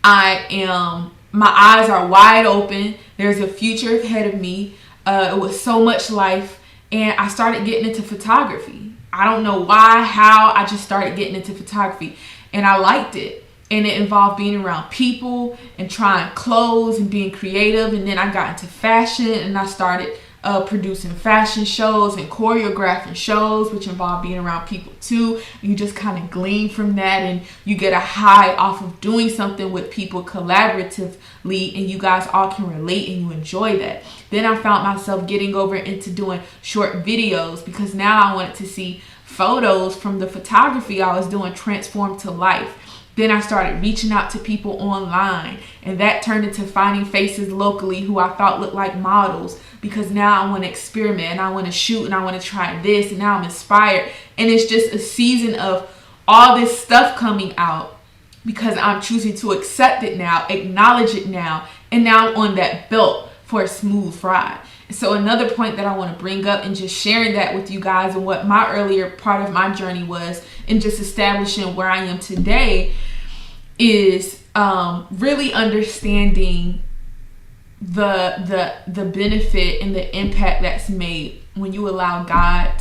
my eyes are wide open. There's a future ahead of me. It was so much life, and I started getting into photography. I don't know why, how, I just started getting into photography. and I liked it. And it involved being around people and trying clothes and being creative. And then I got into fashion, and I started producing fashion shows and choreographing shows, which involve being around people too. You just kind of glean from that, and you get a high off of doing something with people collaboratively, and you guys all can relate and you enjoy that. Then I found myself getting over into doing short videos, because now I wanted to see photos from the photography I was doing transform to life. Then I started reaching out to people online, and that turned into finding faces locally who I thought looked like models, because now I want to experiment and I want to shoot and I want to try this, and now I'm inspired. And it's just a season of all this stuff coming out because I'm choosing to accept it now, acknowledge it now, and now I'm on that belt for a smooth ride. So another point that I want to bring up, and just sharing that with you guys and what my earlier part of my journey was, and just establishing where I am today, is really understanding the benefit and the impact that's made when you allow God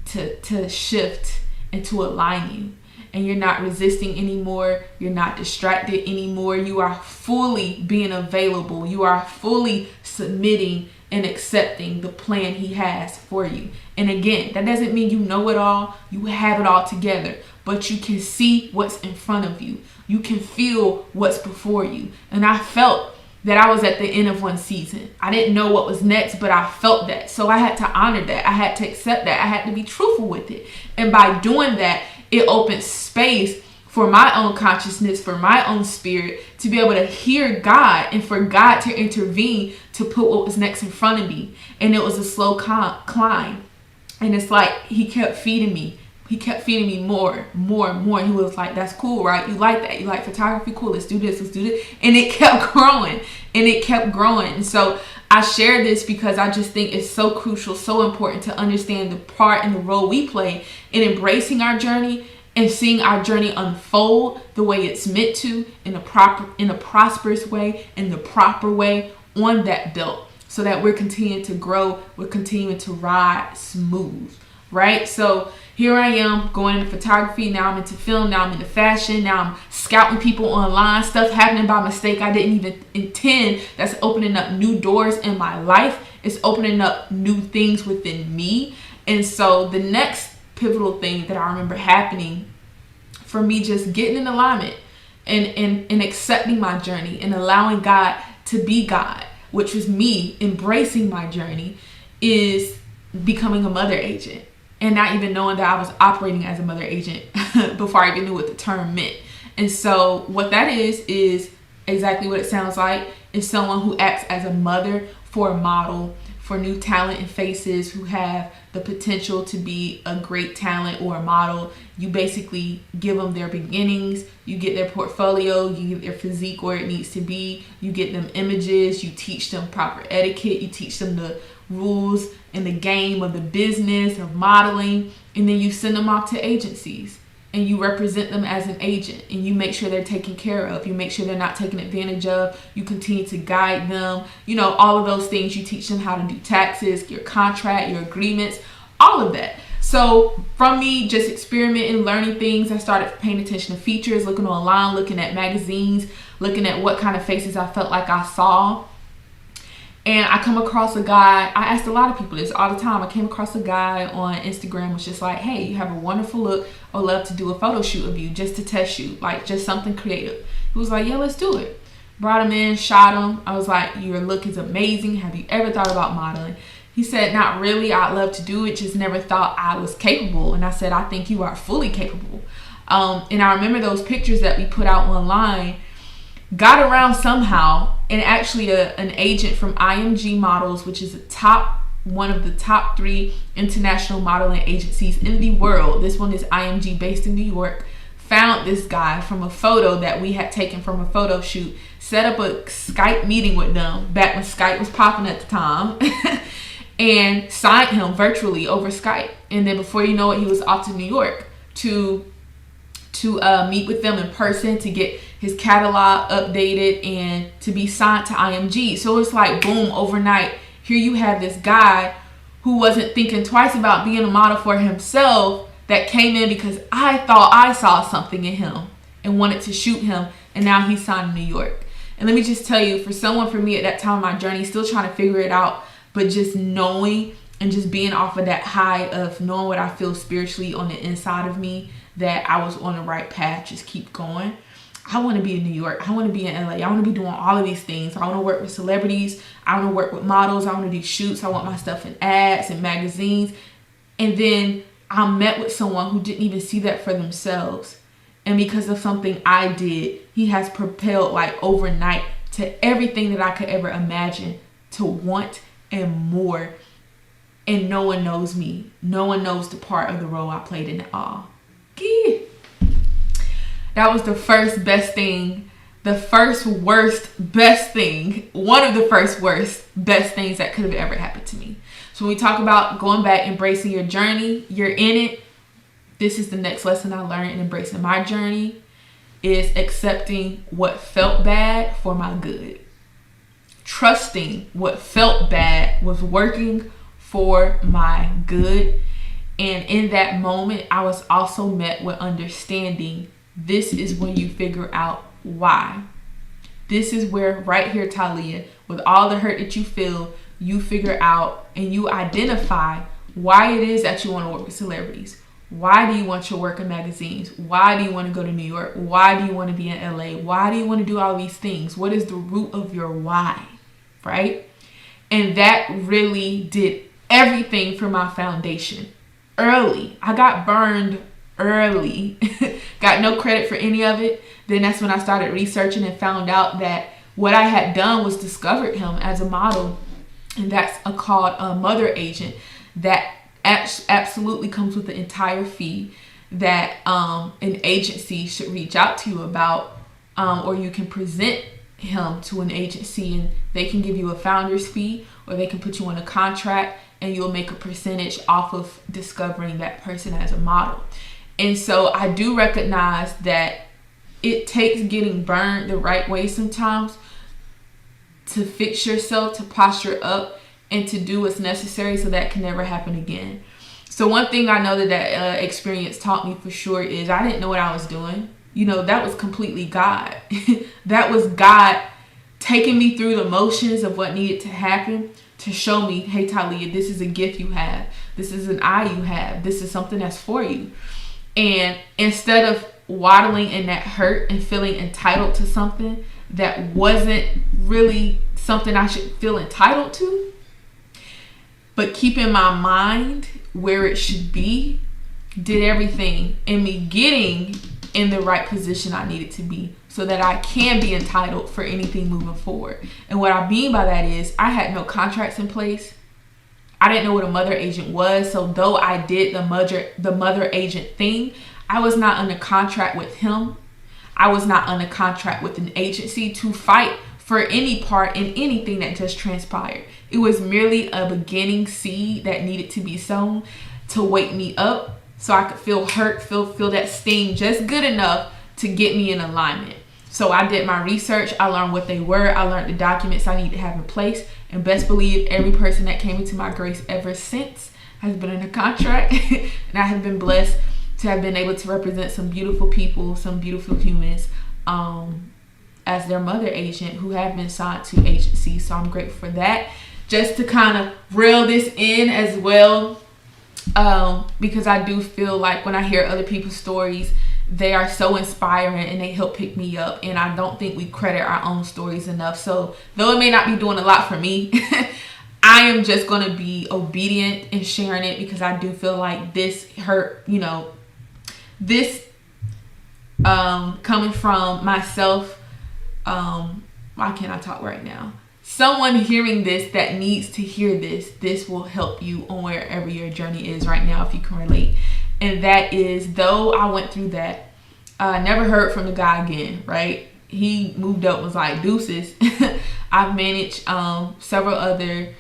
to shift and to align you. And you're not resisting anymore. You're not distracted anymore. You are fully being available. You are fully submitting and accepting the plan he has for you. And again, that doesn't mean you know it all, you have it all together, but you can see what's in front of you. You can feel what's before you. And I felt that I was at the end of one season. I didn't know what was next, but I felt that. So I had to honor that. I had to accept that. I had to be truthful with it. And by doing that, it opened space for my own consciousness, for my own spirit, to be able to hear God, and for God to intervene to put what was next in front of me. And it was a slow climb. And it's like he kept feeding me. He kept feeding me more. He was like, that's cool, right? You like that? You like photography? Cool. Let's do this. And it kept growing. And so I share this because I just think it's so crucial, so important to understand the part and the role we play in embracing our journey and seeing our journey unfold the way it's meant to, in a prosperous way, in the proper way, on that belt, so that we're continuing to grow, we're continuing to ride smooth, right? So here I am going into photography, now I'm into film, now I'm into fashion, now I'm scouting people online, stuff happening by mistake I didn't even intend, that's opening up new doors in my life. It's opening up new things within me. And so the next pivotal thing that I remember happening for me, just getting in alignment and accepting my journey and allowing God to be God, which was me embracing my journey, is becoming a mother agent. And not even knowing that I was operating as a mother agent before I even knew what the term meant. And so what that is exactly what it sounds like. It's someone who acts as a mother for a model, for new talent and faces who have the potential to be a great talent or a model. You basically give them their beginnings, you get their portfolio, you get their physique where it needs to be, you get them images, you teach them proper etiquette, you teach them the rules and the game of the business of modeling, and then you send them off to agencies and you represent them as an agent, and you make sure they're taken care of, you make sure they're not taken advantage of, you continue to guide them, all of those things. You teach them how to do taxes, your contract, your agreements, all of that. So from me just experimenting, learning things, I started paying attention to features, looking online, looking at magazines, looking at what kind of faces I felt like I saw. And I come across a guy, I asked a lot of people this all the time. I came across a guy on Instagram, was just like, hey, you have a wonderful look. I would love to do a photo shoot of you just to test you, like just something creative. He was like, yeah, let's do it. Brought him in, shot him. I was like, your look is amazing. Have you ever thought about modeling? He said, not really. I'd love to do it. Just never thought I was capable. And I said, I think you are fully capable. And I remember those pictures that we put out online got around somehow, and actually an agent from IMG Models, which is one of the top 3 international modeling agencies in the world. This one is IMG, based in New York. Found this guy from a photo that we had taken from a photo shoot, set up a Skype meeting with them back when Skype was popping at the time, and signed him virtually over Skype. And then before you know it, he was off to New York to meet with them in person, to get his catalog updated and to be signed to IMG. So it's like, boom, overnight, here you have this guy who wasn't thinking twice about being a model for himself, that came in because I thought I saw something in him. and wanted to shoot him, and now he's signed in New York. And let me just tell you, for me at that time of my journey, still trying to figure it out, but just knowing and just being off of that high of knowing what I feel spiritually on the inside of me, that I was on the right path, just keep going. I want to be in New York. I want to be in LA. I want to be doing all of these things. I want to work with celebrities. I want to work with models. I want to do shoots. I want my stuff in ads and magazines. And then I met with someone who didn't even see that for themselves. And because of something I did, he has propelled like overnight to everything that I could ever imagine to want and more. And no one knows me. No one knows the part of the role I played in it all. Yeah. That was the first best thing. The first worst best thing. One of the first worst best things that could have ever happened to me. So when we talk about going back, embracing your journey, you're in it. This is the next lesson I learned in embracing my journey, is accepting what felt bad for my good. Trusting what felt bad was working for my good. And in that moment, I was also met with understanding. This is when you figure out why. This is where, right here, Talia, with all the hurt that you feel, you figure out and you identify why it is that you want to work with celebrities. Why do you want your work in magazines? Why do you want to go to New York? Why do you want to be in LA? Why do you want to do all these things? What is the root of your why, right? And that really did everything for my foundation. Early. I got burned early. Got no credit for any of it. Then that's when I started researching and found out that what I had done was discovered him as a model. And that's called a mother agent that absolutely comes with the entire fee that an agency should reach out to you about, or you can present him to an agency and they can give you a founder's fee, or they can put you on a contract and you'll make a percentage off of discovering that person as a model. And so I do recognize that it takes getting burned the right way sometimes to fix yourself, to posture up, and to do what's necessary so that can never happen again. So one thing I know that experience taught me for sure is I didn't know what I was doing. You know, that was completely God. That was God taking me through the motions of what needed to happen to show me, hey, Talia, this is a gift you have. This is an eye you have. This is something that's for you. And instead of waddling in that hurt and feeling entitled to something that wasn't really something I should feel entitled to, but keeping my mind where it should be, did everything in me getting in the right position I needed to be so that I can be entitled for anything moving forward. And what I mean by that is I had no contracts in place. I didn't know what a mother agent was. So though I did the mother agent thing, I was not under contract with him. I was not under contract with an agency to fight for any part in anything that just transpired. It was merely a beginning seed that needed to be sown to wake me up so I could feel hurt, feel that sting just good enough to get me in alignment. So I did my research. I learned what they were. I learned the documents I need to have in place. And best believe every person that came into my grace ever since has been in a contract. And I have been blessed to have been able to represent some beautiful people, some beautiful humans, as their mother agent who have been signed to agencies. So I'm grateful for that. Just to kind of reel this in as well, because I do feel like when I hear other people's stories, they are so inspiring and they help pick me up. And I don't think we credit our own stories enough. So though it may not be doing a lot for me, I am just going to be obedient in sharing it because I do feel like this hurt, you know, this coming from myself. Why can't I talk right now? Someone hearing this that needs to hear this will help you on wherever your journey is right now if you can relate. And that is, though I went through that, I never heard from the guy again, right? He moved up, was like, deuces. I've managed several other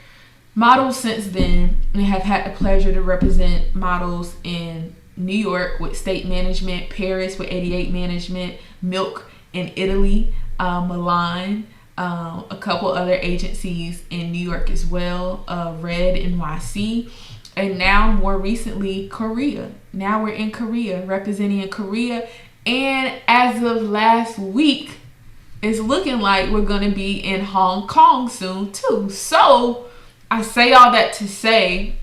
models since then and have had the pleasure to represent models in New York with State Management, Paris with 88 Management, Milk in Italy, Milan, a couple other agencies in New York as well, Red NYC, and now more recently Korea. Now we're in Korea, representing in Korea And as of last week, it's looking like we're going to be in Hong Kong soon too. So I say all that to say,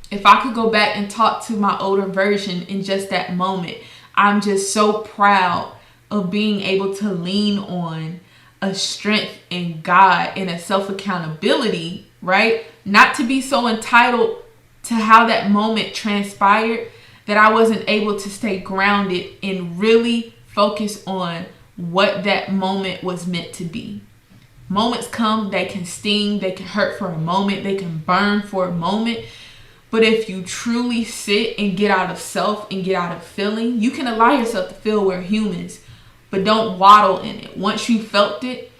if I could go back and talk to my older version in just that moment, I'm just so proud of being able to lean on a strength in God and a self-accountability, right? Not to be so entitled to how that moment transpired that I wasn't able to stay grounded and really focus on what that moment was meant to be. Moments come, they can sting, they can hurt for a moment, they can burn for a moment. But if you truly sit and get out of self and get out of feeling, you can allow yourself to feel. We're humans, but don't waddle in it. Once you felt it,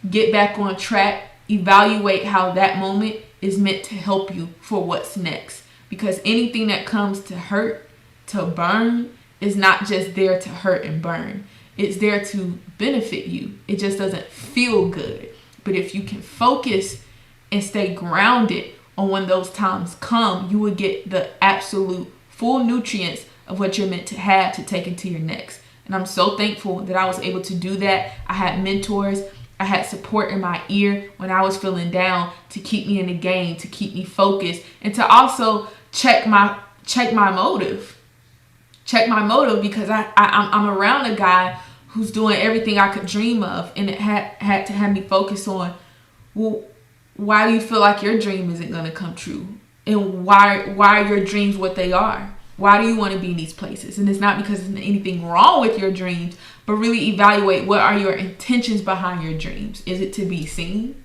get back on track, evaluate how that moment is meant to help you for what's next. Because anything that comes to hurt, to burn, is not just there to hurt and burn. It's there to benefit you. It just doesn't feel good. But if you can focus and stay grounded on when those times come, you will get the absolute full nutrients of what you're meant to have to take into your next. And I'm so thankful that I was able to do that. I had mentors. I had support in my ear when I was feeling down to keep me in the game, to keep me focused, and to also check my motive. Check my motive, because I'm around a guy who's doing everything I could dream of, and it had to have me focus on, well, why do you feel like your dream isn't going to come true? And why are your dreams what they are? Why do you want to be in these places? And it's not because there's anything wrong with your dreams, but really evaluate, what are your intentions behind your dreams? Is it to be seen?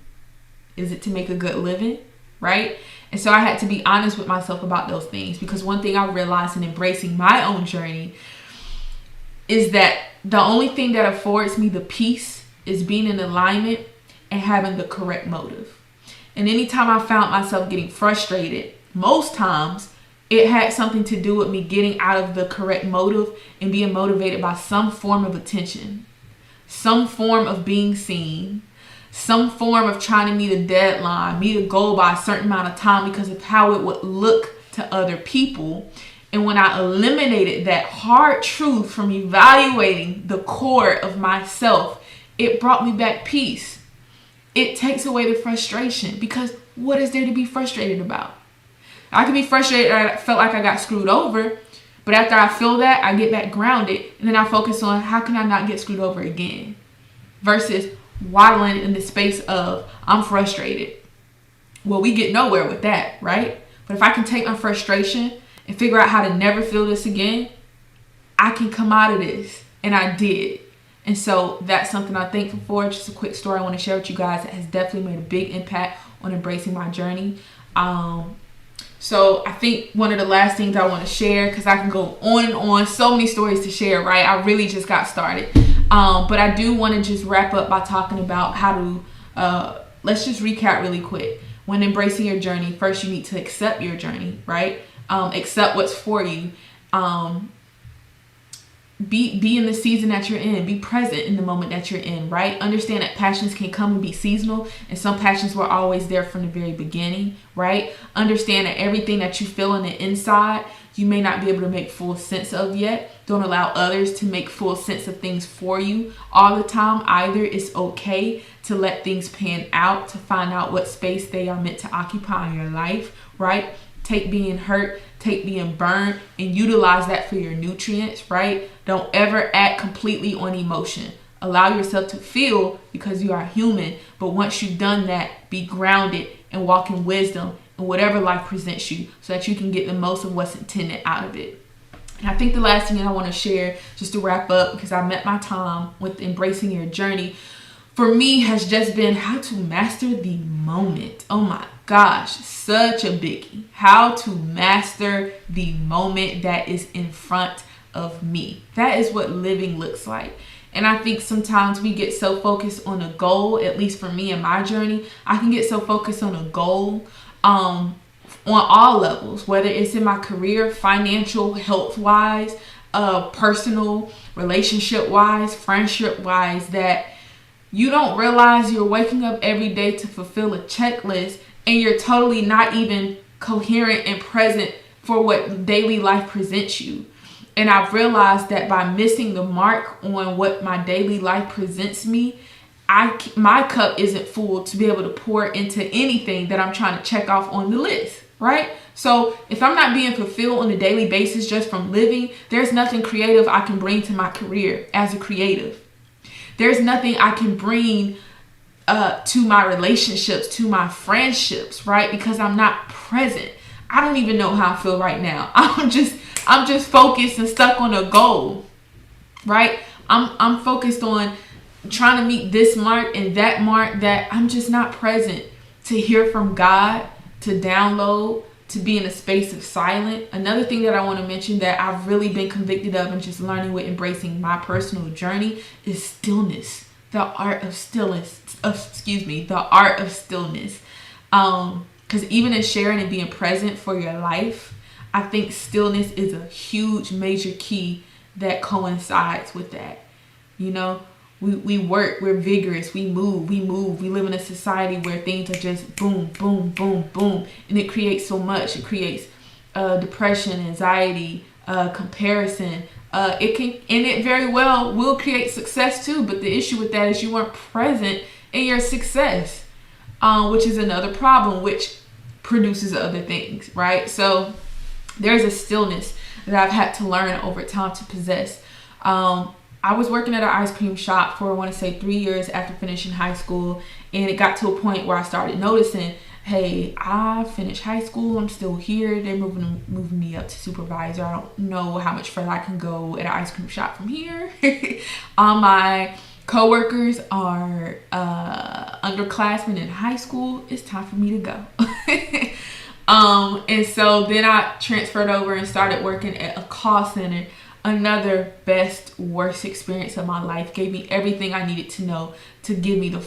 Is it to make a good living? Right? And so I had to be honest with myself about those things, because one thing I realized in embracing my own journey is that the only thing that affords me the peace is being in alignment and having the correct motive. And anytime I found myself getting frustrated, most times it had something to do with me getting out of the correct motive and being motivated by some form of attention, some form of being seen, some form of trying to meet a deadline, meet a goal by a certain amount of time because of how it would look to other people. And when I eliminated that hard truth from evaluating the core of myself, it brought me back peace. It takes away the frustration, because what is there to be frustrated about? I can be frustrated that I felt like I got screwed over, but after I feel that, I get back grounded, and then I focus on, how can I not get screwed over again? Versus waddling in the space of, I'm frustrated. Well, we get nowhere with that, right? But if I can take my frustration and figure out how to never feel this again, I can come out of this. And I did. And so that's something I'm thankful for. Just a quick story I want to share with you guys that has definitely made a big impact on embracing my journey. So I think one of the last things I want to share, because I can go on and on, so many stories to share, right? I really just got started. But I do want to just wrap up by talking about how to, let's just recap really quick. When embracing your journey, first you need to accept your journey, right? Accept what's for you. Be in the season that you're in. Be present in the moment that you're in, right? Understand that passions can come and be seasonal, and some passions were always there from the very beginning, right? Understand that everything that you feel on the inside, you may not be able to make full sense of yet. Don't allow others to make full sense of things for you all the time either. It's okay to let things pan out, to find out what space they are meant to occupy in your life, right? Take being hurt, take being burned, and utilize that for your nutrients, right? Don't ever act completely on emotion. Allow yourself to feel, because you are human. But once you've done that, be grounded and walk in wisdom in whatever life presents you, so that you can get the most of what's intended out of it. And I think the last thing that I want to share, just to wrap up, because I met my time with embracing your journey, for me has just been how to master the moment. Oh my gosh, such a biggie. How to master the moment that is in front of me. That is what living looks like. And I think sometimes we get so focused on a goal, at least for me in my journey, I can get so focused on a goal on all levels, whether it's in my career, financial, health-wise, personal, relationship-wise, friendship-wise, that you don't realize you're waking up every day to fulfill a checklist, and you're totally not even coherent and present for what daily life presents you. And I've realized that by missing the mark on what my daily life presents me, my cup isn't full to be able to pour into anything that I'm trying to check off on the list, right? So if I'm not being fulfilled on a daily basis just from living, there's nothing creative I can bring to my career as a creative. There's nothing I can bring to my relationships, to my friendships, right? Because I'm not present. I don't even know how I feel right now. I'm just focused and stuck on a goal, right? I'm focused on trying to meet this mark and that mark, that I'm just not present to hear from God, to download, to be in a space of silence. Another thing that I want to mention that I've really been convicted of and just learning with embracing my personal journey is stillness. The art of stillness. The art of stillness. Because even in sharing and being present for your life, I think stillness is a huge major key that coincides with that. You know, we work, we're vigorous, we move. We live in a society where things are just boom, boom, boom, boom. And it creates so much. It creates depression, anxiety, comparison. It very well will create success too. But the issue with that is you weren't present in your success, which is another problem, which produces other things, right? So there's a stillness that I've had to learn over time to possess. I was working at an ice cream shop for, I want to say, 3 years after finishing high school. And it got to a point where I started noticing, hey, I finished high school. I'm still here. They're moving me up to supervisor. I don't know how much further I can go at an ice cream shop from here. My coworkers are underclassmen in high school. It's time for me to go. And so then I transferred over and started working at a call center. Another best, worst experience of my life. Gave me everything I needed to know to give me the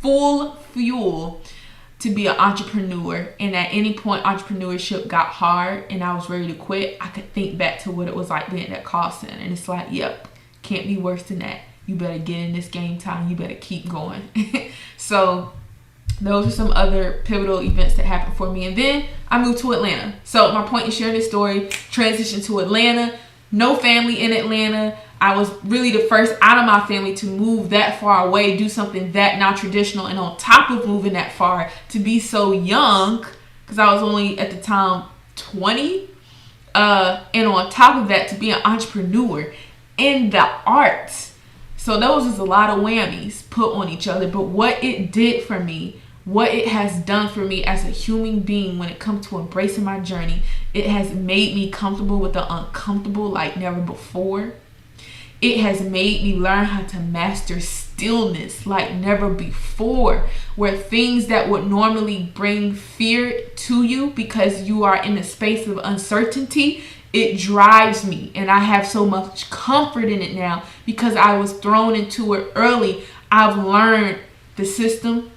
full fuel to be an entrepreneur. And at any point entrepreneurship got hard and I was ready to quit, I could think back to what it was like being at that call center. And it's like, yep, can't be worse than that. You better get in this game time. You better keep going. So those are some other pivotal events that happened for me. And then I moved to Atlanta. So my point in sharing this story, transition to Atlanta. No family in Atlanta. I was really the first out of my family to move that far away, do something that non-traditional. And on top of moving that far, to be so young, because I was only at the time 20. And on top of that, to be an entrepreneur in the arts. So those is a lot of whammies put on each other. But what it did for me, what it has done for me as a human being when it comes to embracing my journey, it has made me comfortable with the uncomfortable like never before. It has made me learn how to master stillness like never before, where things that would normally bring fear to you because you are in a space of uncertainty, it drives me. And I have so much comfort in it now because I was thrown into it early. I've learned the system.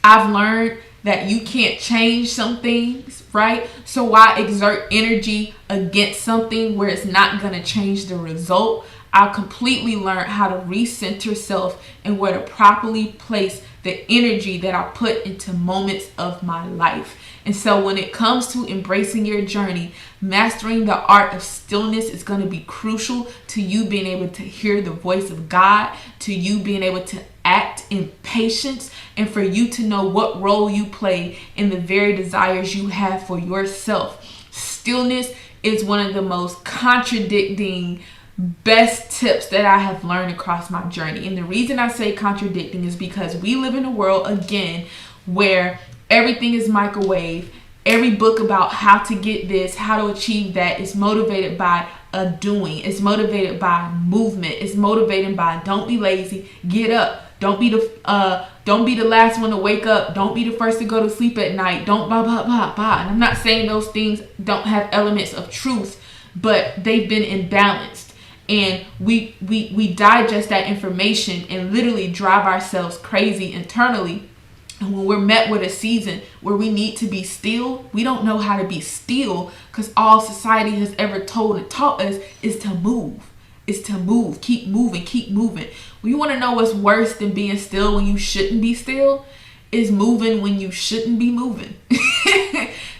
I've learned that you can't change some things, right? So why exert energy against something where it's not going to change the result? I completely learned how to recenter self and where to properly place the energy that I put into moments of my life. And so when it comes to embracing your journey, mastering the art of stillness is going to be crucial to you being able to hear the voice of God, to you being able to act in patience, and for you to know what role you play in the very desires you have for yourself. Stillness is one of the most contradicting best tips that I have learned across my journey. And the reason I say contradicting is because we live in a world, again, where everything is microwave. Every book about how to get this, how to achieve that is motivated by a doing. It's motivated by movement. It's motivated by don't be lazy, get up. Don't be the last one to wake up. Don't be the first to go to sleep at night. Don't blah blah blah blah. And I'm not saying those things don't have elements of truth, but they've been imbalanced. And we digest that information and literally drive ourselves crazy internally. And when we're met with a season where we need to be still, we don't know how to be still because all society has ever told and taught us is to move. Is to move. Keep moving. Keep moving. Well, you want to know what's worse than being still when you shouldn't be still? Is moving when you shouldn't be moving.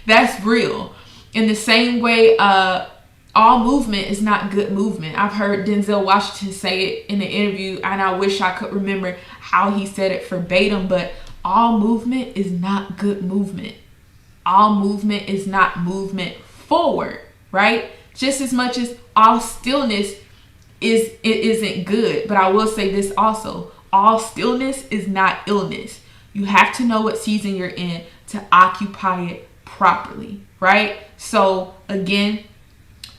That's real. In the same way, all movement is not good movement. I've heard Denzel Washington say it in an interview, and I wish I could remember how he said it verbatim, but all movement is not good movement. All movement is not movement forward, right? Just as much as all stillness isn't good. But I will say this also, all stillness is not illness. You have to know what season you're in to occupy it properly, right? So again,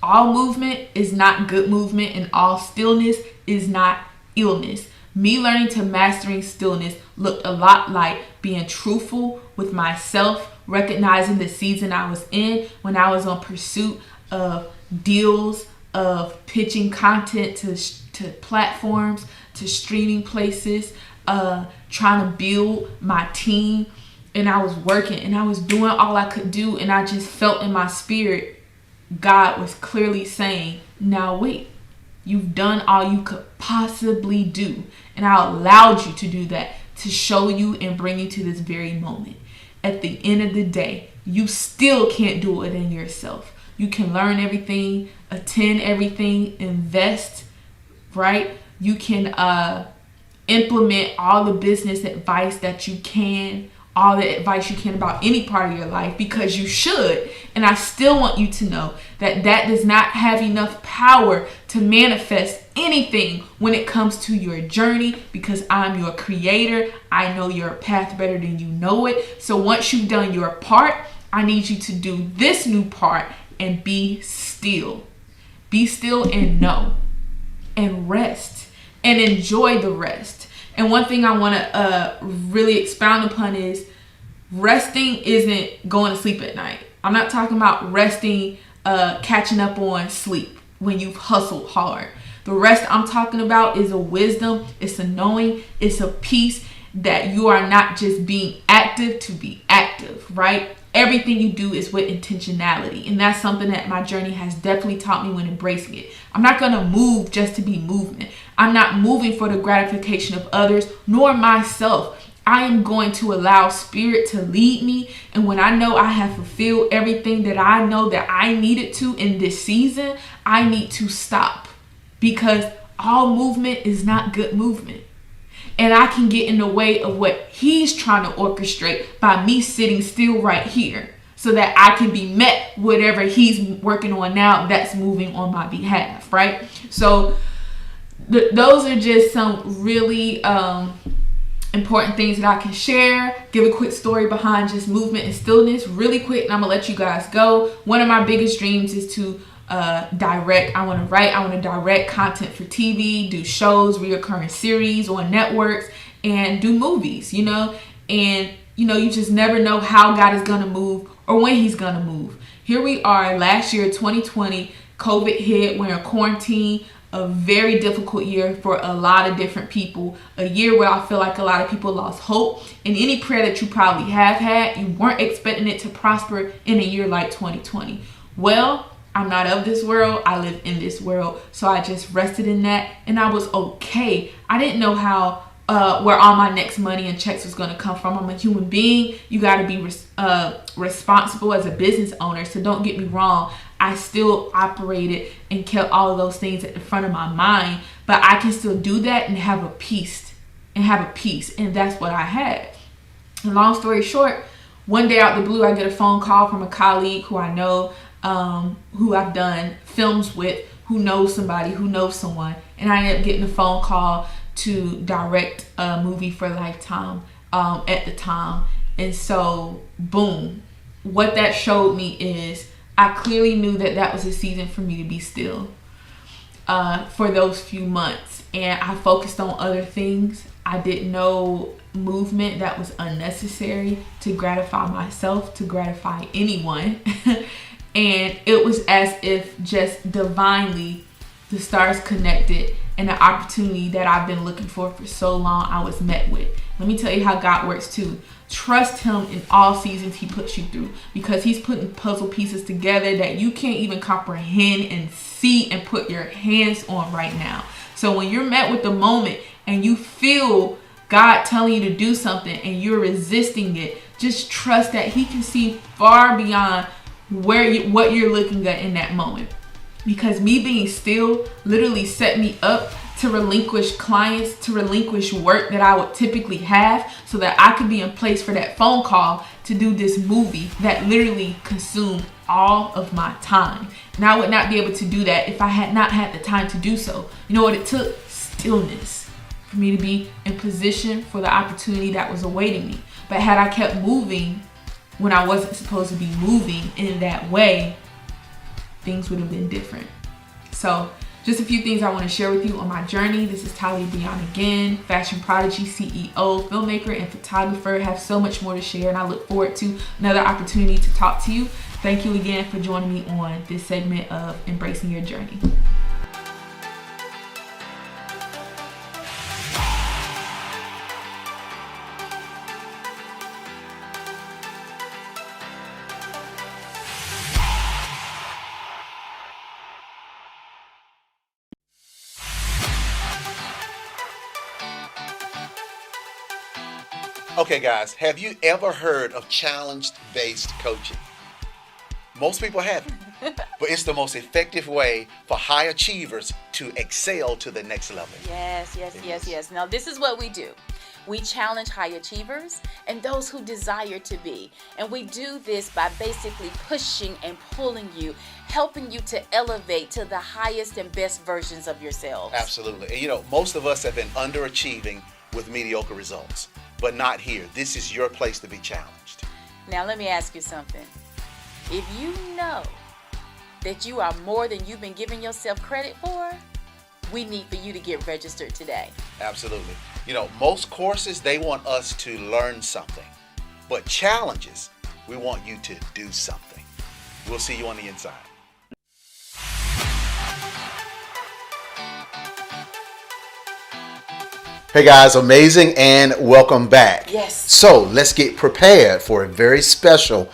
all movement is not good movement, and all stillness is not illness. Me learning to mastering stillness looked a lot like being truthful with myself, recognizing the season I was in when I was on pursuit of deals, of pitching content to platforms, to streaming places, trying to build my team. And I was working and I was doing all I could do, and I just felt in my spirit God was clearly saying, now wait, you've done all you could possibly do. And I allowed you to do that to show you and bring you to this very moment. At the end of the day, you still can't do it in yourself. You can learn everything, attend everything, invest, right? You can implement all the business advice that you can, all the advice you can about any part of your life, because you should. And I still want you to know that that does not have enough power to manifest anything when it comes to your journey, because I'm your creator. I know your path better than you know it. So once you've done your part, I need you to do this new part and be still. Be still and know and rest and enjoy the rest. And one thing I want to really expound upon is resting isn't going to sleep at night. I'm not talking about resting, catching up on sleep when you've hustled hard. The rest I'm talking about is a wisdom, it's a knowing, it's a peace that you are not just being active to be active, right? Everything you do is with intentionality. And that's something that my journey has definitely taught me when embracing it. I'm not going to move just to be movement. I'm not moving for the gratification of others, nor myself. I am going to allow spirit to lead me. And when I know I have fulfilled everything that I know that I needed to in this season, I need to stop, because all movement is not good movement. And I can get in the way of what he's trying to orchestrate by me sitting still right here, so that I can be met whatever he's working on now that's moving on my behalf, right? So those are just some really important things that I can share. Give a quick story behind just movement and stillness really quick, and I'm gonna let you guys go. One of my biggest dreams is to direct. I want to write, I want to direct content for TV, do shows, reoccurring series on networks, and do movies, you know. And you know, you just never know how God is gonna move or when he's gonna move. Here we are, last year 2020, COVID hit, we're in quarantine, a very difficult year for a lot of different people, a year where I feel like a lot of people lost hope. And any prayer that you probably have had, you weren't expecting it to prosper in a year like 2020. Well, I'm not of this world, I live in this world. So I just rested in that, and I was okay. I didn't know how where all my next money and checks was going to come from. I'm a human being. You got to be responsible as a business owner. So don't get me wrong, I still operated and kept all of those things at the front of my mind, but I can still do that and have a peace, and that's what I had. And long story short, one day out the blue, I get a phone call from a colleague who I know, who I've done films with, who knows somebody, who knows someone, and I ended up getting a phone call to direct a movie for Lifetime at the time. And so, boom, what that showed me is I clearly knew that that was a season for me to be still for those few months, and I focused on other things. I didn't know movement that was unnecessary to gratify myself, to gratify anyone. And it was as if just divinely the stars connected, and the opportunity that I've been looking for so long I was met with. Let me tell you how God works too. Trust him in all seasons he puts you through, because he's putting puzzle pieces together that you can't even comprehend and see and put your hands on right now. So when you're met with the moment and you feel God telling you to do something and you're resisting it, just trust that he can see far beyond what you're looking at in that moment. because me being still literally set me up to relinquish clients, to relinquish work that I would typically have, so that I could be in place for that phone call to do this movie that literally consumed all of my time. And I would not be able to do that if I had not had the time to do so. You know what it took? Stillness for me to be in position for the opportunity that was awaiting me. But had I kept moving when I wasn't supposed to be moving in that way, things would have been different. So just a few things I want to share with you on my journey. This is Talia Breon again, fashion prodigy, CEO, filmmaker, and photographer. I have so much more to share, and I look forward to another opportunity to talk to you. Thank you again for joining me on this segment of Embracing Your Journey. Okay, guys, have you ever heard of challenge-based coaching? Most people haven't, but it's the most effective way for high achievers to excel to the next level. Yes. Now, this is what we do. We challenge high achievers and those who desire to be. And we do this by basically pushing and pulling you, helping you to elevate to the highest and best versions of yourselves. Absolutely. And you know, most of us have been underachieving with mediocre results, but not here. This is your place to be challenged. Now, let me ask you something. If you know that you are more than you've been giving yourself credit for, we need for you to get registered today. Absolutely. You know, most courses, they want us to learn something, but challenges, we want you to do something. We'll see you on the inside. Hey guys, amazing and welcome back. Yes. So let's get prepared for a very special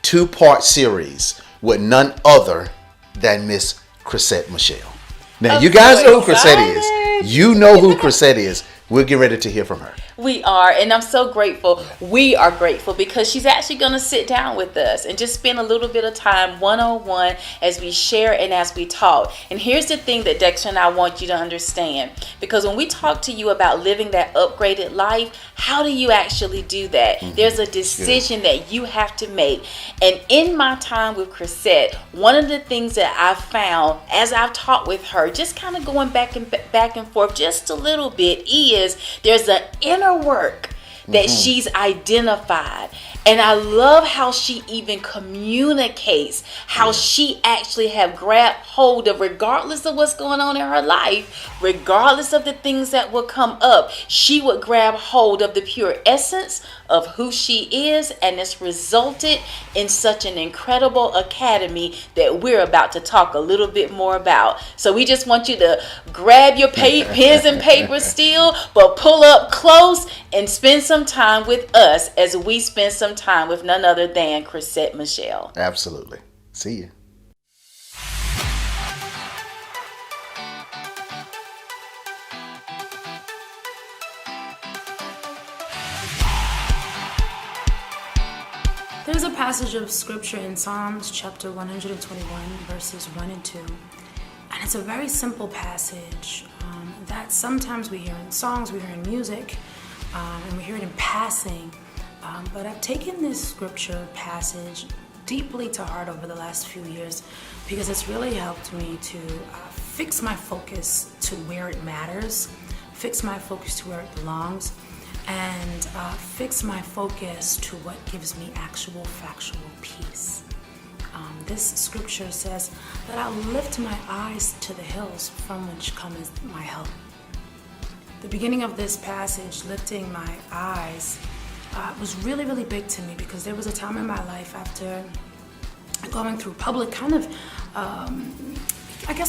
2-part series with none other than Miss Chrisette Michelle. Now, you guys know who Chrisette is. You know who Chrisette is. We'll get ready to hear from her. We are, and I'm so grateful. We are grateful because she's actually going to sit down with us and just spend a little bit of time one-on-one as we share and as we talk. And here's the thing that Dexter and I want you to understand, because when we talk to you about living that upgraded life, how do you actually do that? There's a decision that you have to make. And in my time with Chrisette, one of the things that I've found as I've talked with her, just kind of going back and forth just a little bit, is there's an inner work that she's identified. And I love how she even communicates how she actually have grabbed hold of, regardless of what's going on in her life, regardless of the things that will come up, she would grab hold of the pure essence of who she is, and it's resulted in such an incredible academy that we're about to talk a little bit more about. So we just want you to grab your pens and paper still, but pull up close and spend some time with us as we spend some time with none other than Chrisette Michelle. Absolutely. See you. There's a passage of scripture in Psalms chapter 121, verses 1 and 2. And it's a very simple passage that sometimes we hear in songs, we hear in music, and we hear it in passing. But I've taken this scripture passage deeply to heart over the last few years because it's really helped me to fix my focus to where it matters, fix my focus to where it belongs, and fix my focus to what gives me actual factual peace. This scripture says that I'll lift my eyes to the hills from which cometh my help. The beginning of this passage, lifting my eyes, was really, really big to me because there was a time in my life after going through public kind of,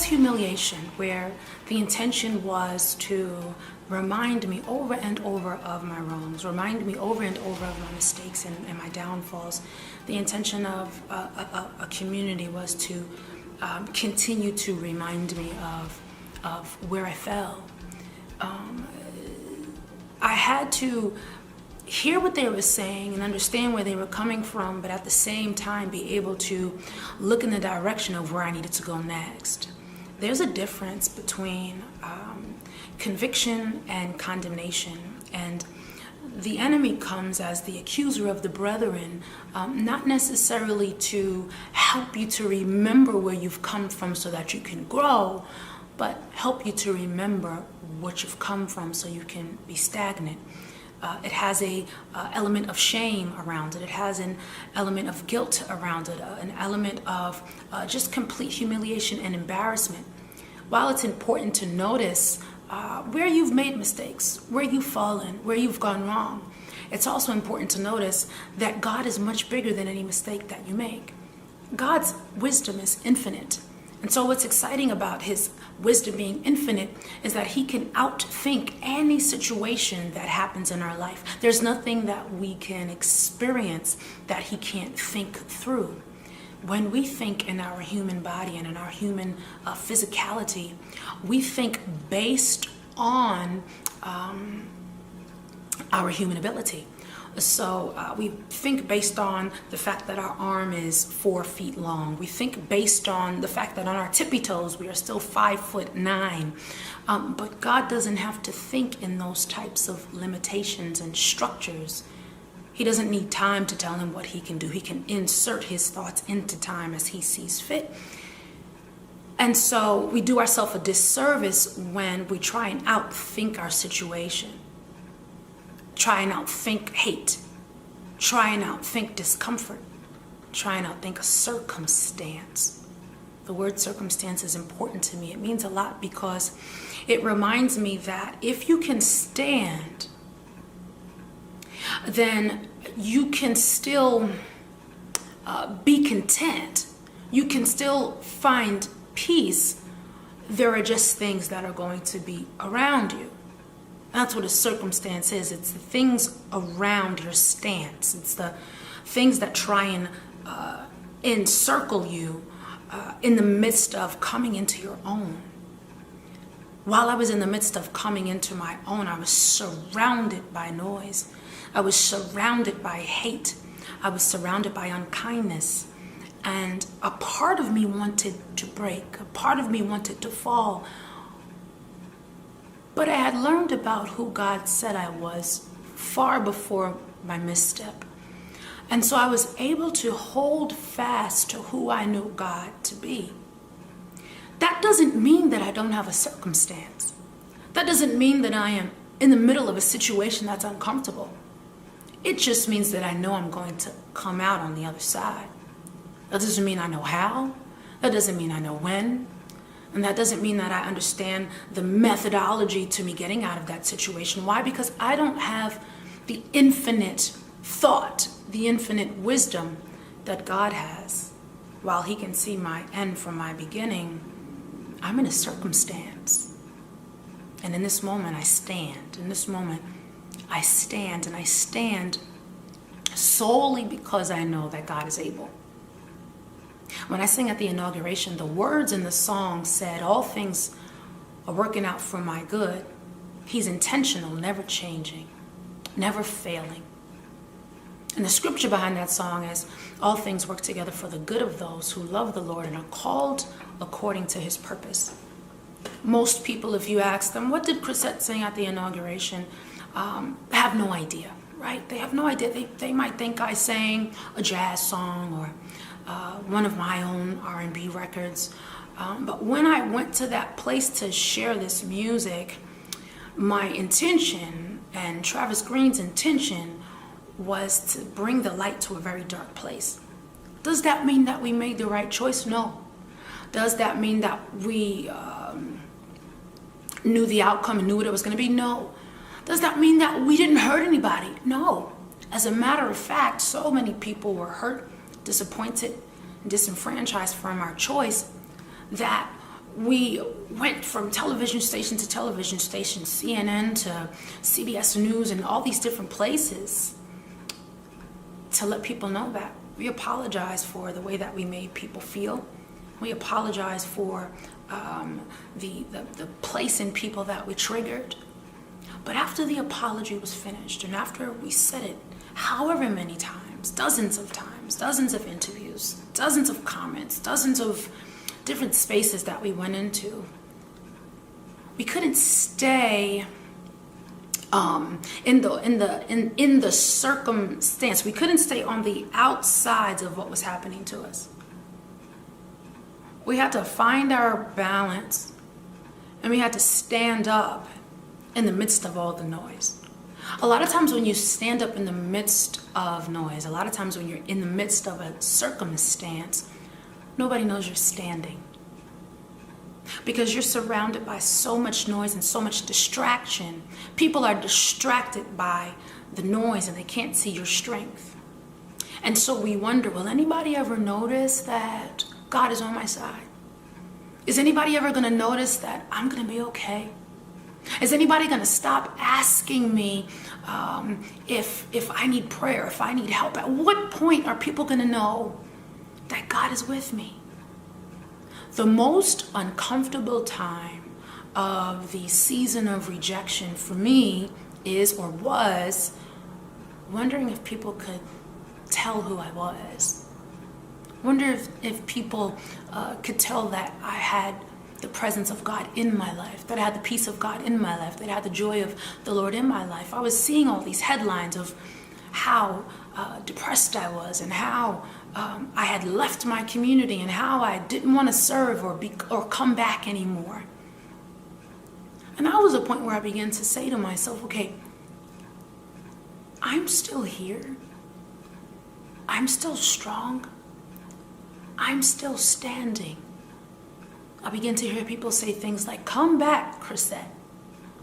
humiliation, where the intention was to remind me over and over of my wrongs, remind me over and over of my mistakes and my downfalls. The intention of a community was to continue to remind me of where I fell. I had to hear what they were saying and understand where they were coming from, but at the same time be able to look in the direction of where I needed to go next. There's a difference between conviction and condemnation, and the enemy comes as the accuser of the brethren, not necessarily to help you to remember where you've come from so that you can grow, but help you to remember what you've come from so you can be stagnant. It has a element of shame around it. It has an element of guilt around it, an element of just complete humiliation and embarrassment. While it's important to notice where you've made mistakes, where you've fallen, where you've gone wrong, it's also important to notice that God is much bigger than any mistake that you make. God's wisdom is infinite. And so what's exciting about his wisdom being infinite is that he can outthink any situation that happens in our life. There's nothing that we can experience that he can't think through. When we think in our human body and in our human physicality, we think based on our human ability. So we think based on the fact that our arm is 4 feet long. We think based on the fact that on our tippy toes we are still 5'9". But God doesn't have to think in those types of limitations and structures. He doesn't need time to tell him what he can do. He can insert his thoughts into time as he sees fit. And so we do ourselves a disservice when we try and outthink our situation. Try and outthink hate. Try and outthink discomfort. Try and outthink a circumstance. The word circumstance is important to me. It means a lot because it reminds me that if you can stand, then you can still be content. You can still find peace. There are just things that are going to be around you. That's what a circumstance is. It's the things around your stance. It's the things that try and encircle you in the midst of coming into your own. While I was in the midst of coming into my own, I was surrounded by noise. I was surrounded by hate. I was surrounded by unkindness. And a part of me wanted to break. A part of me wanted to fall. But I had learned about who God said I was far before my misstep. And so I was able to hold fast to who I knew God to be. That doesn't mean that I don't have a circumstance. That doesn't mean that I am in the middle of a situation that's uncomfortable. It just means that I know I'm going to come out on the other side. That doesn't mean I know how. That doesn't mean I know when. And that doesn't mean that I understand the methodology to me getting out of that situation. Why? Because I don't have the infinite thought, the infinite wisdom that God has. While he can see my end from my beginning, I'm in a circumstance. And in this moment, I stand. In this moment, I stand, and I stand solely because I know that God is able. When I sing at the inauguration, the words in the song said, all things are working out for my good. He's intentional, never changing, never failing. And the scripture behind that song is, all things work together for the good of those who love the Lord and are called according to his purpose. Most people, if you ask them, what did Chrisette sing at the inauguration? Have no idea, right? They have no idea. They might think I sang a jazz song or one of my own R&B records. But when I went to that place to share this music, my intention and Travis Green's intention was to bring the light to a very dark place. Does that mean that we made the right choice? No. Does that mean that we knew the outcome and knew what it was going to be? No. Does that mean that we didn't hurt anybody? No. As a matter of fact, so many people were hurt, disappointed, and disenfranchised from our choice that we went from television station to television station, CNN to CBS News and all these different places to let people know that we apologize for the way that we made people feel. We apologize for the place in people that we triggered. But after the apology was finished, and after we said it however many times, dozens of interviews, dozens of comments, dozens of different spaces that we went into, we couldn't stay in the circumstance. We couldn't stay on the outsides of what was happening to us. We had to find our balance, and we had to stand up in the midst of all the noise. A lot of times when you stand up in the midst of noise, a lot of times when you're in the midst of a circumstance, nobody knows you're standing. Because you're surrounded by so much noise and so much distraction. People are distracted by the noise and they can't see your strength. And so we wonder, will anybody ever notice that God is on my side? Is anybody ever going to notice that I'm going to be okay? Is anybody going to stop asking me if I need prayer, if I need help? At what point are people going to know that God is with me? The most uncomfortable time of the season of rejection for me is, or was, wondering if people could tell who I was. Wonder if people could tell that I had the presence of God in my life, that I had the peace of God in my life, that I had the joy of the Lord in my life. I was seeing all these headlines of how depressed I was, and how I had left my community, and how I didn't want to serve or come back anymore. And I was at a point where I began to say to myself, okay, I'm still here. I'm still strong. I'm still standing. I began to hear people say things like, come back, Chrisette.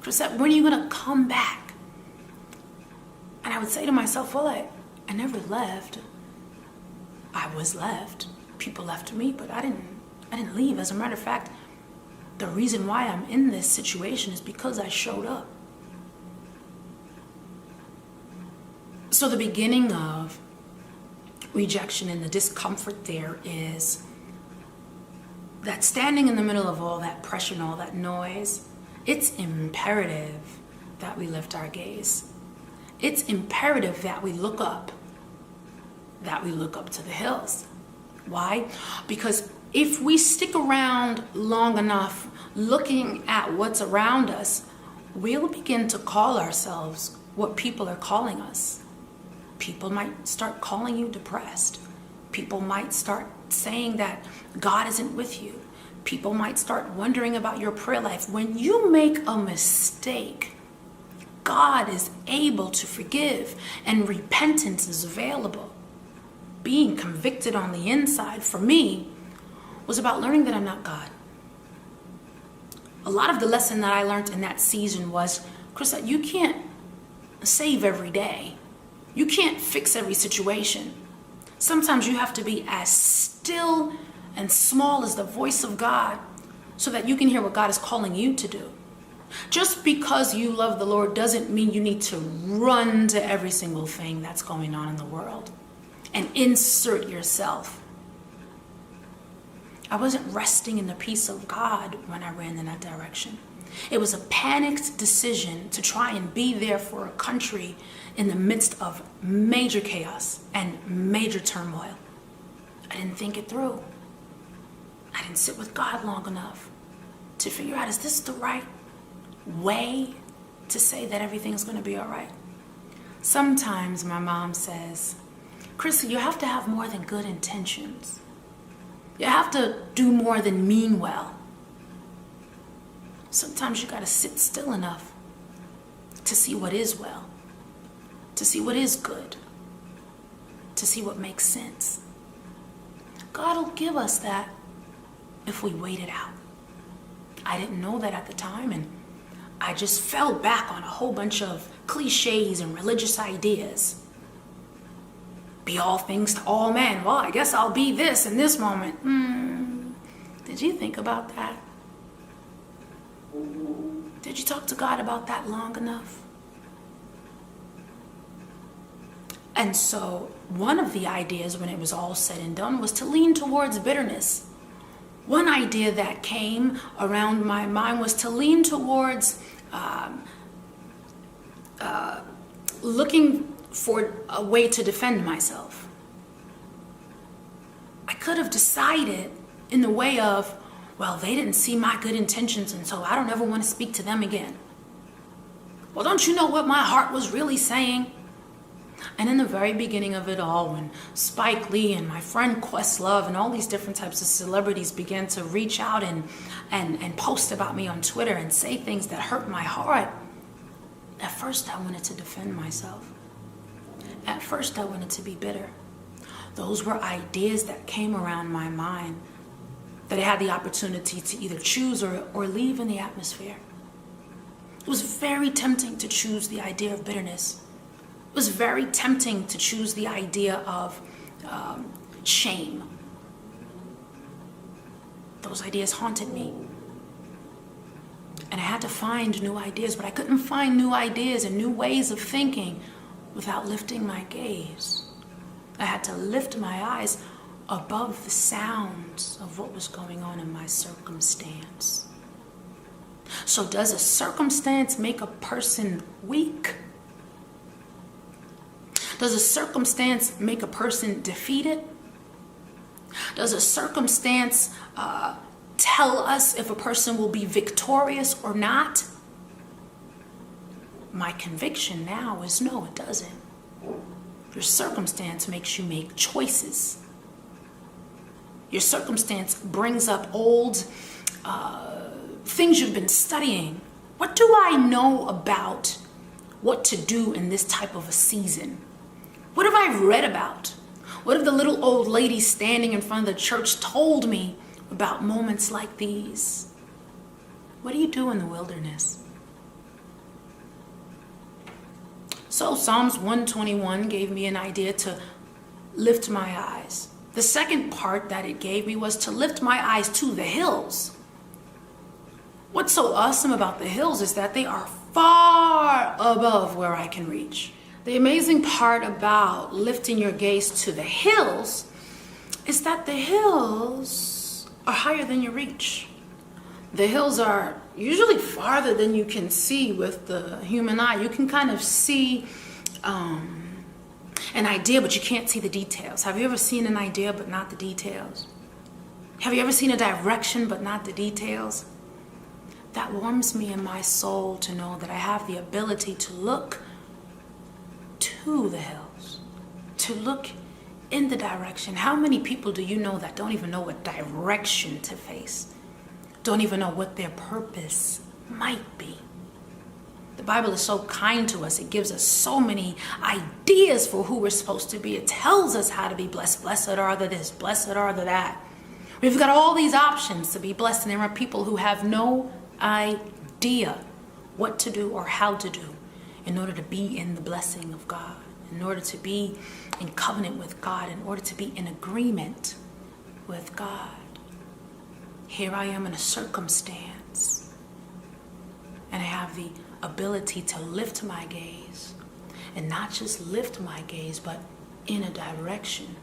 Chrisette, when are you going to come back? And I would say to myself, well, I never left. I was left. People left me, but I didn't leave. As a matter of fact, the reason why I'm in this situation is because I showed up. So the beginning of rejection and the discomfort there is that standing in the middle of all that pressure and all that noise, it's imperative that we lift our gaze. It's imperative that we look up to the hills. Why? Because if we stick around long enough looking at what's around us, we'll begin to call ourselves what people are calling us. People might start calling you depressed. People might start saying that God isn't with you. People might start wondering about your prayer life. When you make a mistake, God is able to forgive, and repentance is available. Being convicted on the inside for me was about learning that I'm not God. A lot of the lesson that I learned in that season was, Chrisette, you can't save every day. You can't fix every situation. Sometimes you have to be as still and small as the voice of God so that you can hear what God is calling you to do. Just because you love the Lord doesn't mean you need to run to every single thing that's going on in the world and insert yourself. I wasn't resting in the peace of God when I ran in that direction. It was a panicked decision to try and be there for a country in the midst of major chaos and major turmoil. I didn't think it through. I didn't sit with God long enough to figure out, is this the right way to say that everything's going to be all right? Sometimes my mom says, Chrissy, you have to have more than good intentions. You have to do more than mean well. Sometimes you got to sit still enough to see what is well, to see what is good, to see what makes sense. God will give us that if we wait it out. I didn't know that at the time, and I just fell back on a whole bunch of cliches and religious ideas. Be all things to all men. Well, I guess I'll be this in this moment. Did you think about that? Did you talk to God about that long enough? And so one of the ideas when it was all said and done was to lean towards bitterness. One idea that came around my mind was to lean towards looking for a way to defend myself. I could have decided in the way of, well, they didn't see my good intentions, and so I don't ever want to speak to them again. Well, don't you know what my heart was really saying? And in the very beginning of it all, when Spike Lee and my friend Questlove and all these different types of celebrities began to reach out and post about me on Twitter and say things that hurt my heart, at first I wanted to defend myself. At first I wanted to be bitter. Those were ideas that came around my mind that I had the opportunity to either choose or leave in the atmosphere. It was very tempting to choose the idea of bitterness. It was very tempting to choose the idea of shame. Those ideas haunted me. And I had to find new ideas, but I couldn't find new ideas and new ways of thinking without lifting my gaze. I had to lift my eyes above the sounds of what was going on in my circumstance. So does a circumstance make a person weak? Does a circumstance make a person defeated? Does a circumstance tell us if a person will be victorious or not? My conviction now is no, it doesn't. Your circumstance makes you make choices. Your circumstance brings up old things you've been studying. What do I know about what to do in this type of a season? What have I read about? What have the little old ladies standing in front of the church told me about moments like these? What do you do in the wilderness? So Psalms 121 gave me an idea to lift my eyes. The second part that it gave me was to lift my eyes to the hills. What's so awesome about the hills is that they are far above where I can reach. The amazing part about lifting your gaze to the hills is that the hills are higher than your reach. The hills are usually farther than you can see with the human eye. You can kind of see an idea, but you can't see the details. Have you ever seen an idea but not the details? Have you ever seen a direction but not the details? That warms me in my soul to know that I have the ability to look to the hills, to look in the direction. How many people do you know that don't even know what direction to face? Don't even know what their purpose might be? The Bible is so kind to us. It gives us so many ideas for who we're supposed to be. It tells us how to be blessed. Blessed are the this, blessed are the that. We've got all these options to be blessed, and there are people who have no idea what to do or how to do in order to be in the blessing of God, in order to be in covenant with God, in order to be in agreement with God. Here I am in a circumstance, and I have the ability to lift my gaze, and not just lift my gaze, but in a direction.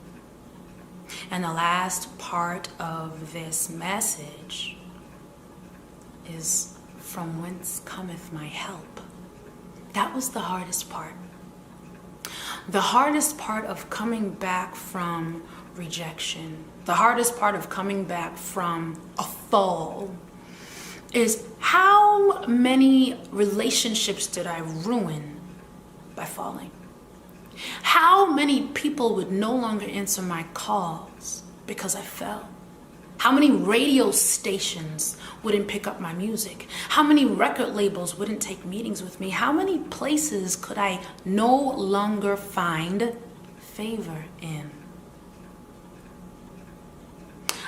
And the last part of this message is, from whence cometh my help? That was the hardest part. The hardest part of coming back from rejection, the hardest part of coming back from a fall, is how many relationships did I ruin by falling? How many people would no longer answer my calls because I fell? How many radio stations wouldn't pick up my music? How many record labels wouldn't take meetings with me? How many places could I no longer find favor in?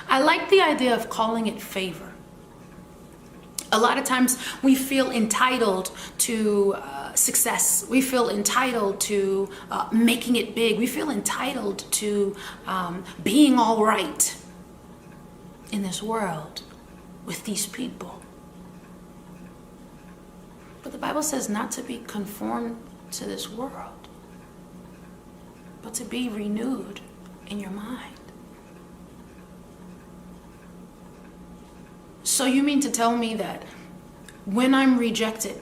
I like the idea of calling it favor. A lot of times we feel entitled to success. We feel entitled to making it big. We feel entitled to being all right in this world with these people. But the Bible says not to be conformed to this world, but to be renewed in your mind. So you mean to tell me that when I'm rejected,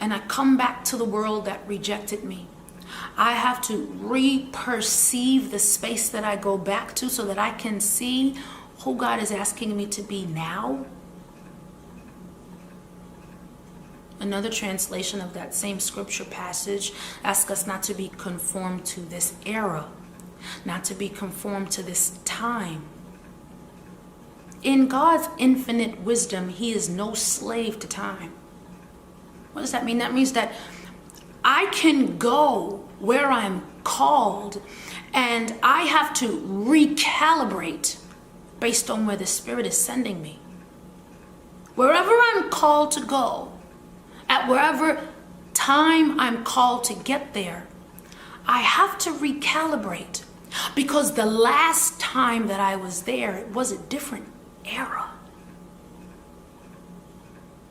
and I come back to the world that rejected me, I have to re-perceive the space that I go back to so that I can see who God is asking me to be now. Another translation of that same scripture passage asks us not to be conformed to this era, not to be conformed to this time. In God's infinite wisdom, He is no slave to time. What does that mean? That means that I can go where I'm called, and I have to recalibrate based on where the Spirit is sending me. Wherever I'm called to go, at wherever time I'm called to get there, I have to recalibrate, because the last time that I was there, it was a different era.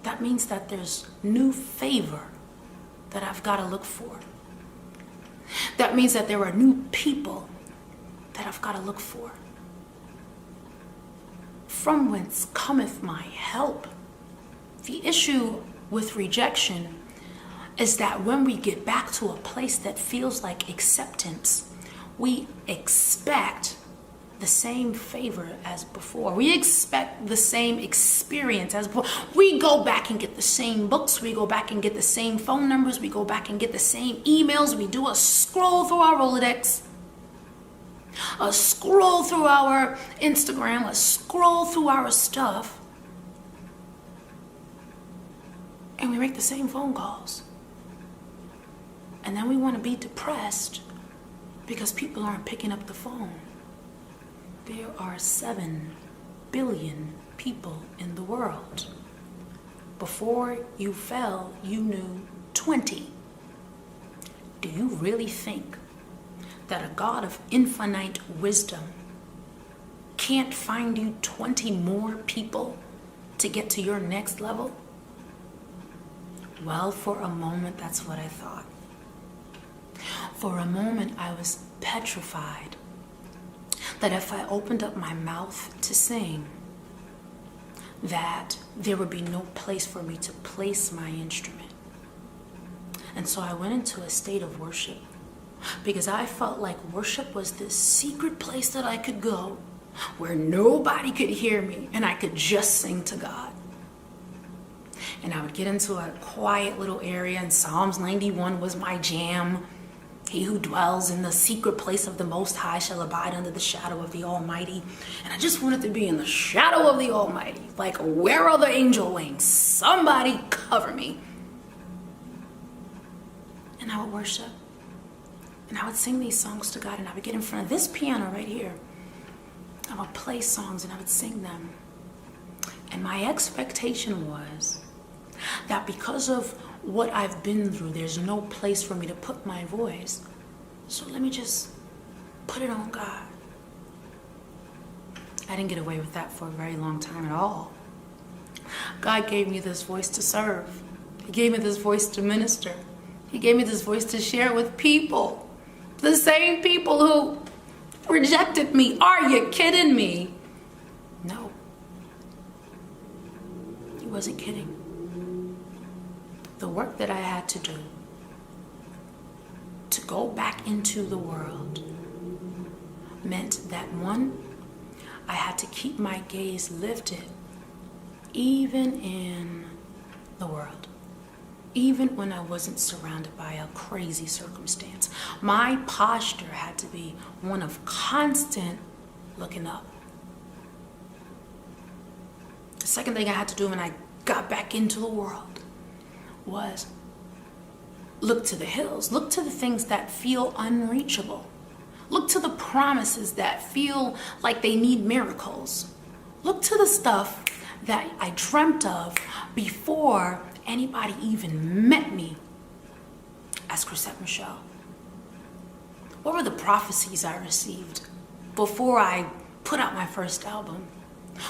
That means that there's new favor that I've got to look for. That means that there are new people that I've got to look for. From whence cometh my help? The issue with rejection is that when we get back to a place that feels like acceptance, we expect the same favor as before. We expect the same experience as before. We go back and get the same books. We go back and get the same phone numbers. We go back and get the same emails. We do a scroll through our Rolodex, a scroll through our Instagram, a scroll through our stuff, and we make the same phone calls. And then we want to be depressed because people aren't picking up the phone. There are 7 billion people in the world. Before you fell, you knew 20. Do you really think that a God of infinite wisdom can't find you 20 more people to get to your next level? Well, for a moment, that's what I thought. For a moment, I was petrified that if I opened up my mouth to sing, that there would be no place for me to place my instrument. And so I went into a state of worship, because I felt like worship was this secret place that I could go where nobody could hear me and I could just sing to God. And I would get into a quiet little area, and Psalms 91 was my jam. He who dwells in the secret place of the Most High shall abide under the shadow of the Almighty. And I just wanted to be in the shadow of the Almighty. Like, where are the angel wings? Somebody cover me. And I would worship. And I would sing these songs to God. And I would get in front of this piano right here. I would play songs and I would sing them. And my expectation was that because of what I've been through, there's no place for me to put my voice. So let me just put it on God. I didn't get away with that for a very long time at all. God gave me this voice to serve. He gave me this voice to minister. He gave me this voice to share with people. The same people who rejected me. Are you kidding me? No. He wasn't kidding. The work that I had to do to go back into the world meant that, one, I had to keep my gaze lifted even in the world, even when I wasn't surrounded by a crazy circumstance. My posture had to be one of constant looking up. The second thing I had to do when I got back into the world was look to the hills, look to the things that feel unreachable, look to the promises that feel like they need miracles, look to the stuff that I dreamt of before anybody even met me as Chrisette Michelle. What were the prophecies I received before I put out my first album?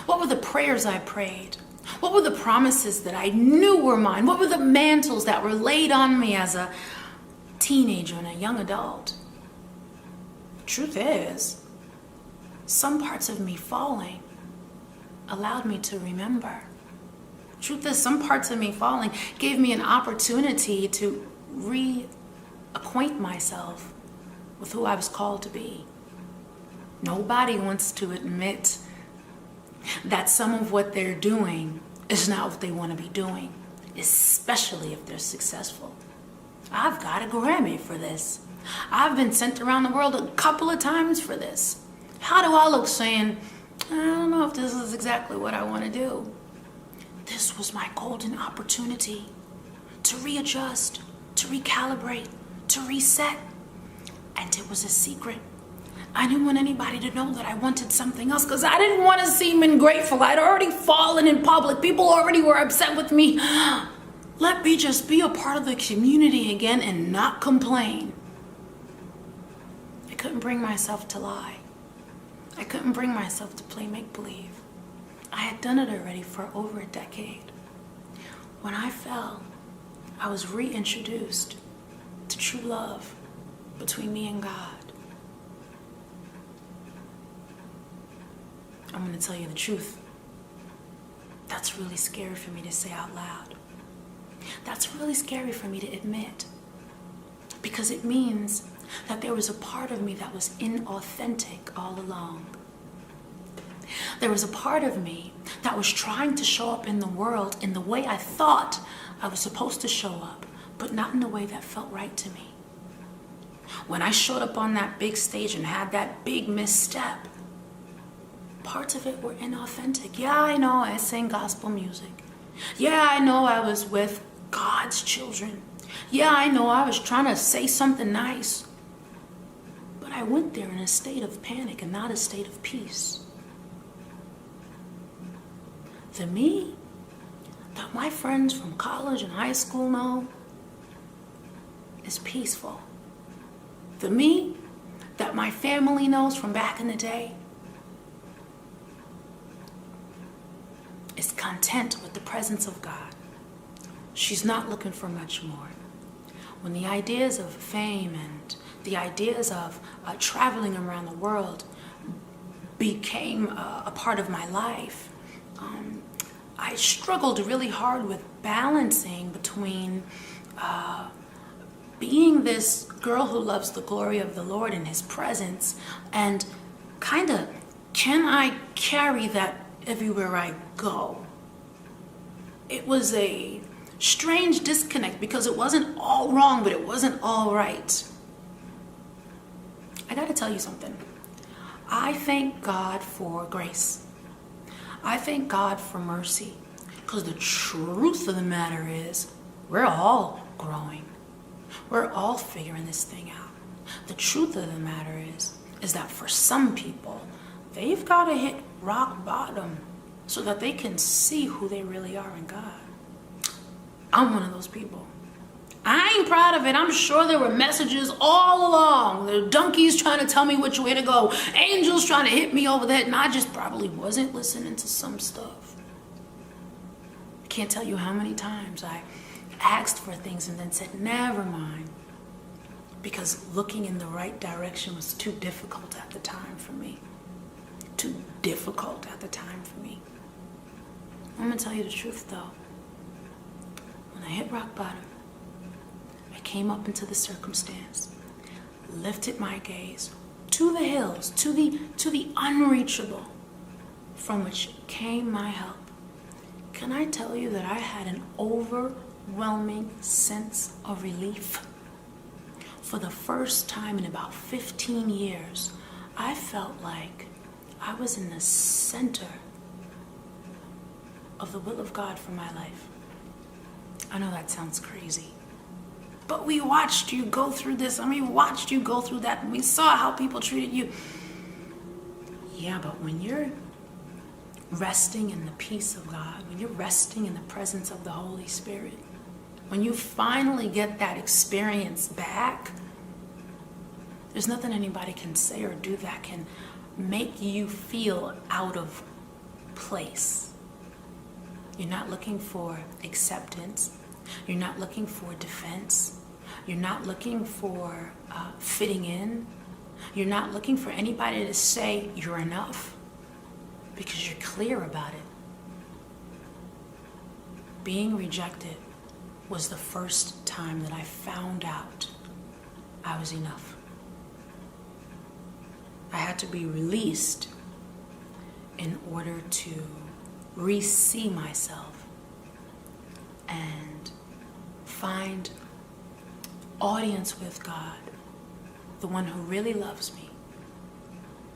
What were the prayers I prayed? What were the promises that I knew were mine? What were the mantles that were laid on me as a teenager and a young adult? The truth is, some parts of me falling allowed me to remember Truth is, some parts of me falling gave me an opportunity to reacquaint myself with who I was called to be. Nobody wants to admit that some of what they're doing is not what they want to be doing, especially if they're successful. I've got a Grammy for this. I've been sent around the world a couple of times for this. How do I look saying, I don't know if this is exactly what I want to do? This was my golden opportunity to readjust, to recalibrate, to reset. And it was a secret. I didn't want anybody to know that I wanted something else because I didn't want to seem ungrateful. I'd already fallen in public. People already were upset with me. Let me just be a part of the community again and not complain. I couldn't bring myself to lie. I couldn't bring myself to play make-believe. I had done it already for over a decade. When I fell, I was reintroduced to true love between me and God. I'm going to tell you the truth. That's really scary for me to say out loud. That's really scary for me to admit. Because it means that there was a part of me that was inauthentic all along. There was a part of me that was trying to show up in the world in the way I thought I was supposed to show up, but not in the way that felt right to me. When I showed up on that big stage and had that big misstep, parts of it were inauthentic. Yeah, I know I sang gospel music. Yeah, I know I was with God's children. Yeah, I know I was trying to say something nice. But I went there in a state of panic and not a state of peace. The me that my friends from college and high school know is peaceful. The me that my family knows from back in the day is content with the presence of God. She's not looking for much more. When the ideas of fame and the ideas of traveling around the world became a part of my life, I struggled really hard with balancing between being this girl who loves the glory of the Lord and His presence and kind of, can I carry that everywhere I go? It was a strange disconnect because it wasn't all wrong, but it wasn't all right. I gotta tell you something. I thank God for grace. I thank God for mercy. Because the truth of the matter is, we're all growing. We're all figuring this thing out. The truth of the matter is that for some people, they've got to hit rock bottom so that they can see who they really are in God. I'm one of those people. I ain't proud of it. I'm sure there were messages all along. There were donkeys trying to tell me which way to go. Angels trying to hit me over the head. And I just probably wasn't listening to some stuff. I can't tell you how many times I asked for things and then said, never mind. Because looking in the right direction was too difficult at the time for me. Too difficult at the time for me. I'm going to tell you the truth though. When I hit rock bottom, I came up into the circumstance, lifted my gaze to the hills, to the unreachable, from which came my help. Can I tell you that I had an overwhelming sense of relief? For the first time in about 15 years, I felt like I was in the center of the will of God for my life. I know that sounds crazy. But we watched you go through this. We watched you go through that. And we saw how people treated you. Yeah, but when you're resting in the peace of God, when you're resting in the presence of the Holy Spirit, when you finally get that experience back, there's nothing anybody can say or do that can make you feel out of place. You're not looking for acceptance. You're not looking for defense. You're not looking for fitting in. You're not looking for anybody to say you're enough because you're clear about it. being rejected was the first time that I found out I was enough. I had to be released in order to re-see myself and find audience with God, the one who really loves me,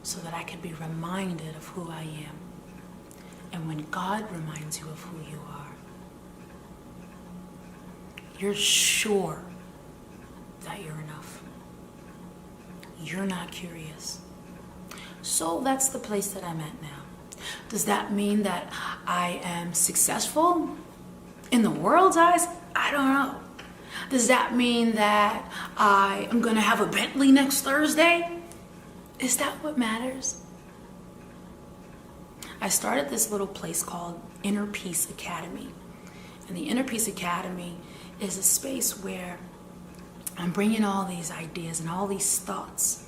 so that I could be reminded of who I am. And when God reminds you of who you are, you're sure that you're enough. You're not curious. So that's the place that I'm at now. Does that mean that I am successful in the world's eyes? I don't know. Does that mean that I am gonna have a Bentley next Thursday? Is that what matters? I started this little place called Inner Peace Academy. And the Inner Peace Academy is a space where I'm bringing all these ideas and all these thoughts,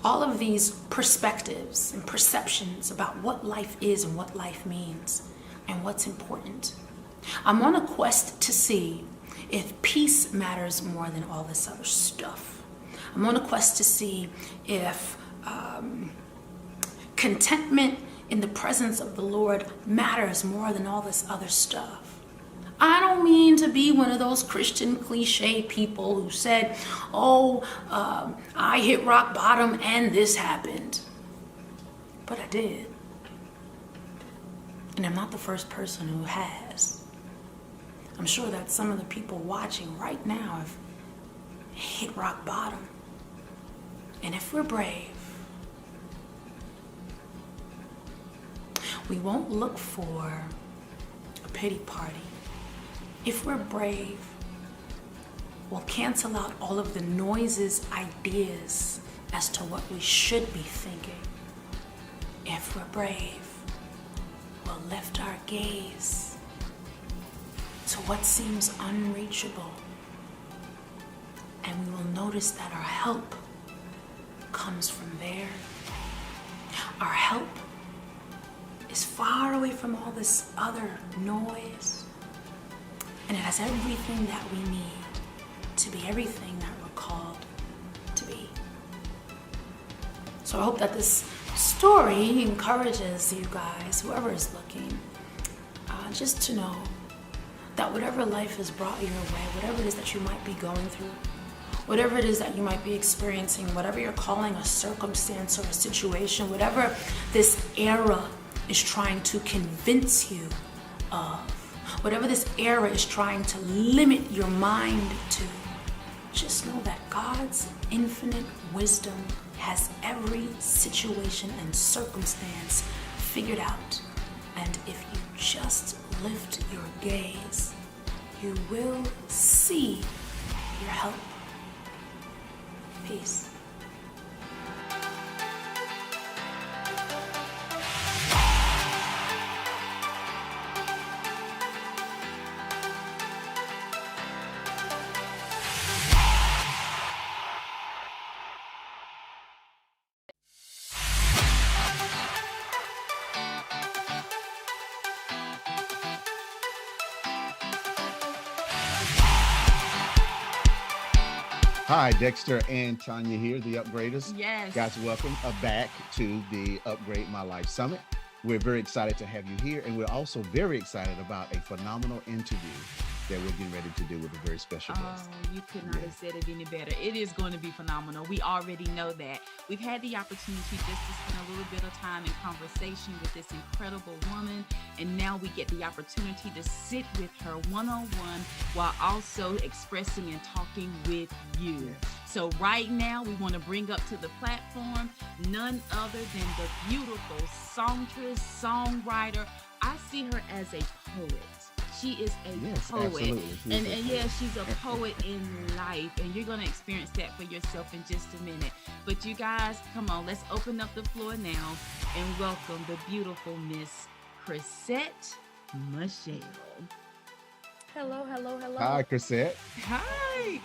all of these perspectives and perceptions about what life is and what life means and what's important. I'm on a quest to see if peace matters more than all this other stuff. I'm on a quest to see if contentment in the presence of the Lord matters more than all this other stuff. I don't mean to be one of those Christian cliche people who said, I hit rock bottom and this happened. But I did. And I'm not the first person who has. I'm sure that some of the people watching right now have hit rock bottom. And if we're brave, we won't look for a pity party. If we're brave, we'll cancel out all of the noises, ideas as to what we should be thinking. If we're brave, we'll lift our gaze to what seems unreachable. And we will notice that our help comes from there. Our help is far away from all this other noise. And it has everything that we need to be everything that we're called to be. So I hope that this story encourages you guys, whoever is looking, just to know that whatever life has brought your way, whatever it is that you might be going through, whatever it is that you might be experiencing, whatever you're calling a circumstance or a situation, whatever this era is trying to convince you of, whatever this era is trying to limit your mind to, just know that God's infinite wisdom has every situation and circumstance figured out. And if you just lift your gaze, you will see your help. Peace. Hi, Dexter and Tanya here, the Upgraders. Yes. Guys, welcome back to the Upgrade My Life Summit. We're very excited to have you here, and we're also very excited about a phenomenal interview that we're getting ready to do with a very special guest. Oh, you could not have said it any better. It is going to be phenomenal. We already know that. We've had the opportunity just to spend a little bit of time in conversation with this incredible woman, and now we get the opportunity to sit with her one-on-one while also expressing and talking with you. Yes. So right now, we want to bring up to the platform none other than the beautiful songstress, songwriter. I see her as a poet. She is a poet. And yeah, she's a poet in life. And you're going to experience that for yourself in just a minute. But you guys, come on, let's open up the floor now and welcome the beautiful Miss Chrisette Michelle. Hello, hello, hello. Hi, Chrisette. Hi.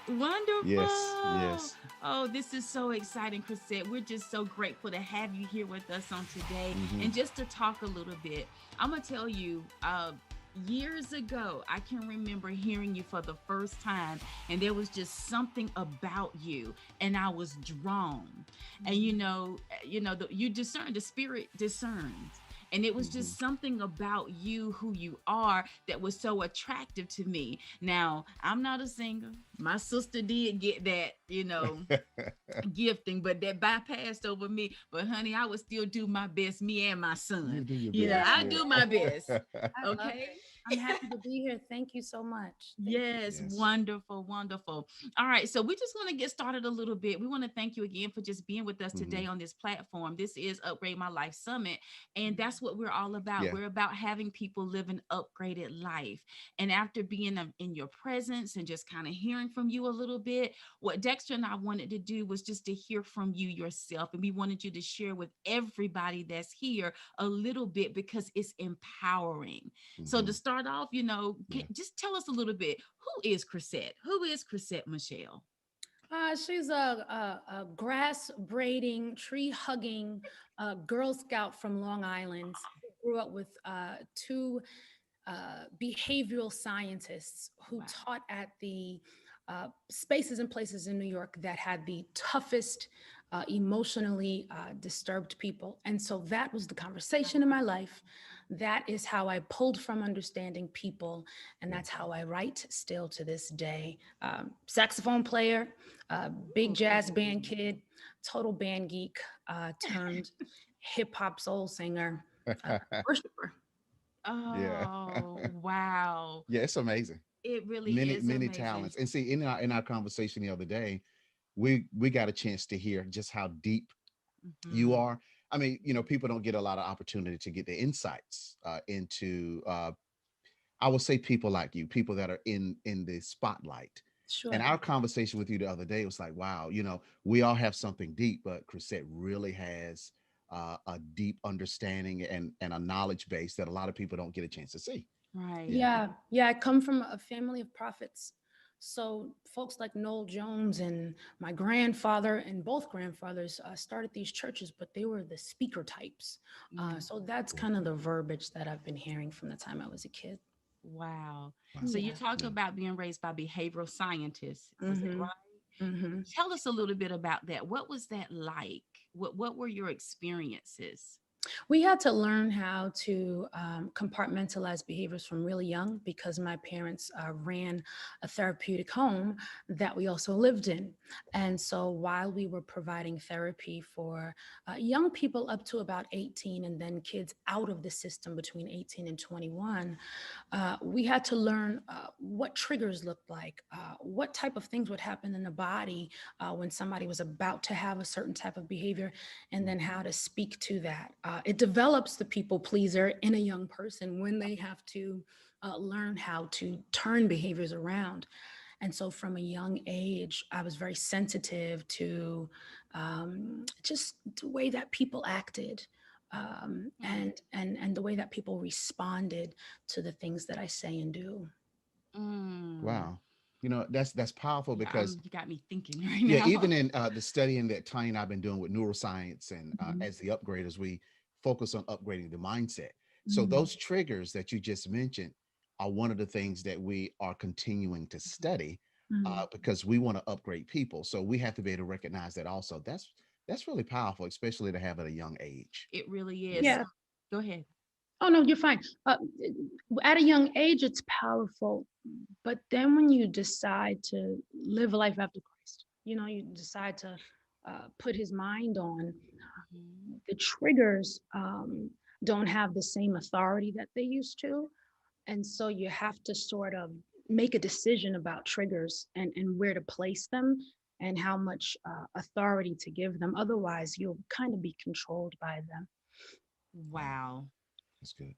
Wonderful. Yes. Oh, this is so exciting, Chrisette. We're just so grateful to have you here with us on today. And just to talk a little bit, I'm going to tell you, years ago, I can remember hearing you for the first time, and there was just something about you, and I was drawn. And you discern, the spirit discerns. And it was just something about you, who you are, that was so attractive to me. Now, I'm not a singer. My sister did get that, gifting, but that bypassed over me. But honey, I would still do my best, me and my son. You do your You know, best, I yeah. do my best. I love Okay. it. I'm happy to be here. Thank you so much. Thank you. Yes, wonderful, wonderful. All right, so we just want to get started a little bit. We want to thank you again for just being with us today on this platform. This is Upgrade My Life Summit, and that's what we're all about. Yeah. We're about having people live an upgraded life. And after being in your presence and just kind of hearing from you a little bit, what Dexter and I wanted to do was just to hear from you yourself, and we wanted you to share with everybody that's here a little bit, because it's empowering. So to start off, just tell us a little bit. Who is Chrisette? Who is Chrisette Michelle? She's a grass braiding, tree hugging Girl Scout from Long Island. Grew up with two behavioral scientists who taught at the spaces and places in New York that had the toughest emotionally disturbed people. And so that was the conversation in my life. That is how I pulled from understanding people. And that's how I write still to this day. Saxophone player, big jazz band kid, total band geek, turned hip hop soul singer, worshiper. Oh, wow. Yeah, it's amazing. It really Many is many amazing. talents. And see, in our conversation the other day, we got a chance to hear just how deep you are. I mean, people don't get a lot of opportunity to get the insights into I would say people like you, people that are in the spotlight. Sure. And our conversation with you the other day was like, wow, we all have something deep, but Chrisette really has a deep understanding and a knowledge base that a lot of people don't get a chance to see. Right. Yeah. I come from a family of prophets. So folks like Noel Jones and my grandfather and both grandfathers started these churches, but they were the speaker types. So that's kind of the verbiage that I've been hearing from the time I was a kid. Wow. So you talked about being raised by behavioral scientists. Is it right? Tell us a little bit about that. What was that like? What were your experiences? We had to learn how to compartmentalize behaviors from really young, because my parents ran a therapeutic home that we also lived in. And so while we were providing therapy for young people up to about 18, and then kids out of the system between 18 and 21, we had to learn what triggers looked like, what type of things would happen in the body when somebody was about to have a certain type of behavior, and then how to speak to that. It develops the people pleaser in a young person when they have to learn how to turn behaviors around. And so from a young age, I was very sensitive to just the way that people acted, and the way that people responded to the things that I say and do. Wow. That's powerful, because you got me thinking right now. yeah, even in the studying that Tanya and I've been doing with neuroscience, and as the upgraders, we focus on upgrading the mindset. So those triggers that you just mentioned are one of the things that we are continuing to study, because we want to upgrade people. So we have to be able to recognize that also. That's really powerful, especially to have at a young age. It really is. Yeah. Go ahead. Oh, no, you're fine. At a young age, it's powerful. But then when you decide to live a life after Christ, you decide to put his mind on, the triggers don't have the same authority that they used to. And so you have to sort of make a decision about triggers and where to place them and how much authority to give them. Otherwise, you'll kind of be controlled by them. Wow. That's good.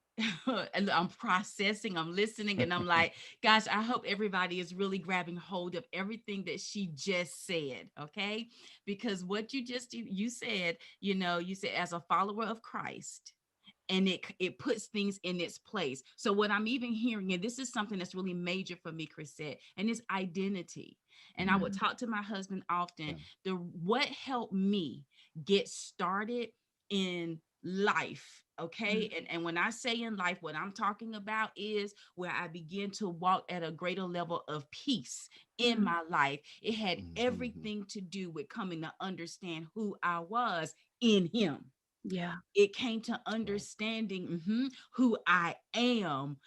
And I'm processing, I'm listening, and I'm like, gosh, I hope everybody is really grabbing hold of everything that she just said, okay? Because what you said, you said as a follower of Christ, and it puts things in its place. So what I'm even hearing, and this is something that's really major for me, Chrisette, and it's identity. And I would talk to my husband often. What helped me get started in life. Okay. And when I say in life, what I'm talking about is where I begin to walk at a greater level of peace in my life. It had everything to do with coming to understand who I was in him. Yeah. It came to understanding who I am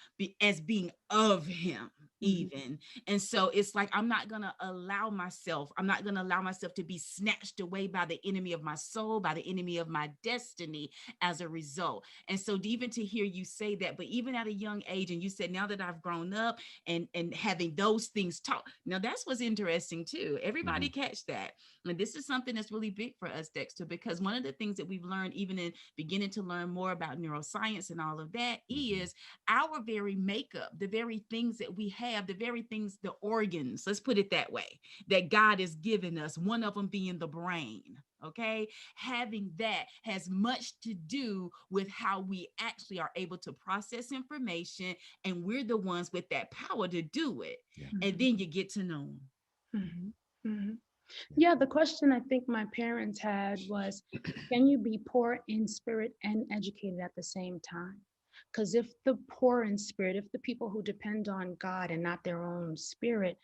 as being of him even. And so it's like, I'm not going to allow myself to be snatched away by the enemy of my soul, by the enemy of my destiny as a result. And so even to hear you say that, but even at a young age, and you said, now that I've grown up and having those things taught, now that's what's interesting too. Everybody catch that. And this is something that's really big for us, Dexter, because one of the things that we've learned, even in beginning to learn more about neuroscience and all of that, is our very makeup, the very things that we have, the very things, the organs, let's put it that way, that God has given us, one of them being the brain. Okay. Having that has much to do with how we actually are able to process information. And we're the ones with that power to do it. And then you get to know them. Yeah, the question I think my parents had was, can you be poor in spirit and educated at the same time? Because if the poor in spirit, if the people who depend on God and not their own spirit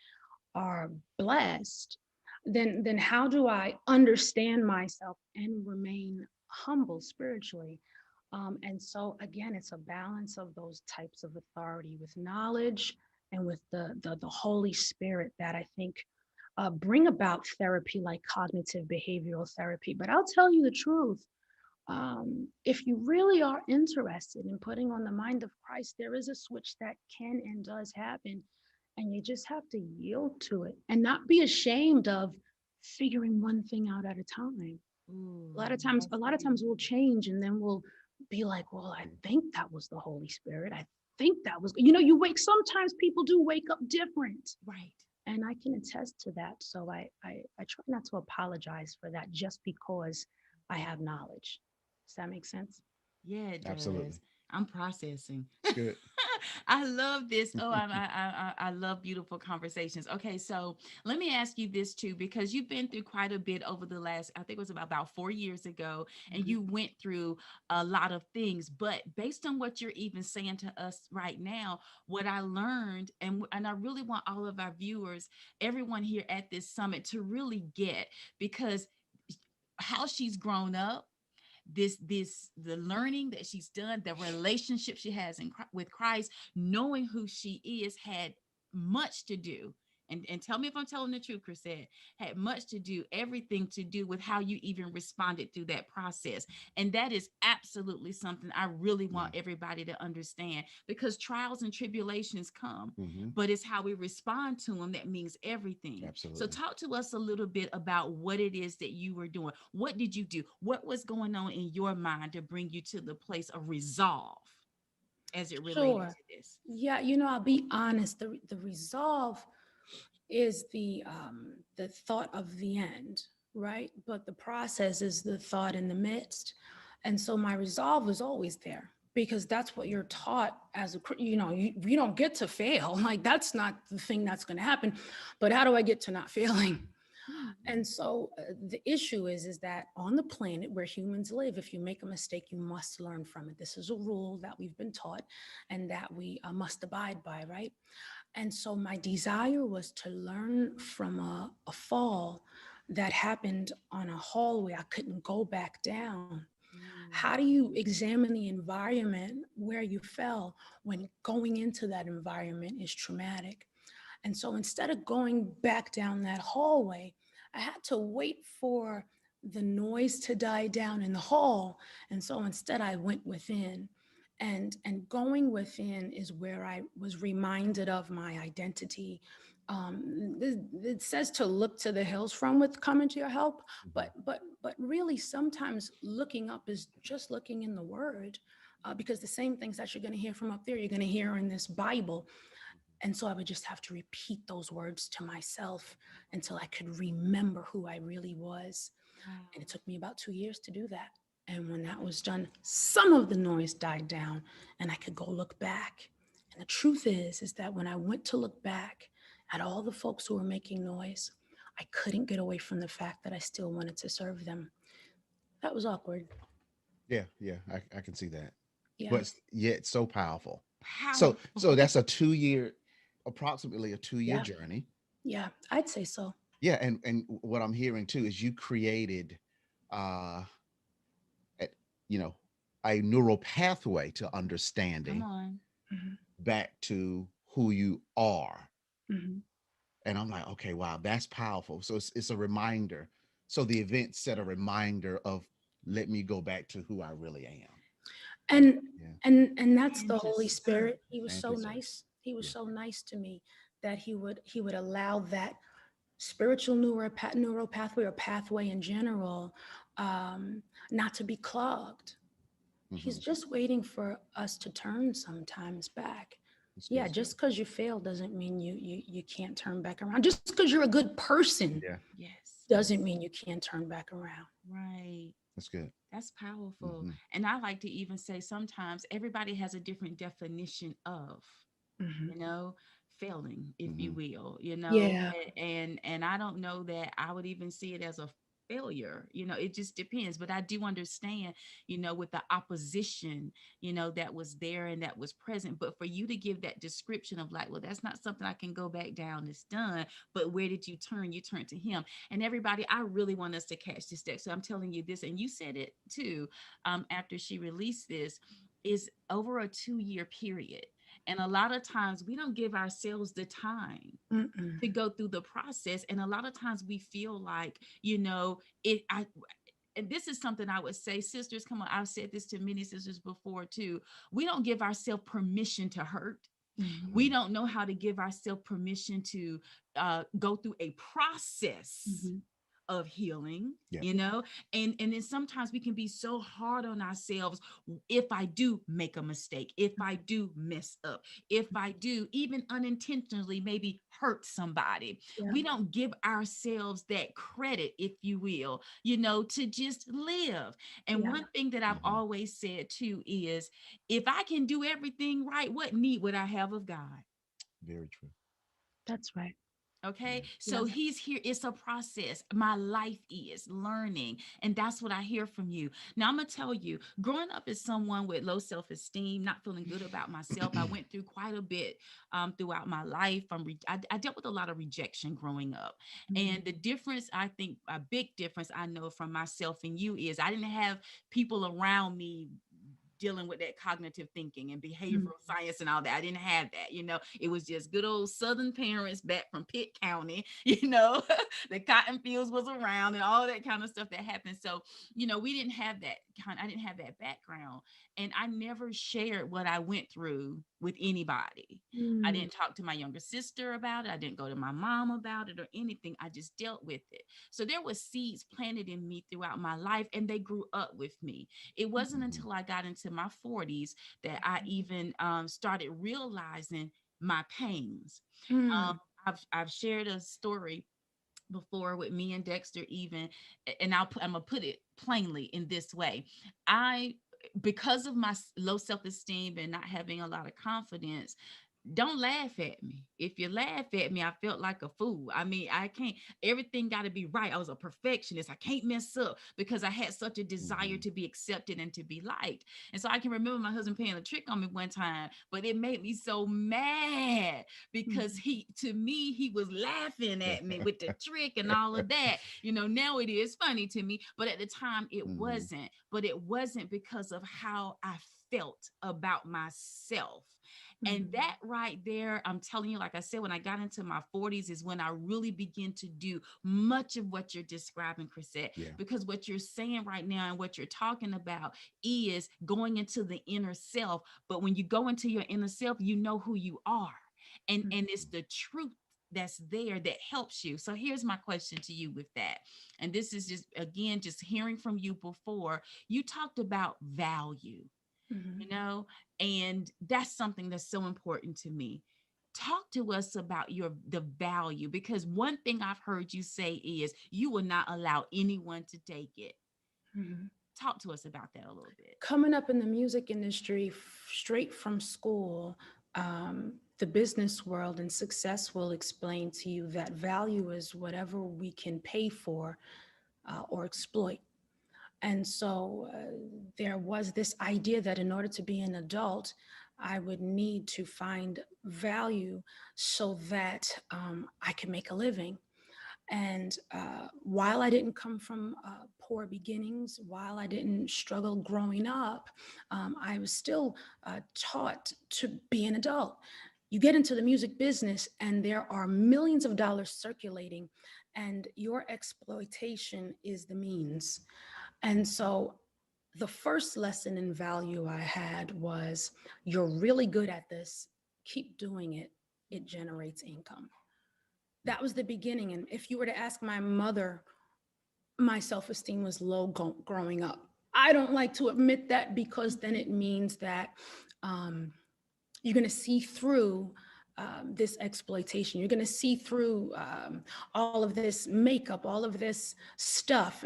are blessed, then how do I understand myself and remain humble spiritually? And so again, it's a balance of those types of authority with knowledge and with the Holy Spirit that I think bring about therapy like cognitive behavioral therapy. But I'll tell you the truth. If you really are interested in putting on the mind of Christ, there is a switch that can and does happen. And you just have to yield to it and not be ashamed of figuring one thing out at a time. A lot of times we'll change and then we'll be like, well, I think that was the Holy Spirit. I think that was, sometimes people do wake up different. Right. And I can attest to that. So I try not to apologize for that just because I have knowledge. Does that make sense? Yeah, it does. Absolutely. I'm processing. Good. I love this. Oh, I love beautiful conversations. Okay, so let me ask you this too, because you've been through quite a bit over the last, I think it was about 4 years ago, and you went through a lot of things. But based on what you're even saying to us right now, what I learned, and I really want all of our viewers, everyone here at this summit to really get, because how she's grown up, the learning that she's done, the relationship she has with Christ, knowing who she is, had much to do. And tell me if I'm telling the truth, Chrisette, had much to do, everything to do with how you even responded through that process. And that is absolutely something I really want everybody to understand, because trials and tribulations come, but it's how we respond to them that means everything. Absolutely. So talk to us a little bit about what it is that you were doing. What did you do? What was going on in your mind to bring you to the place of resolve as it related to this? Yeah, I'll be honest. The resolve is the thought of the end, right? But the process is the thought in the midst. And so my resolve was always there, because that's what you're taught as you don't get to fail. Like, that's not the thing that's going to happen. But how do I get to not failing? And so the issue is that on the planet where humans live, if you make a mistake, you must learn from it. This is a rule that we've been taught and that we must abide by, right? And so my desire was to learn from a fall that happened on a hallway. I couldn't go back down. How do you examine the environment where you fell when going into that environment is traumatic? And so instead of going back down that hallway, I had to wait for the noise to die down in the hall. And so instead I went within. And going within is where I was reminded of my identity. It says to look to the hills from which coming to your help, but really sometimes looking up is just looking in the Word, because the same things that you're going to hear from up there, you're going to hear in this Bible. And so I would just have to repeat those words to myself until I could remember who I really was. And it took me about 2 years to do that. And when that was done, some of the noise died down and I could go look back. And the truth is that when I went to look back at all the folks who were making noise, I couldn't get away from the fact that I still wanted to serve them. That was awkward. Yeah, I can see that. Yeah. But yet so powerful. So Powerful. that's a 2 year, approximately a 2 year Yeah. journey. Yeah, I'd say so. Yeah, and what I'm hearing too is you created uh at, you know, a neural pathway to Come understanding on. Mhm. back to who you are. Mhm. And I'm like, okay, wow, that's powerful. So it's a reminder. So the event set a reminder of, let me go back to who I really am. And Yeah. and that's And the to Holy serve. Spirit. He was And so to serve. nice. He was Yeah. so nice to me that he would allow that spiritual neural pathway or pathway in general not to be clogged. He's Mhm. just waiting for us to turn sometimes back. That's Yeah, good stuff. just because you fail doesn't mean you can't turn back around. Just because you're a good person Yeah, Yes. doesn't mean you can't turn back around. Right. that's good. That's powerful. Mhm. And I like to even say sometimes everybody has a different definition of, Mhm. you know, failing, if you Mhm. will, you know, Yeah. and I don't know that I would even see it as a failure. You know, it just depends. But I do understand, you know, with the opposition, you know, that was there and that was present. But for you to give that description of like, well, that's not something I can go back down, it's done. But where did you turn? You turned to him. And everybody, I really want us to catch this step. So I'm telling you this, and you said it too, after she released this, is over a 2 year period. And a lot of times we don't give ourselves the time Mm-mm. to go through the process. And a lot of times we feel like, you know, and this is something I would say, sisters, come on, I've said this to many sisters before too. We don't give ourselves permission to hurt. Mhm. We don't know how to give ourselves permission to go through a process Mhm. of healing, Yeah. you know, and then sometimes we can be so hard on ourselves. If I do make a mistake, if I do mess up, if I do even unintentionally maybe hurt somebody, Yeah. we don't give ourselves that credit, if you will, you know, to just live. And Yeah. one thing that I've Mhm. always said too is, if I can do everything right, what need would I have of God? Very true. That's right. Okay, Yeah. so he's here. It's a process. My life is learning, and that's what I hear from you. Now, I'm gonna tell you, growing up as someone with low self-esteem, not feeling good about myself, I went through quite a bit throughout my life. I dealt with a lot of rejection growing up, and the difference, I think, a big difference I know from myself and you is I didn't have people around me dealing with that cognitive thinking and behavioral science and all that. I didn't have that, you know. It was just good old Southern parents back from Pitt County, you know. The cotton fields was around and all that kind of stuff that happened. So, you know, we didn't have that I didn't have that background. And I never shared what I went through with anybody. I Mm. didn't talk to my younger sister about it. I didn't go to my mom about it or anything. I just dealt with it. So there were seeds planted in me throughout my life, and they grew up with me. It wasn't Mhm. until I got into my 40s that I even started realizing my pains. Um, Mm. I've shared a story before with me and Dexter even, and I'm gonna put it plainly in this way. I, because of my low self-esteem and not having a lot of confidence, don't laugh at me. If you laugh at me, I felt like a fool. I mean, I can't, everything got to be right. I was a perfectionist. I can't mess up because I had such a desire Mhm. to be accepted and to be liked. And so I can remember my husband playing a trick on me one time, but it made me so mad because to me, he was laughing at me with the trick and all of that. You know, now it is funny to me, but at the time it Mhm. wasn't. But it wasn't because of how I felt about myself. And that right there, I'm telling you, like I said, when I got into my 40s is when I really begin to do much of what you're describing, Chrisette, Yeah. because what you're saying right now and what you're talking about is going into the inner self. But when you go into your inner self, you know who you are. And it's the truth that's there that helps you. So here's my question to you with that. And this is just, again, just hearing from you before, you talked about value, you know, and that's something that's so important to me. Talk to us about the value, because one thing I've heard you say is you will not allow anyone to take it. Mhm. Talk to us about that a little bit. Coming up in the music industry, straight from school, the business world and success will explain to you that value is whatever we can pay for or exploit. And so there was this idea that in order to be an adult, I would need to find value so that I could make a living. And while I didn't come from poor beginnings, while I didn't struggle growing up, I was still taught to be an adult. You get into the music business and there are millions of dollars circulating, and your exploitation is the means. And so the first lesson in value I had was, you're really good at this, keep doing it, it generates income. That was the beginning. And if you were to ask my mother, my self-esteem was low growing up. I don't like to admit that, because then it means that you're going to see through this exploitation. You're going to see through all of this makeup, all of this stuff.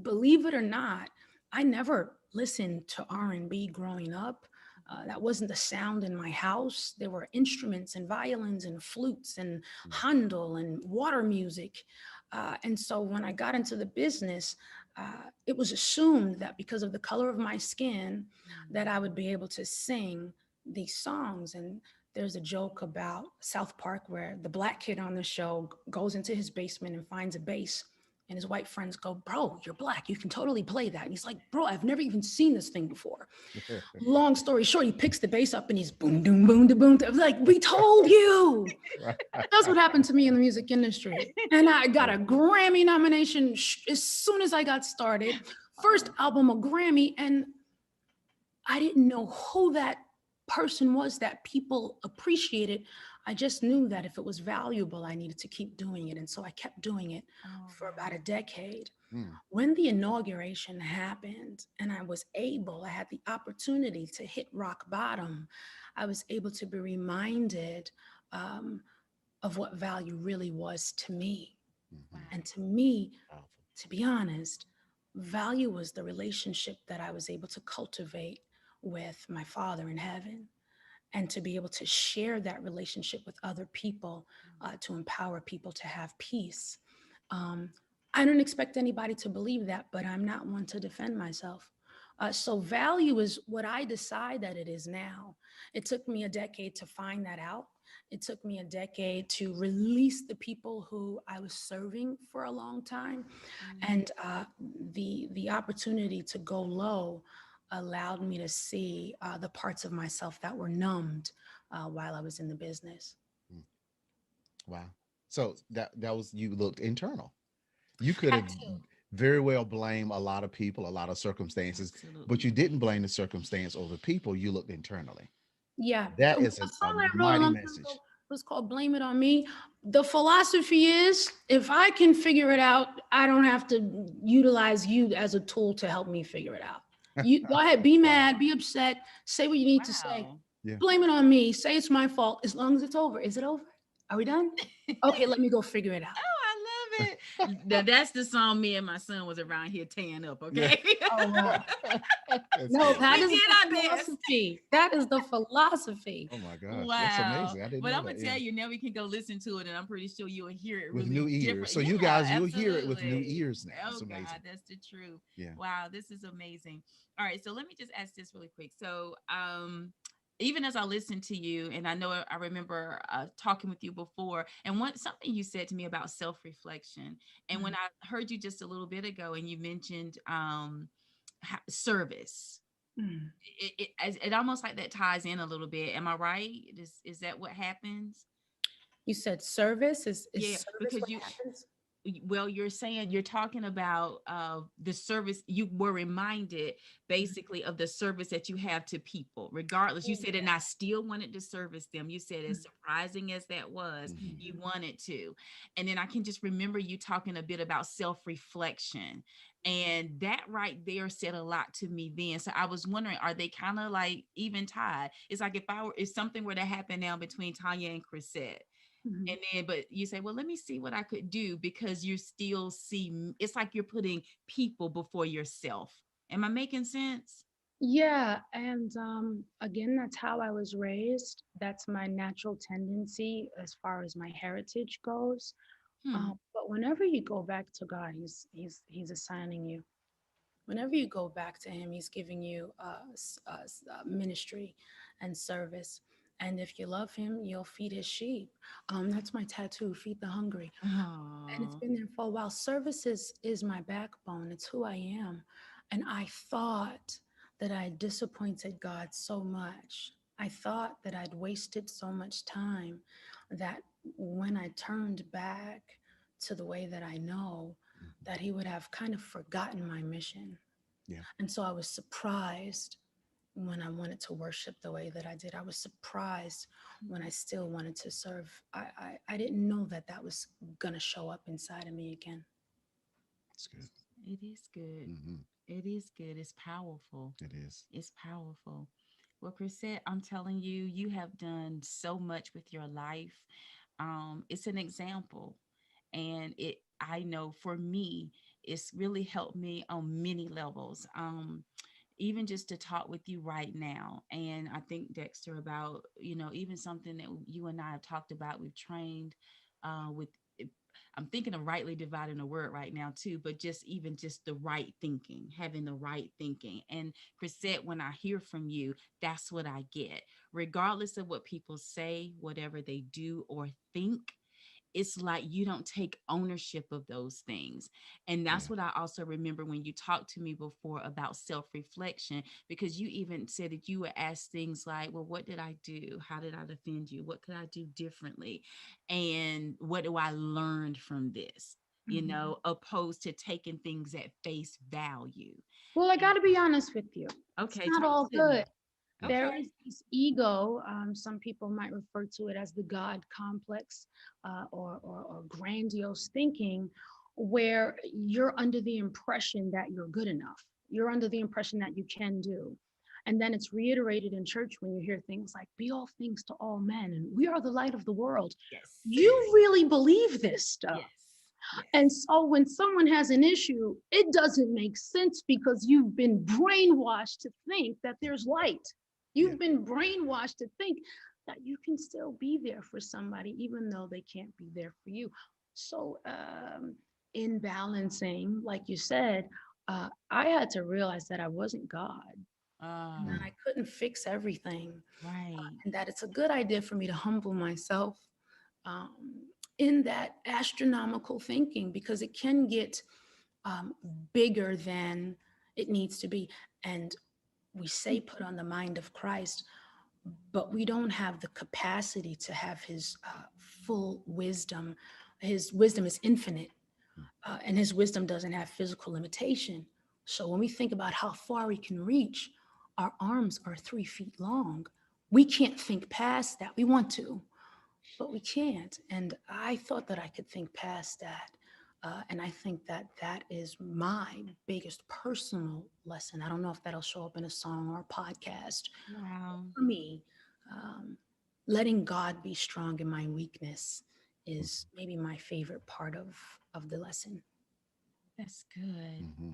Believe it or not, I never listened to R&B growing up. That wasn't the sound in my house. There were instruments and violins and flutes and Handel and water music. And so when I got into the business, it was assumed that because of the color of my skin, that I would be able to sing these songs. And there's a joke about South Park where the black kid on the show goes into his basement and finds a bass. And his white friends go, bro, you're black, you can totally play that. And he's like, bro, I've never even seen this thing before. Long story short, he picks the bass up and he's boom, doom, boom, da, boom. I was like, we told you. That's what happened to me in the music industry. And I got a Grammy nomination as soon as I got started. First album, a Grammy. And I didn't know who that person was that people appreciated. I just knew that if it was valuable, I needed to keep doing it. And so I kept doing it for about a decade. When the inauguration happened and I had the opportunity to hit rock bottom, I was able to be reminded of what value really was to me. And to me, to be honest, value was the relationship that I was able to cultivate with my Father in heaven, and to be able to share that relationship with other people, to empower people to have peace. I don't expect anybody to believe that, but I'm not one to defend myself. So value is what I decide that it is now. It took me a decade to find that out. It took me a decade to release the people who I was serving for a long time. And the opportunity to go low allowed me to see the parts of myself that were numbed while I was in the business. Wow. So that was, you looked internal. You could have very well blamed a lot of people, a lot of circumstances, but you didn't blame the circumstance or the people. You looked internally. Yeah. That is a mighty message. It was called Blame It On Me. The philosophy is, if I can figure it out, I don't have to utilize you as a tool to help me figure it out. You go ahead, be mad, be upset, say what you need to say. Yeah. Blame it on me. Say it's my fault, as long as it's over. Is it over? Are we done? Okay, let me go figure it out. Oh, I love it. Now, that's the song me and my son was around here tearing up, okay? Oh, wow. No, that is the philosophy. That is the philosophy. Oh my gosh, Wow. that's amazing. I didn't But know I'm gonna that, tell yeah. you, now we can go listen to it, and I'm pretty sure you'll hear it With really new ears. different. So you Yeah, guys, you'll hear it with new absolutely. ears now. Oh It's amazing. God, that's the truth. Yeah. Wow, this is amazing. All right, so let me just ask this really quick. So, even as I listen to you, and I know I remember talking with you before, and something you said to me about self-reflection, and when I heard you just a little bit ago, and you mentioned service, it almost like that ties in a little bit. Am I right? Is that what happens? You said service is Yeah, service because what you happens? well, you're talking about the service. You were reminded basically of the service that you have to people, regardless. You said, and I still wanted to service them. You said, as surprising as that was, you wanted to. And then I can just remember you talking a bit about self-reflection, and that right there said a lot to me then. So I was wondering, are they kind of like even tied? It's like if something were to happen now between Tanya and Chrisette, and then, but you say, well, let me see what I could do, because you still see, it's like you're putting people before yourself. Am I making sense? Yeah, and again, that's how I was raised. That's my natural tendency as far as my heritage goes. But whenever you go back to God, He's assigning you. Whenever you go back to him, he's giving you ministry and service. And if you love him, you'll feed his sheep. That's my tattoo, feed the hungry. And it's Aw. been there for a while. Service is my backbone. It's who I am. And I thought that I disappointed God so much. I thought that I'd wasted so much time that when I turned back to the way that I know, that he would have kind of forgotten my mission. Yeah. And so I was surprised when I wanted to worship the way that I did. I was surprised when I still wanted to serve. I didn't know that that was going to show up inside of me again. It's good. It is good. Mm-hmm. It is good. It's powerful. It is. It's powerful. Well, Chrisette, I'm telling you, you have done so much with your life. It's an example. And I know for me, it's really helped me on many levels. Even just to talk with you right now. And I think, Dexter, about, even something that you and I have talked about, we've trained with, I'm thinking of rightly dividing the word right now too, but just the right thinking, having the right thinking. And Chrisette, when I hear from you, that's what I get. Regardless of what people say, whatever they do or think, it's like you don't take ownership of those things. And that's what I also remember when you talked to me before about self-reflection, because you even said that you would ask things like, well, what did I do? How did I offend you? What could I do differently? And what do I learn from this? Opposed to taking things at face value. Well, I got to be honest with you. Okay. It's not talk all to me. good. There Okay. is this ego. Some people might refer to it as the God complex, or grandiose thinking, where you're under the impression that you're good enough. You're under the impression that you can do. And then it's reiterated in church when you hear things like, be all things to all men, and we are the light of the world. Yes. You really believe this stuff. Yes. And so when someone has an issue, it doesn't make sense because you've been brainwashed to think that there's light. You've been brainwashed to think that you can still be there for somebody, even though they can't be there for you. So in balancing, like you said, I had to realize that I wasn't God. And that I couldn't fix everything. Right. And that it's a good idea for me to humble myself in that astronomical thinking, because it can get bigger than it needs to be. And we say put on the mind of Christ, but we don't have the capacity to have his full wisdom. His wisdom is infinite, and his wisdom doesn't have physical limitation. So when we think about how far we can reach, our arms are 3 feet long. We can't think past that. We want to, but we can't. And I thought that I could think past that. And I think that that is my biggest personal lesson. I don't know if that'll show up in a song or a podcast. Wow. For me, letting God be strong in my weakness is maybe my favorite part of the lesson. That's good. Mm-hmm.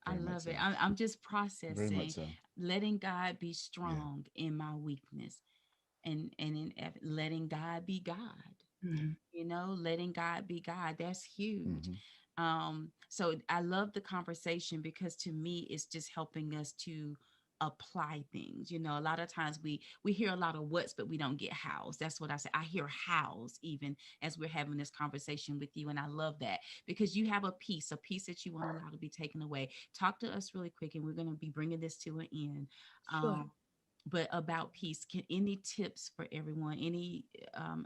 I Very much love so. it. I'm just Very processing, much so. letting God be strong in my weakness, and letting God be God. Mhm. Letting God be God. That's huge. Mm-hmm. So I love the conversation, because to me, it's just helping us to apply things. A lot of times we hear a lot of what's, but we don't get hows. That's what I say. I hear hows even as we're having this conversation with you. And I love that, because you have a piece that you want allow to be taken away. Talk to us really quick, and we're going to be bringing this to an end. Sure. But about peace, any tips for everyone, any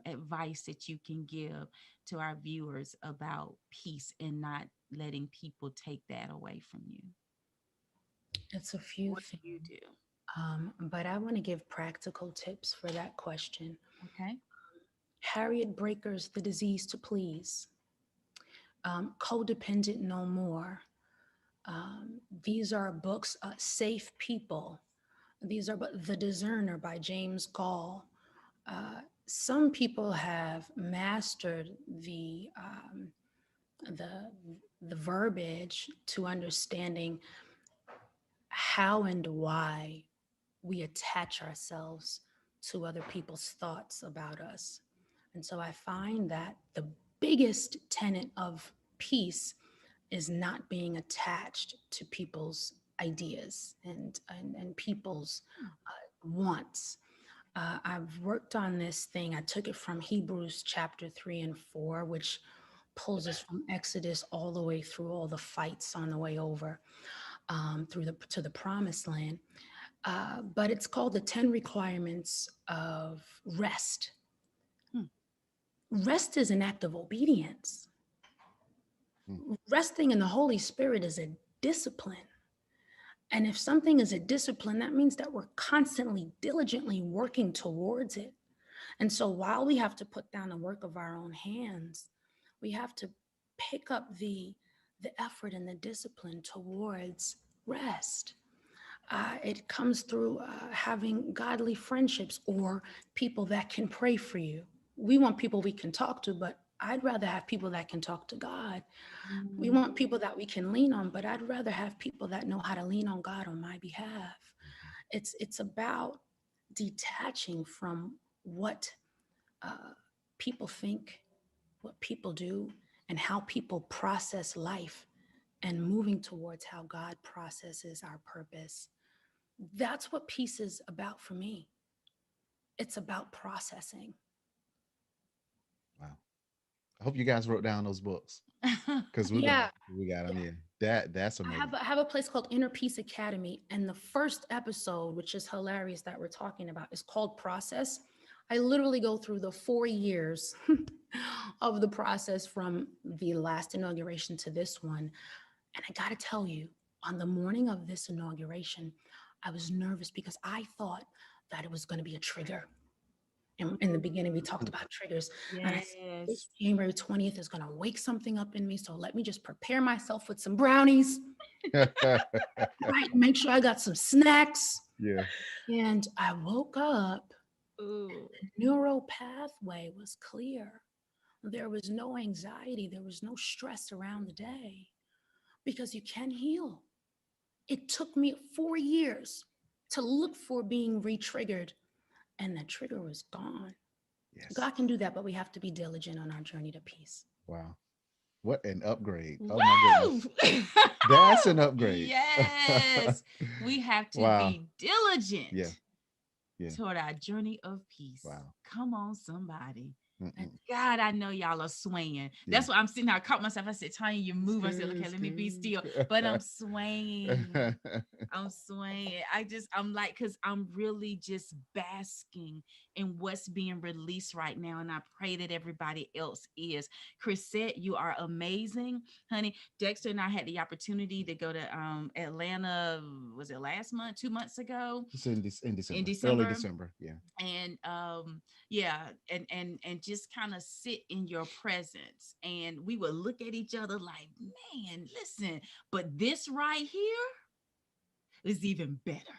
advice that you can give to our viewers about peace and not letting people take that away from you? It's a few What do things. you do? But I want to give practical tips for that question. Okay. Harriet Breaker's The Disease to Please. Codependent No More. These are books. Safe People. These are The Discerner by James Gall. Some people have mastered the verbiage to understanding how and why we attach ourselves to other people's thoughts about us. And so I find that the biggest tenet of peace is not being attached to people's ideas and people's wants. I've worked on this thing. I took it from Hebrews chapter 3 and 4, which pulls us from Exodus all the way through all the fights on the way over to the promised land. But it's called the 10 requirements of rest. Rest is an act of obedience. Resting in the Holy Spirit is a discipline. And if something is a discipline, that means that we're constantly, diligently working towards it. And so while we have to put down the work of our own hands, we have to pick up the effort and the discipline towards rest. It comes through having godly friendships or people that can pray for you. We want people we can talk to, but I'd rather have people that can talk to God. We want people that we can lean on, but I'd rather have people that know how to lean on God on my behalf. It's about detaching from what people think, what people do, and how people process life, and moving towards how God processes our purpose. That's what peace is about for me. It's about processing. Wow. I hope you guys wrote down those books, because we got them here. That's amazing. I have a place called Inner Peace Academy, and the first episode, which is hilarious that we're talking about, is called Process. I literally go through the 4 years of the process from the last inauguration to this one. And I got to tell you, on the morning of this inauguration, I was nervous because I thought that it was going to be a trigger. In the beginning, we talked about triggers. Yes. And I said, this January 20th is going to wake something up in me. So let me just prepare myself with some brownies. Right. Make sure I got some snacks. Yeah. And I woke up. Ooh. The neural pathway was clear. There was no anxiety. There was no stress around the day, because you can heal. It took me 4 years to look for being re-triggered, and the trigger was gone. Yes. God can do that, but we have to be diligent on our journey to peace. Wow. What an upgrade. Oh my goodness. That's an upgrade. Yes. We have to be diligent toward our journey of peace. Wow. Come on, somebody. And God, I know y'all are swaying. That's why I'm sitting there. I caught myself. I said, Tanya, you're moving. I said, okay, let me be still. But I'm swaying. I'm swaying. I'm like, because I'm really just basking in what's being released right now. And I pray that everybody else is. Chrisette, you are amazing, honey. Dexter and I had the opportunity to go to Atlanta. Was it last month, 2 months ago? It's in December. Early December. Yeah. And and just kind of sit in your presence, and we would look at each other like, man, listen, but this right here is even better.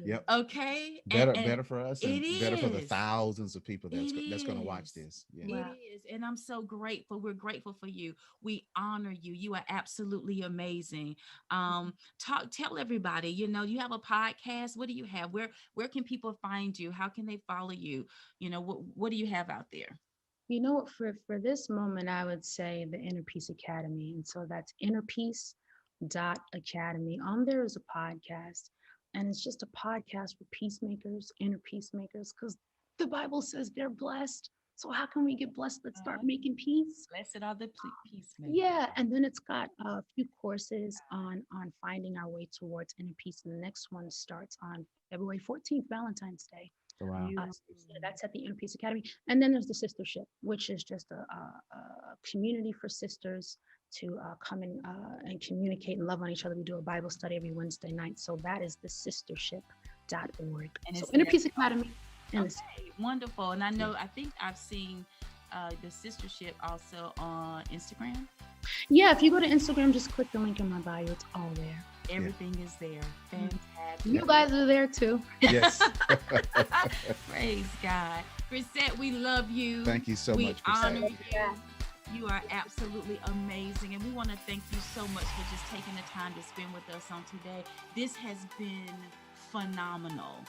Yep. Okay. Better for us, and it better is. for the thousands of people that's going to watch this. Yeah. It is. And I'm so grateful. We're grateful for you. We honor you. You are absolutely amazing. Tell everybody, you have a podcast. What do you have? Where can people find you? How can they follow you? What do you have out there? For this moment, I would say the Inner Peace Academy. And so that's innerpeace.academy. On there is a podcast. And it's just a podcast for peacemakers, inner peacemakers, because the Bible says they're blessed. So how can we get blessed? Let's start making peace. Blessed are the peacemakers. Yeah, and then it's got a few courses on finding our way towards inner peace. And the next one starts on February 14th, Valentine's Day. Wow. So that's at the Inner Peace Academy. And then there's the Sistership, which is just a community for sisters to come in and communicate and love on each other. We do a Bible study every Wednesday night. So that is the sistership.org. And so Inner Peace Academy. Okay, wonderful. And I think I've seen the Sistership also on Instagram. Yeah, if you go to Instagram, just click the link in my bio. It's all there. Everything is there. Fantastic. You guys are there too. Yes. Praise God. Chrisette, we love you. Thank you so much, Chrisette. We honor you. Yeah. You are absolutely amazing. And we want to thank you so much for just taking the time to spend with us on today. This has been phenomenal.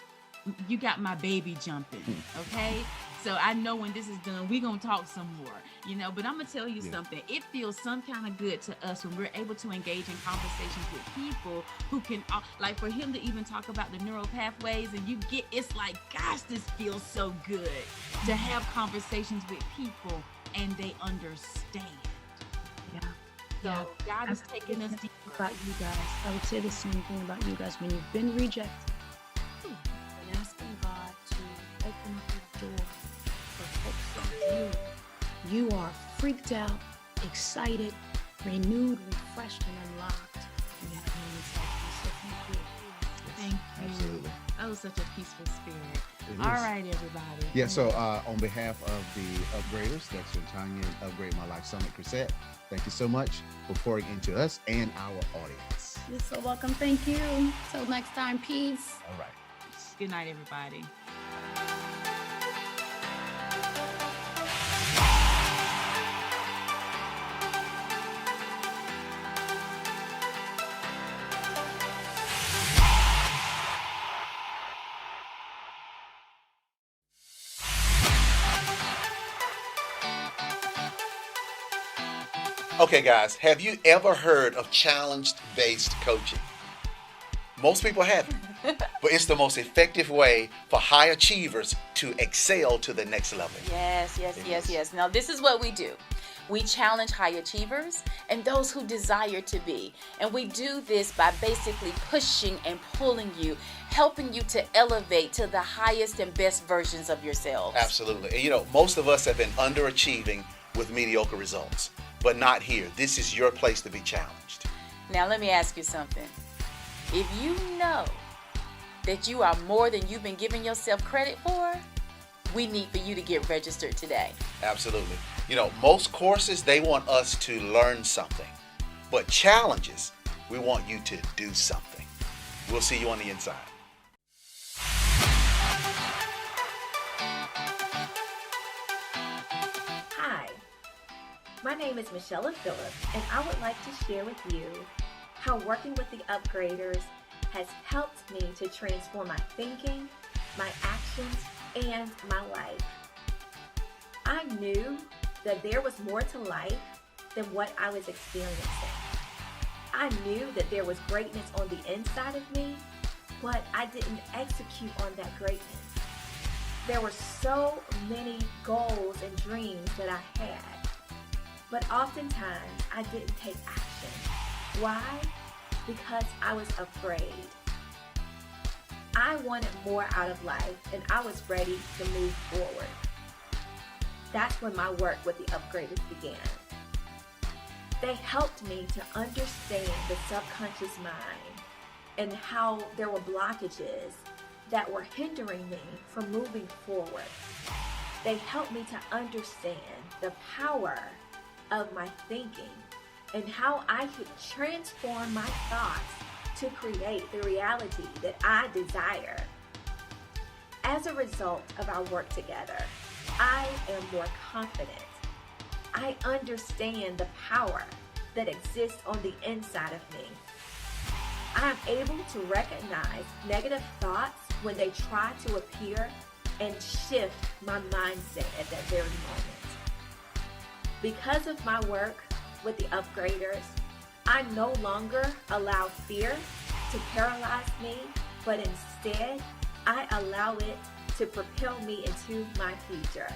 You got my baby jumping, okay? So I know when this is done, we're going to talk some more, you know, but I'm going to tell you something. It feels some kind of good to us when we're able to engage in conversations with people who can, like for him to even talk about the neural pathways and you get, it's like, gosh, this feels so good to have conversations with people and they understand. Yeah. So God is taking us deeper. About you guys, I would say the same thing about you guys. When you've been rejected, and asking God to open up the door for folks like you are freaked out, excited, renewed, refreshed, and unlocked. You have moments like this. So thank you. Thank you. Absolutely. Oh, such a peaceful spirit. It All is. right, everybody. Yeah, so on behalf of the upgraders, Dexter and Tanya, and Upgrade My Life Summit Crusette, thank you so much for pouring into us and our audience. You're so welcome. Thank you. Till next time. Peace. All right. Good night, everybody. Okay, guys, have you ever heard of challenge-based coaching? Most people haven't, but it's the most effective way for high achievers to excel to the next level. Yes. Now, this is what we do. We challenge high achievers and those who desire to be. And we do this by basically pushing and pulling you, helping you to elevate to the highest and best versions of yourselves. Absolutely. And you know, most of us have been underachieving with mediocre results, but not here. This is your place to be challenged. Now, let me ask you something. If you know that you are more than you've been giving yourself credit for, we need for you to get registered today. Absolutely. You know, most courses, they want us to learn something, but challenges, we want you to do something. We'll see you on the inside. Hi, my name is Michelle Phillips, and I would like to share with you how working with the Upgraders has helped me to transform my thinking, my actions, and my life. I knew that there was more to life than what I was experiencing. I knew that there was greatness on the inside of me, but I didn't execute on that greatness. There were so many goals and dreams that I had, but oftentimes I didn't take action. Why? Because I was afraid. I wanted more out of life, and I was ready to move forward. That's when my work with the Upgraders began. They helped me to understand the subconscious mind and how there were blockages that were hindering me from moving forward. They helped me to understand the power of my thinking and how I could transform my thoughts to create the reality that I desire. As a result of our work together, I am more confident. I understand the power that exists on the inside of me. I am able to recognize negative thoughts when they try to appear and shift my mindset at that very moment. Because of my work with the Upgraders, I no longer allow fear to paralyze me, but instead, I allow it to propel me into my future.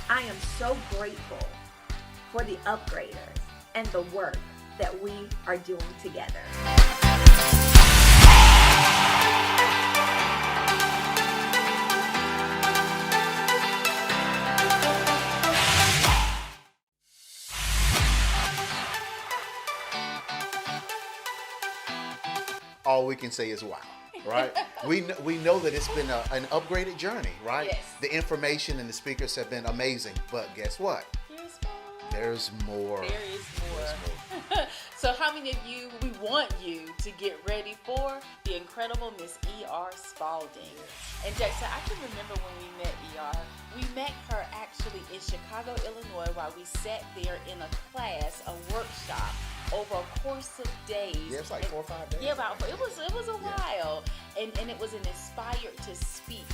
I am so grateful for the Upgraders and the work that we are doing together. All we can say is wow, right? we know that it's been an upgraded journey, right? Yes. The information and the speakers have been amazing, but guess what? There's more. There is more. So how many of you, we want you to get ready for the incredible Miss E.R. Spalding. And Dexter, I can remember when we met E.R. We met her actually in Chicago, Illinois, while we sat there in a class, a workshop, over a course of days. Yeah, it's like 4 or 5 days. Yeah, it was a while. And it was an Inspired to Speak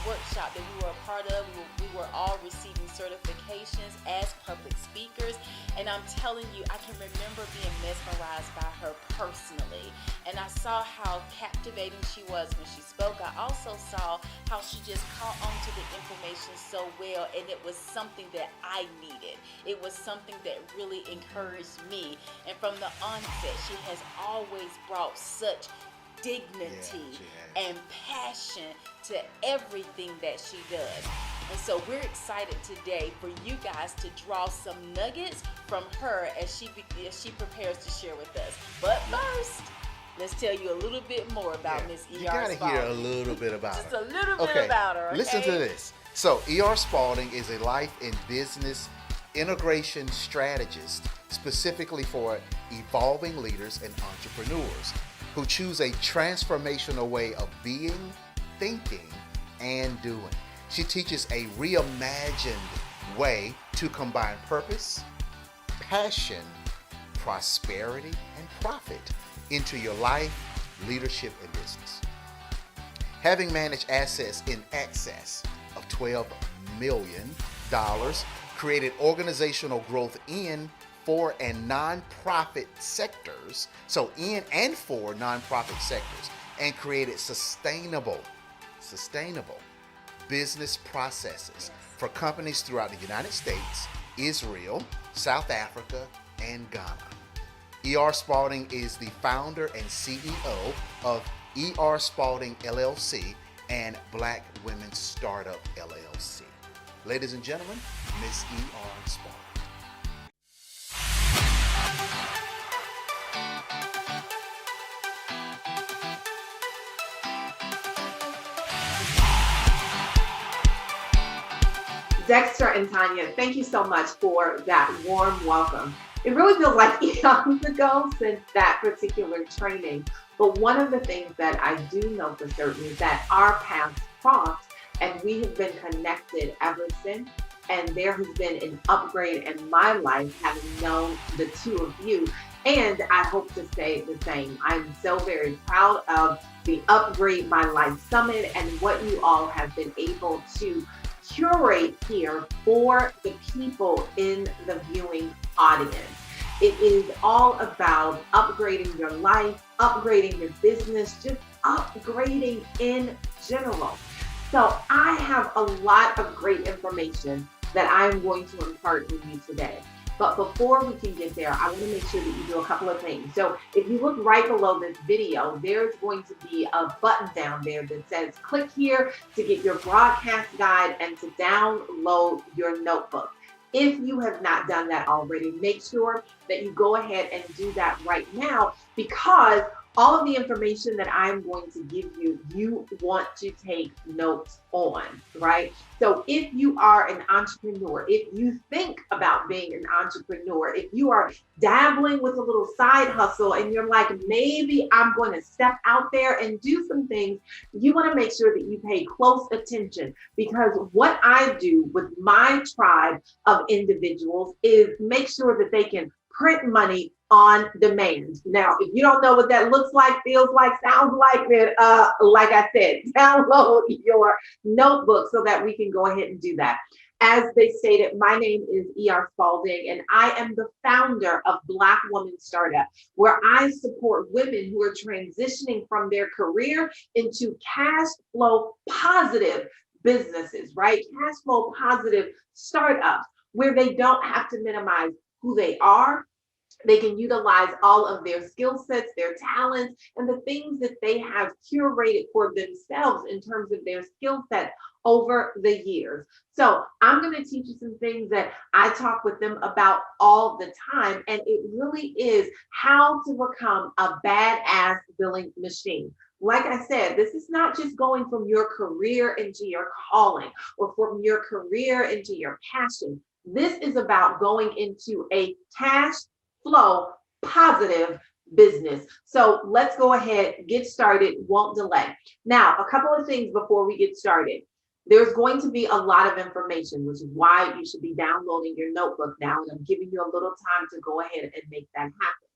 workshop that we were a part of. We were all receiving certifications as public speakers, and I'm telling you, I can remember being mesmerized by her personally, and I saw how captivating she was when she spoke. I also saw how she just caught on to the information so well, and it was something that I needed. It was something that really encouraged me, and from the onset, she has always brought such dignity and passion to everything that she does. And so we're excited today for you guys to draw some nuggets from her as she prepares to share with us. But first, let's tell you a little bit more about Miss E.R. You gotta hear a little bit about Just her. a little bit about her. Okay? Listen to this. So E.R. Spalding is a life and business integration strategist specifically for evolving leaders and entrepreneurs who choose a transformational way of being, thinking, and doing. She teaches a reimagined way to combine purpose, passion, prosperity, and profit into your life, leadership, and business. Having managed assets in excess of $12 million, created organizational growth in, for, and nonprofit sectors, and created sustainable business processes for companies throughout the United States, Israel, South Africa, and Ghana. E.R. Spalding is the founder and CEO of E.R. Spalding LLC and Black Women Startup LLC. Ladies and gentlemen, Miss E.R. Spalding. Dexter and Tanya, thank you so much for that warm welcome. It really feels like eons ago since that particular training. But one of the things that I do know for certain is that our paths crossed and we have been connected ever since. And there has been an upgrade in my life having known the two of you. And I hope to stay the same. I'm so very proud of the Upgrade My Life Summit and what you all have been able to curate here for the people in the viewing audience. It is all about upgrading your life, upgrading your business, just upgrading in general. So I have a lot of great information that I'm going to impart with you today. But before we can get there, I want to make sure that you do a couple of things. So if you look right below this video, there's going to be a button down there that says click here to get your broadcast guide and to download your notebook. If you have not done that already, make sure that you go ahead and do that right now, because all of the information that I'm going to give you, you want to take notes on, right? So if you are an entrepreneur, if you think about being an entrepreneur, if you are dabbling with a little side hustle and you're like, maybe I'm going to step out there and do some things, you want to make sure that you pay close attention, because what I do with my tribe of individuals is make sure that they can print money on demand. Now, if you don't know what that looks like, feels like, sounds like, then like I said, download your notebook so that we can go ahead and do that. As they stated, my name is E.R. Spalding, and I am the founder of Black Women Startup, where I support women who are transitioning from their career into cash flow positive businesses, right? Cash flow positive startups, where they don't have to minimize who they are. They can utilize all of their skill sets, their talents, and the things that they have curated for themselves in terms of their skill set over the years. So I'm going to teach you some things that I talk with them about all the time. And it really is how to become a badass billing machine. Like I said, this is not just going from your career into your calling or from your career into your passion. This is about going into a cash flow positive business. So let's go ahead, get started, won't delay. Now, a couple of things before we get started. There's going to be a lot of information, which is why you should be downloading your notebook now. And I'm giving you a little time to go ahead and make that happen.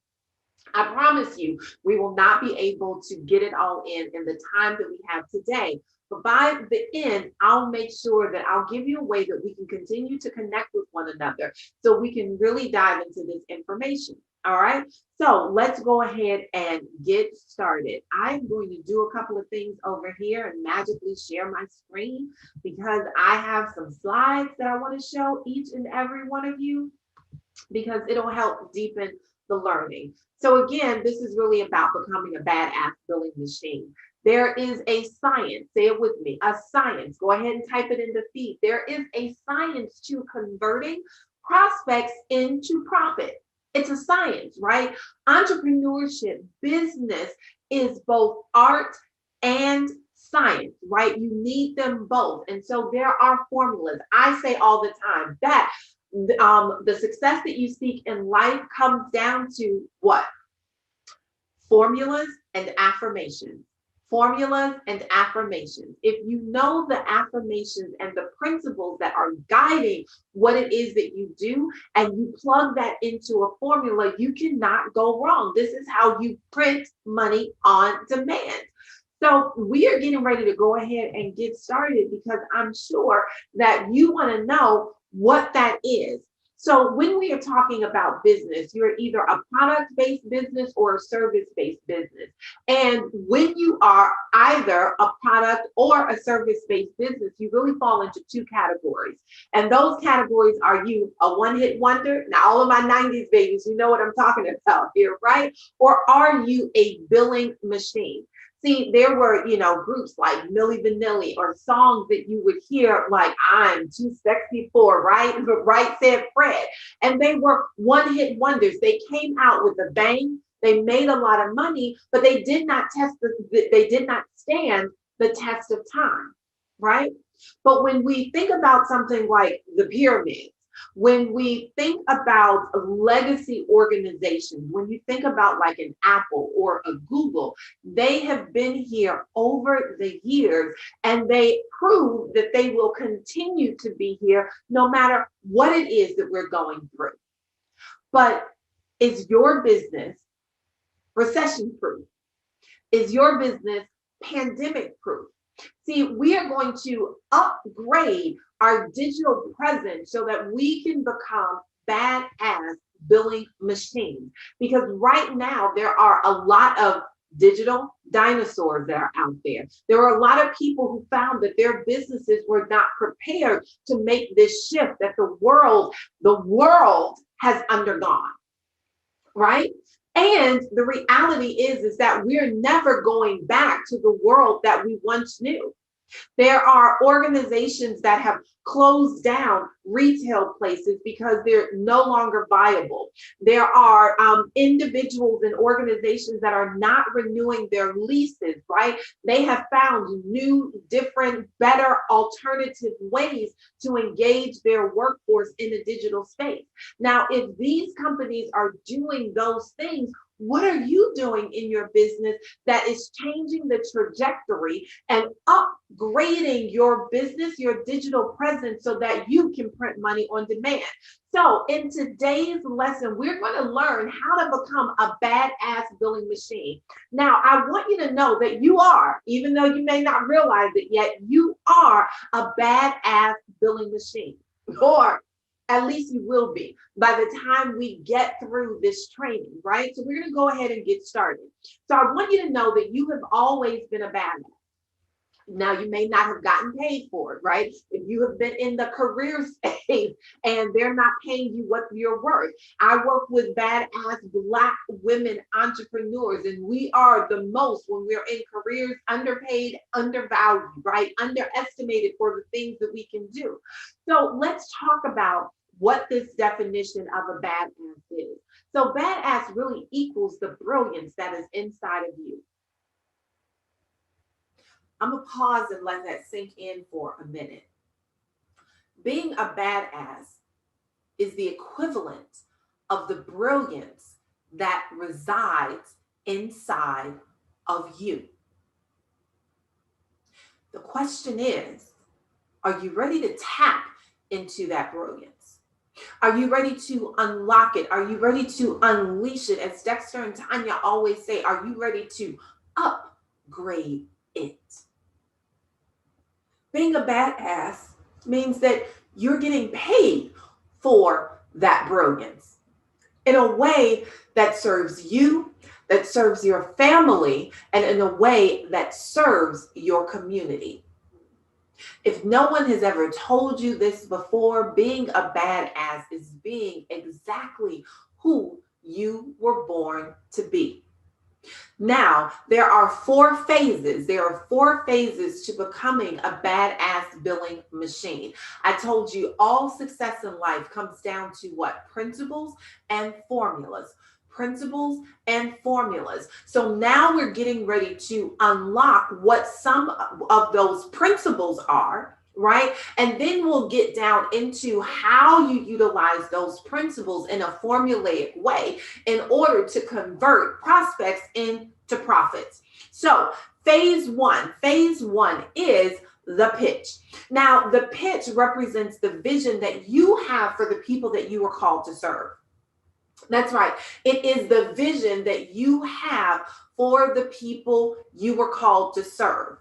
I promise you, we will not be able to get it all in the time that we have today. But by the end, I'll make sure that I'll give you a way that we can continue to connect with one another so we can really dive into this information. All right. So let's go ahead and get started. I'm going to do a couple of things over here and magically share my screen because I have some slides that I want to show each and every one of you because it'll help deepen the learning. So again, this is really about becoming a badass billing machine. There is a science, say it with me, a science. Go ahead and type it in the feed. There is a science to converting prospects into profit. It's a science, right? Entrepreneurship, business is both art and science, right? You need them both. And so there are formulas. I say all the time that the success that you seek in life comes down to what? Formulas and affirmations. Formulas and affirmations. If you know the affirmations and the principles that are guiding what it is that you do, and you plug that into a formula, you cannot go wrong. This is how you print money on demand. So we are getting ready to go ahead and get started because I'm sure that you want to know what that is. So when we are talking about business, you're either a product-based business or a service-based business. And when you are either a product or a service-based business, you really fall into two categories. And those categories are you a one-hit wonder? Now, all of my 90s babies, you know what I'm talking about here, right? Or are you a billing machine? See, there were, groups like Milli Vanilli or songs that you would hear like, I'm too sexy for, right? Right said Fred. And they were one-hit wonders. They came out with a bang. They made a lot of money, but they did not stand the test of time, right? But when we think about something like the pyramids, when we think about legacy organizations, when you think about like an Apple or a Google, they have been here over the years and they prove that they will continue to be here no matter what it is that we're going through. But is your business recession proof? Is your business pandemic proof? See, we are going to upgrade our digital presence so that we can become badass billing machines. Because right now, there are a lot of digital dinosaurs that are out there. There are a lot of people who found that their businesses were not prepared to make this shift that the world has undergone, right? And the reality is that we're never going back to the world that we once knew. There are organizations that have closed down retail places because they're no longer viable. There are individuals and organizations that are not renewing their leases, right? They have found new, different, better alternative ways to engage their workforce in a digital space. Now, if these companies are doing those things, what are you doing in your business that is changing the trajectory and upgrading your business, your digital presence, so that you can print money on demand? So in today's lesson, we're going to learn how to become a badass billing machine. Now, I want you to know that you are, even though you may not realize it yet, you are a badass billing machine. Or at least you will be by the time we get through this training, right? So we're going to go ahead and get started. So I want you to know that you have always been a badass. Now, you may not have gotten paid for it, right? If you have been in the career space and they're not paying you what you're worth. I work with badass Black women entrepreneurs, and we are the most when we're in careers underpaid, undervalued, right? Underestimated for the things that we can do. So let's talk about what this definition of a badass is. So badass really equals the brilliance that is inside of you. I'm gonna pause and let that sink in for a minute. Being a badass is the equivalent of the brilliance that resides inside of you. The question is, are you ready to tap into that brilliance? Are you ready to unlock it? Are you ready to unleash it? As Dexter and Tanya always say, are you ready to upgrade it? Being a badass means that you're getting paid for that brilliance in a way that serves you, that serves your family, and in a way that serves your community. If no one has ever told you this before, being a badass is being exactly who you were born to be. Now, there are 4 phases. There are 4 phases to becoming a badass billing machine. I told you all success in life comes down to what? Principles and formulas. Principles and formulas. So now we're getting ready to unlock what some of those principles are, right? And then we'll get down into how you utilize those principles in a formulaic way in order to convert prospects into profits. So phase one is the pitch. Now, the pitch represents the vision that you have for the people that you are called to serve. That's right. It is the vision that you have for the people you were called to serve.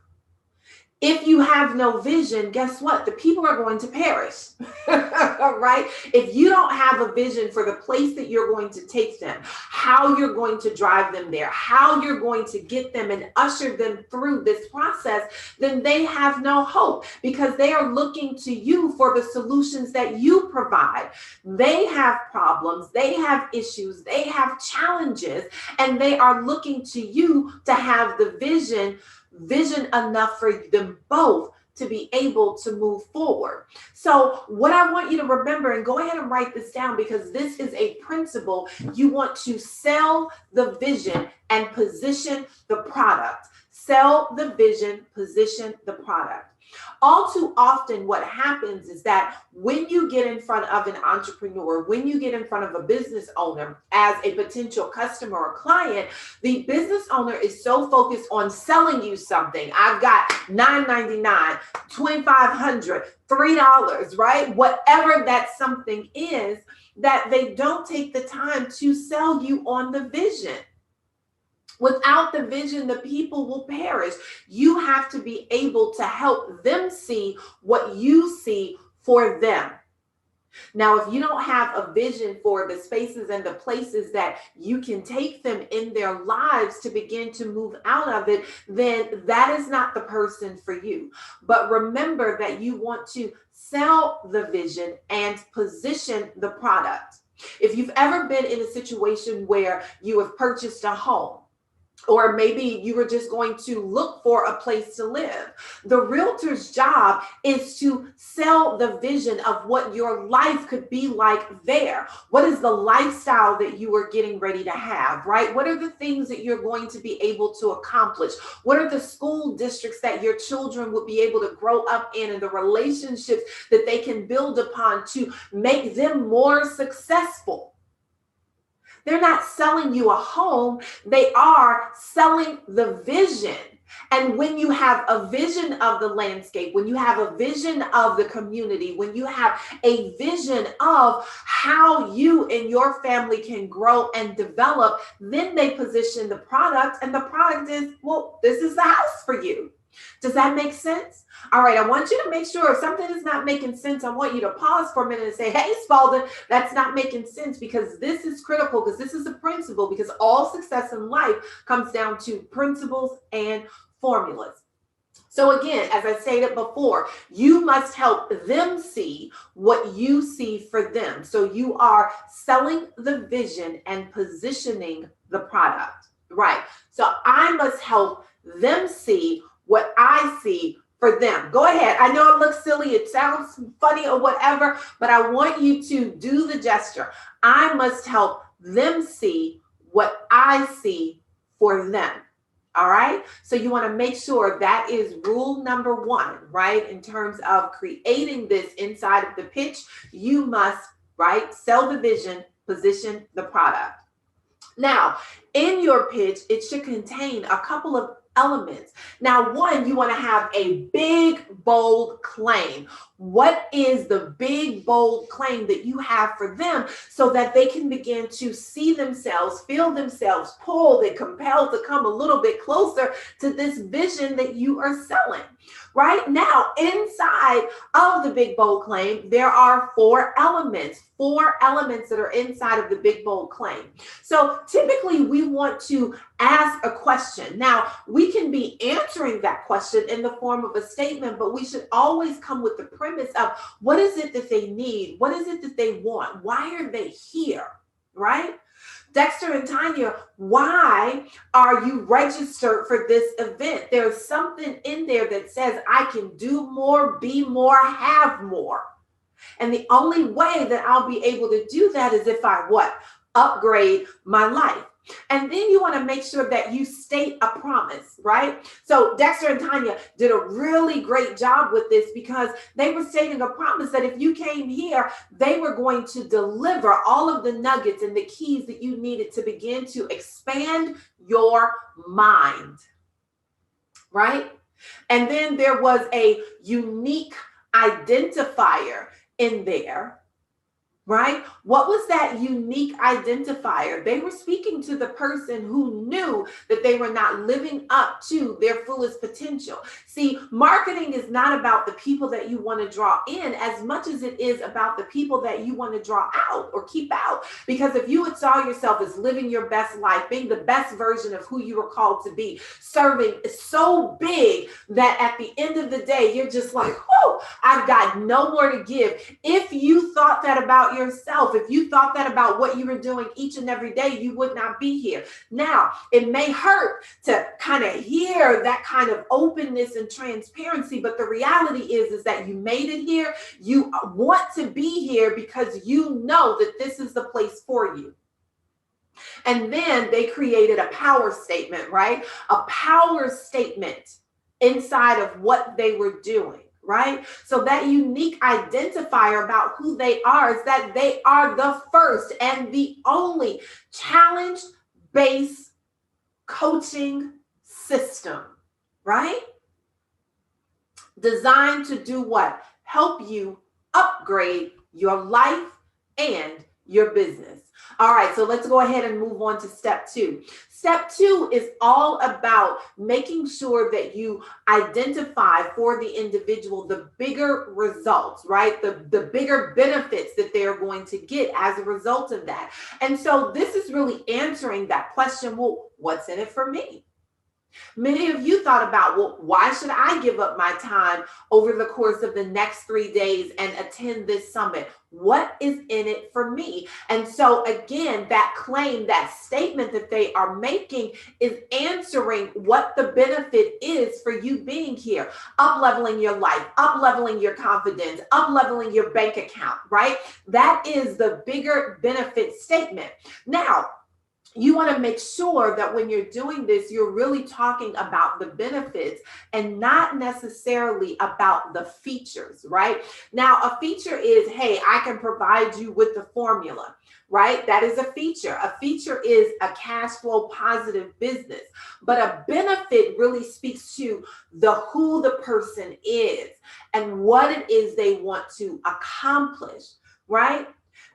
If you have no vision, guess what? The people are going to perish, right? If you don't have a vision for the place that you're going to take them, how you're going to drive them there, how you're going to get them and usher them through this process, then they have no hope because they are looking to you for the solutions that you provide. They have problems, they have issues, they have challenges, and they are looking to you to have the vision enough for them both to be able to move forward. So what I want you to remember, and go ahead and write this down because this is a principle, you want to sell the vision and position the product. Sell the vision, position the product. All too often what happens is that when you get in front of an entrepreneur, when you get in front of a business owner as a potential customer or client, the business owner is so focused on selling you something. I've got $9.99, $2,500, $3, right? Whatever that something is, that they don't take the time to sell you on the vision. Without the vision, the people will perish. You have to be able to help them see what you see for them. Now, if you don't have a vision for the spaces and the places that you can take them in their lives to begin to move out of it, then that is not the person for you. But remember that you want to sell the vision and position the product. If you've ever been in a situation where you have purchased a home, or maybe you were just going to look for a place to live, the realtor's job is to sell the vision of what your life could be like there. What is the lifestyle that you are getting ready to have, right? What are the things that you're going to be able to accomplish? What are the school districts that your children would be able to grow up in and the relationships that they can build upon to make them more successful? They're not selling you a home. They are selling the vision. And when you have a vision of the landscape, when you have a vision of the community, when you have a vision of how you and your family can grow and develop, then they position the product, and the product is, well, this is the house for you. Does that make sense? All right, I want you to make sure if something is not making sense, I want you to pause for a minute and say, hey, Spalding, that's not making sense, because this is critical, because this is a principle, because all success in life comes down to principles and formulas. So again, as I stated before, you must help them see what you see for them. So you are selling the vision and positioning the product, right? So I must help them see what I see for them. Go ahead. I know it looks silly. It sounds funny or whatever, but I want you to do the gesture. I must help them see what I see for them. All right. So you want to make sure that is rule number 1, right? In terms of creating this inside of the pitch, you must, right, sell the vision, position the product. Now, in your pitch, it should contain a couple of elements. Now, one, you want to have a big, bold claim. What is the big, bold claim that you have for them so that they can begin to see themselves, feel themselves pulled and compelled to come a little bit closer to this vision that you are selling? Right now, inside of the big, bold claim, there are four elements that are inside of the big, bold claim. So typically we want to ask a question. Now, we can be answering that question in the form of a statement, but we should always come with the premise of what is it that they need? What is it that they want? Why are they here? Right? Dexter and Tanya, why are you registered for this event? There's something in there that says I can do more, be more, have more. And the only way that I'll be able to do that is if I what? Upgrade my life. And then you want to make sure that you state a promise, right? So Dexter and Tanya did a really great job with this because they were stating a promise that if you came here, they were going to deliver all of the nuggets and the keys that you needed to begin to expand your mind, right? And then there was a unique identifier in there. Right? What was that unique identifier? They were speaking to the person who knew that they were not living up to their fullest potential. See, marketing is not about the people that you want to draw in as much as it is about the people that you want to draw out or keep out. Because if you would saw yourself as living your best life, being the best version of who you were called to be, serving is so big that at the end of the day, you're just like, oh, I've got no more to give. If you thought that about yourself, if you thought that about what you were doing each and every day, you would not be here. Now, it may hurt to kind of hear that kind of openness and transparency, but the reality is that you made it here. You want to be here because you know that this is the place for you. And then they created a power statement, right? A power statement inside of what they were doing. Right? So that unique identifier about who they are is that they are the first and the only challenge-based coaching system, right? Designed to do what? Help you upgrade your life and your business. All right, so let's go ahead and move on to step 2. Step 2 is all about making sure that you identify for the individual the bigger results, right? The bigger benefits that they're going to get as a result of that. And so this is really answering that question, well, what's in it for me? Many of you thought about, well, why should I give up my time over the course of the next 3 days and attend this summit? What is in it for me? And so again, that claim, that statement that they are making is answering what the benefit is for you being here, up-leveling your life, up-leveling your confidence, up-leveling your bank account, right? That is the bigger benefit statement. Now, you want to make sure that when you're doing this, you're really talking about the benefits and not necessarily about the features, right? Now, a feature is, hey, I can provide you with the formula, right? That is a feature. A feature is a cash flow positive business, but a benefit really speaks to who the person is and what it is they want to accomplish, right?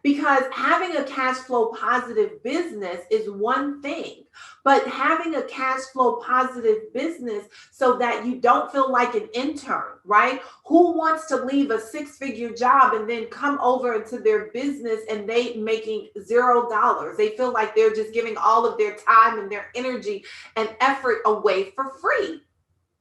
Because having a cash flow positive business is one thing, but having a cash flow positive business so that you don't feel like an intern, right? Who wants to leave a 6-figure job and then come over into their business and they making $0? They feel like they're just giving all of their time and their energy and effort away for free.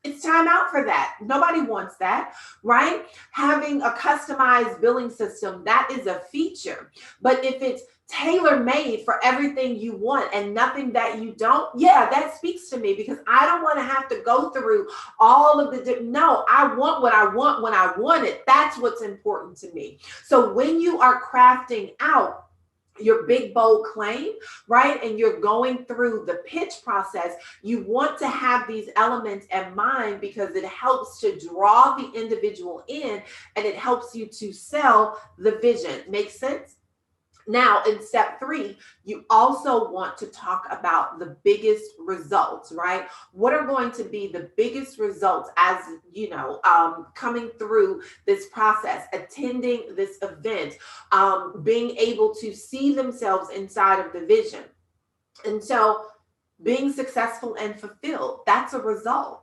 It's time out for that. Nobody wants that, right? Having a customized billing system, that is a feature. But if it's tailor-made for everything you want and nothing that you don't, yeah, that speaks to me because I don't want to have to go through all of no, I want what I want when I want it. That's what's important to me. So when you are crafting out your big, bold claim, right? And you're going through the pitch process, you want to have these elements in mind because it helps to draw the individual in and it helps you to sell the vision. Make sense? Now, in step 3, you also want to talk about the biggest results, right? What are going to be the biggest results as, you know, coming through this process, attending this event, being able to see themselves inside of the vision. And so being successful and fulfilled, that's a result.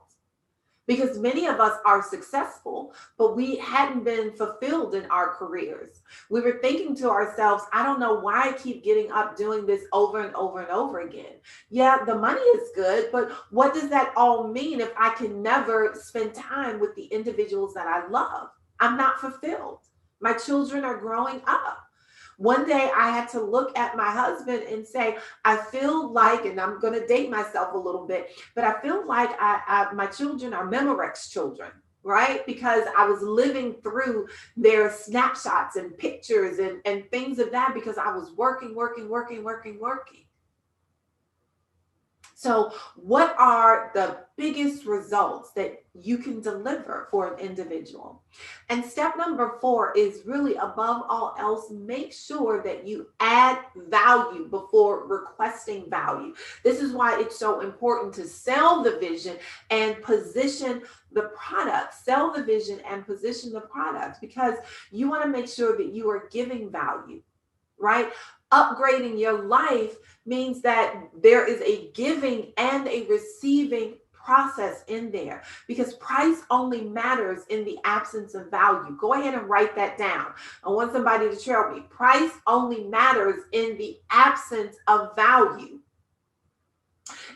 Because many of us are successful, but we hadn't been fulfilled in our careers. We were thinking to ourselves, I don't know why I keep getting up doing this over and over and over again. Yeah, the money is good, but what does that all mean if I can never spend time with the individuals that I love? I'm not fulfilled. My children are growing up. One day I had to look at my husband and say, I feel like, and I'm going to date myself a little bit, but I feel like my children are Memorex children, right? Because I was living through their snapshots and pictures and things of that because I was working. So what are the biggest results that you can deliver for an individual? And step number 4 is really, above all else, make sure that you add value before requesting value. This is why it's so important to sell the vision and position the product. Sell the vision and position the product, because you want to make sure that you are giving value, right? Upgrading your life means that there is a giving and a receiving process in there, because price only matters in the absence of value. Go ahead and write that down. I want somebody to trail me. Price only matters in the absence of value.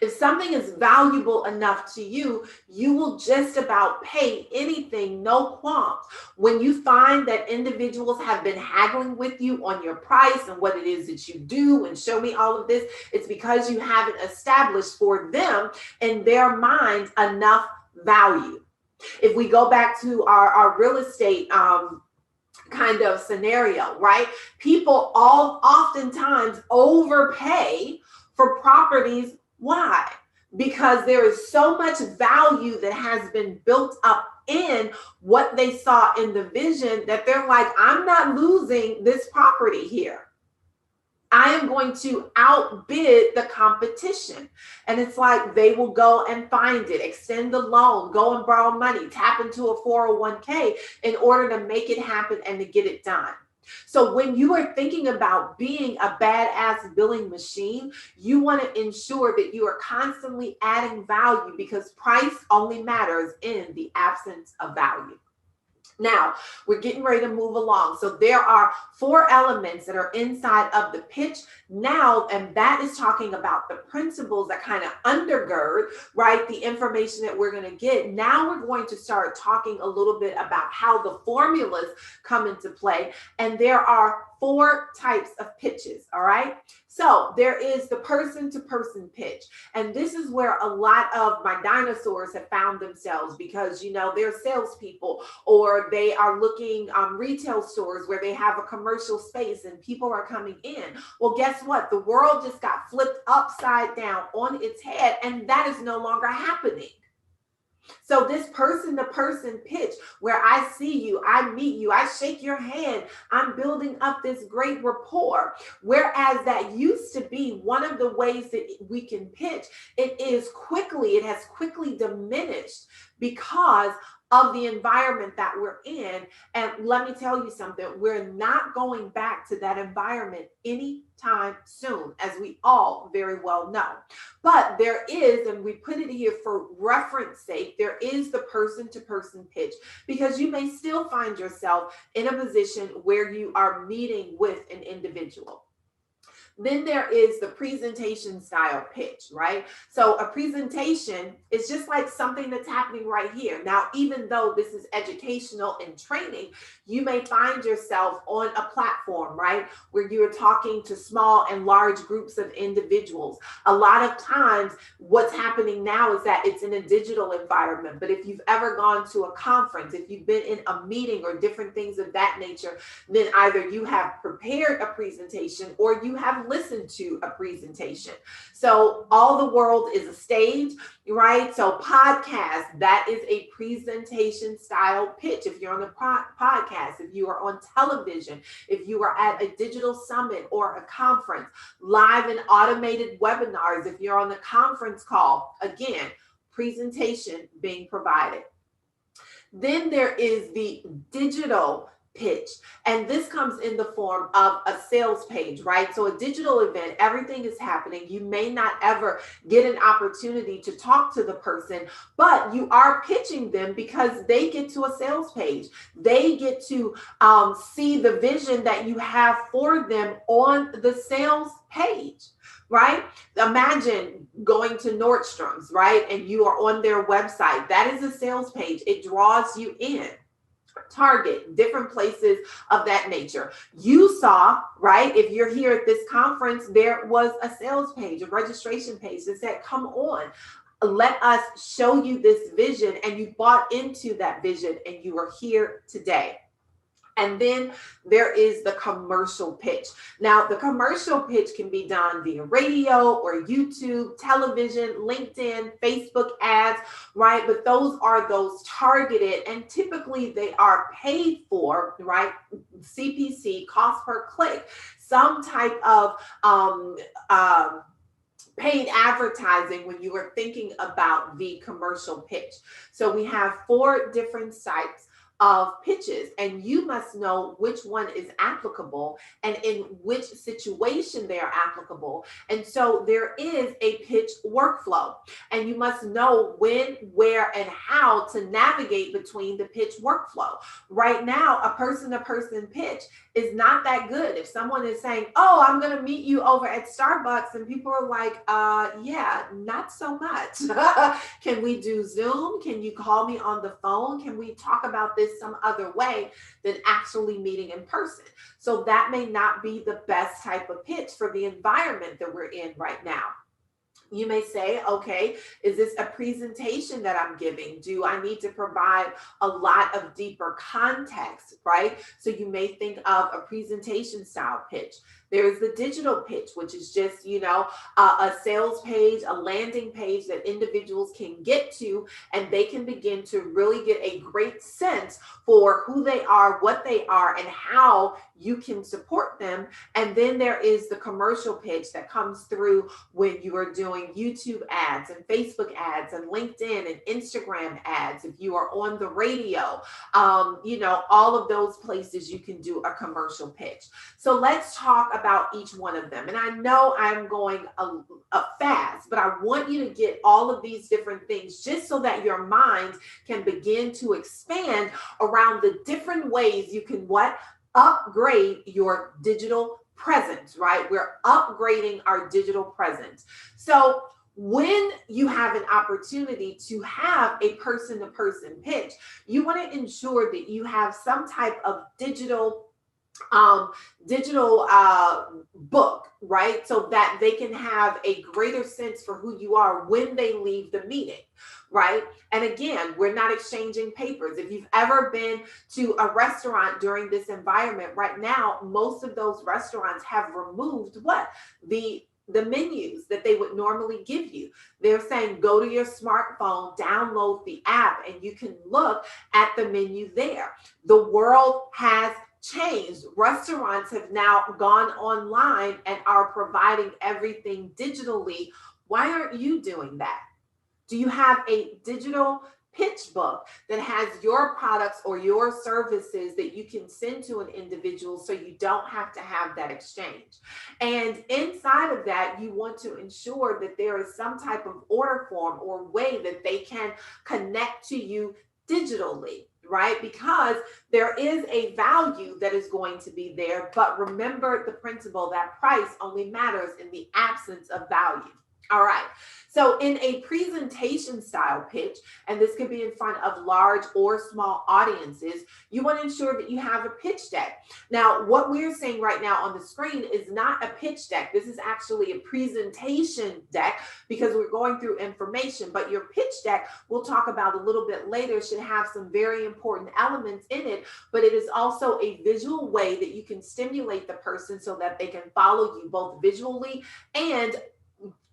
If something is valuable enough to you, you will just about pay anything, no qualms. When you find that individuals have been haggling with you on your price and what it is that you do and show me all of this, it's because you haven't established for them in their mind enough value. If we go back to our real estate kind of scenario, right? People oftentimes overpay for properties. Why? Because there is so much value that has been built up in what they saw in the vision that they're like, I'm not losing this property here. I am going to outbid the competition. And it's like they will go and find it, extend the loan, go and borrow money, tap into a 401k in order to make it happen and to get it done. So when you are thinking about being a badass billing machine, you want to ensure that you are constantly adding value, because price only matters in the absence of value. Now, we're getting ready to move along. So there are 4 elements that are inside of the pitch now, and that is talking about the principles that kind of undergird, right, the information that we're going to get. Now we're going to start talking a little bit about how the formulas come into play, and there are 4 types of pitches, all right? So there is the person-to-person pitch. And this is where a lot of my dinosaurs have found themselves, because, you know, they're salespeople, or they are looking retail stores where they have a commercial space and people are coming in. Well, guess what? The world just got flipped upside down on its head, and that is no longer happening. So this person-to-person pitch, where I see you, I meet you, I shake your hand, I'm building up this great rapport. Whereas that used to be one of the ways that we can pitch, it has quickly diminished because of the environment that we're in. And let me tell you something, we're not going back to that environment anytime soon, as we all very well know. But there is, and we put it here for reference sake, there is the person-to-person pitch, because you may still find yourself in a position where you are meeting with an individual. Then there is the presentation style pitch, right? So a presentation is just like something that's happening right here. Now, even though this is educational and training, you may find yourself on a platform, right, where you're talking to small and large groups of individuals. A lot of times what's happening now is that it's in a digital environment. But if you've ever gone to a conference, if you've been in a meeting or different things of that nature, then either you have prepared a presentation or you have have listened to a presentation. So all the world is a stage, right? So podcast, that is a presentation style pitch. If you're on the podcast, if you are on television, if you are at a digital summit or a conference, live and automated webinars, if you're on the conference call, again, presentation being provided. Then there is the digital pitch, and this comes in the form of a sales page, right? So a digital event, everything is happening. You may not ever get an opportunity to talk to the person, but you are pitching them because they get to a sales page. They get to see the vision that you have for them on the sales page, right? Imagine going to Nordstrom's, right? And you are on their website. That is a sales page. It draws you in. Target, different places of that nature. You saw, right? If you're here at this conference, there was a sales page, a registration page that said, come on, let us show you this vision. And you bought into that vision and you are here today. And then there is the commercial pitch. Now, the commercial pitch can be done via radio or YouTube, television, LinkedIn, Facebook ads, right? But those are those targeted, and typically they are paid for, right? CPC, cost per click, some type of paid advertising when you are thinking about the commercial pitch. So we have 4 different types of pitches, and you must know which one is applicable and in which situation they are applicable. And so there is a pitch workflow, and you must know when, where, and how to navigate between the pitch workflow. Right now, a person-to-person pitch is not that good. If someone is saying, oh, I'm going to meet you over at Starbucks, and people are like, yeah, not so much. Can we do Zoom? Can you call me on the phone? Can we talk about this some other way than actually meeting in person? So that may not be the best type of pitch for the environment that we're in right now. You may say, okay, is this a presentation that I'm giving? Do I need to provide a lot of deeper context, right? So you may think of a presentation style pitch. There's the digital pitch, which is just, a sales page, a landing page that individuals can get to, and they can begin to really get a great sense for who they are, what they are, and how you can support them. And then there is the commercial pitch that comes through when you are doing YouTube ads and Facebook ads and LinkedIn and Instagram ads. If you are on the radio, all of those places you can do a commercial pitch. So let's talk about each one of them. And I know I'm going fast, but I want you to get all of these different things just so that your mind can begin to expand around the different ways you can upgrade your digital presence, right? We're upgrading our digital presence. So when you have an opportunity to have a person-to-person pitch, you want to ensure that you have some type of digital book, right? So that they can have a greater sense for who you are when they leave the meeting, right? And again, we're not exchanging papers. If you've ever been to a restaurant during this environment right now, most of those restaurants have removed the menus that they would normally give you. They're saying, go to your smartphone, download the app, and you can look at the menu there. The world has changed. Restaurants have now gone online and are providing everything digitally. Why aren't you doing that? Do you have a digital pitch book that has your products or your services that you can send to an individual so you don't have to have that exchange? And inside of that, you want to ensure that there is some type of order form or way that they can connect to you digitally, right? Because there is a value that is going to be there, but remember the principle that price only matters in the absence of value. All right. So in a presentation style pitch, and this could be in front of large or small audiences, you want to ensure that you have a pitch deck. Now, what we're seeing right now on the screen is not a pitch deck. This is actually a presentation deck because we're going through information, but your pitch deck, we'll talk about a little bit later, should have some very important elements in it, but it is also a visual way that you can stimulate the person so that they can follow you both visually and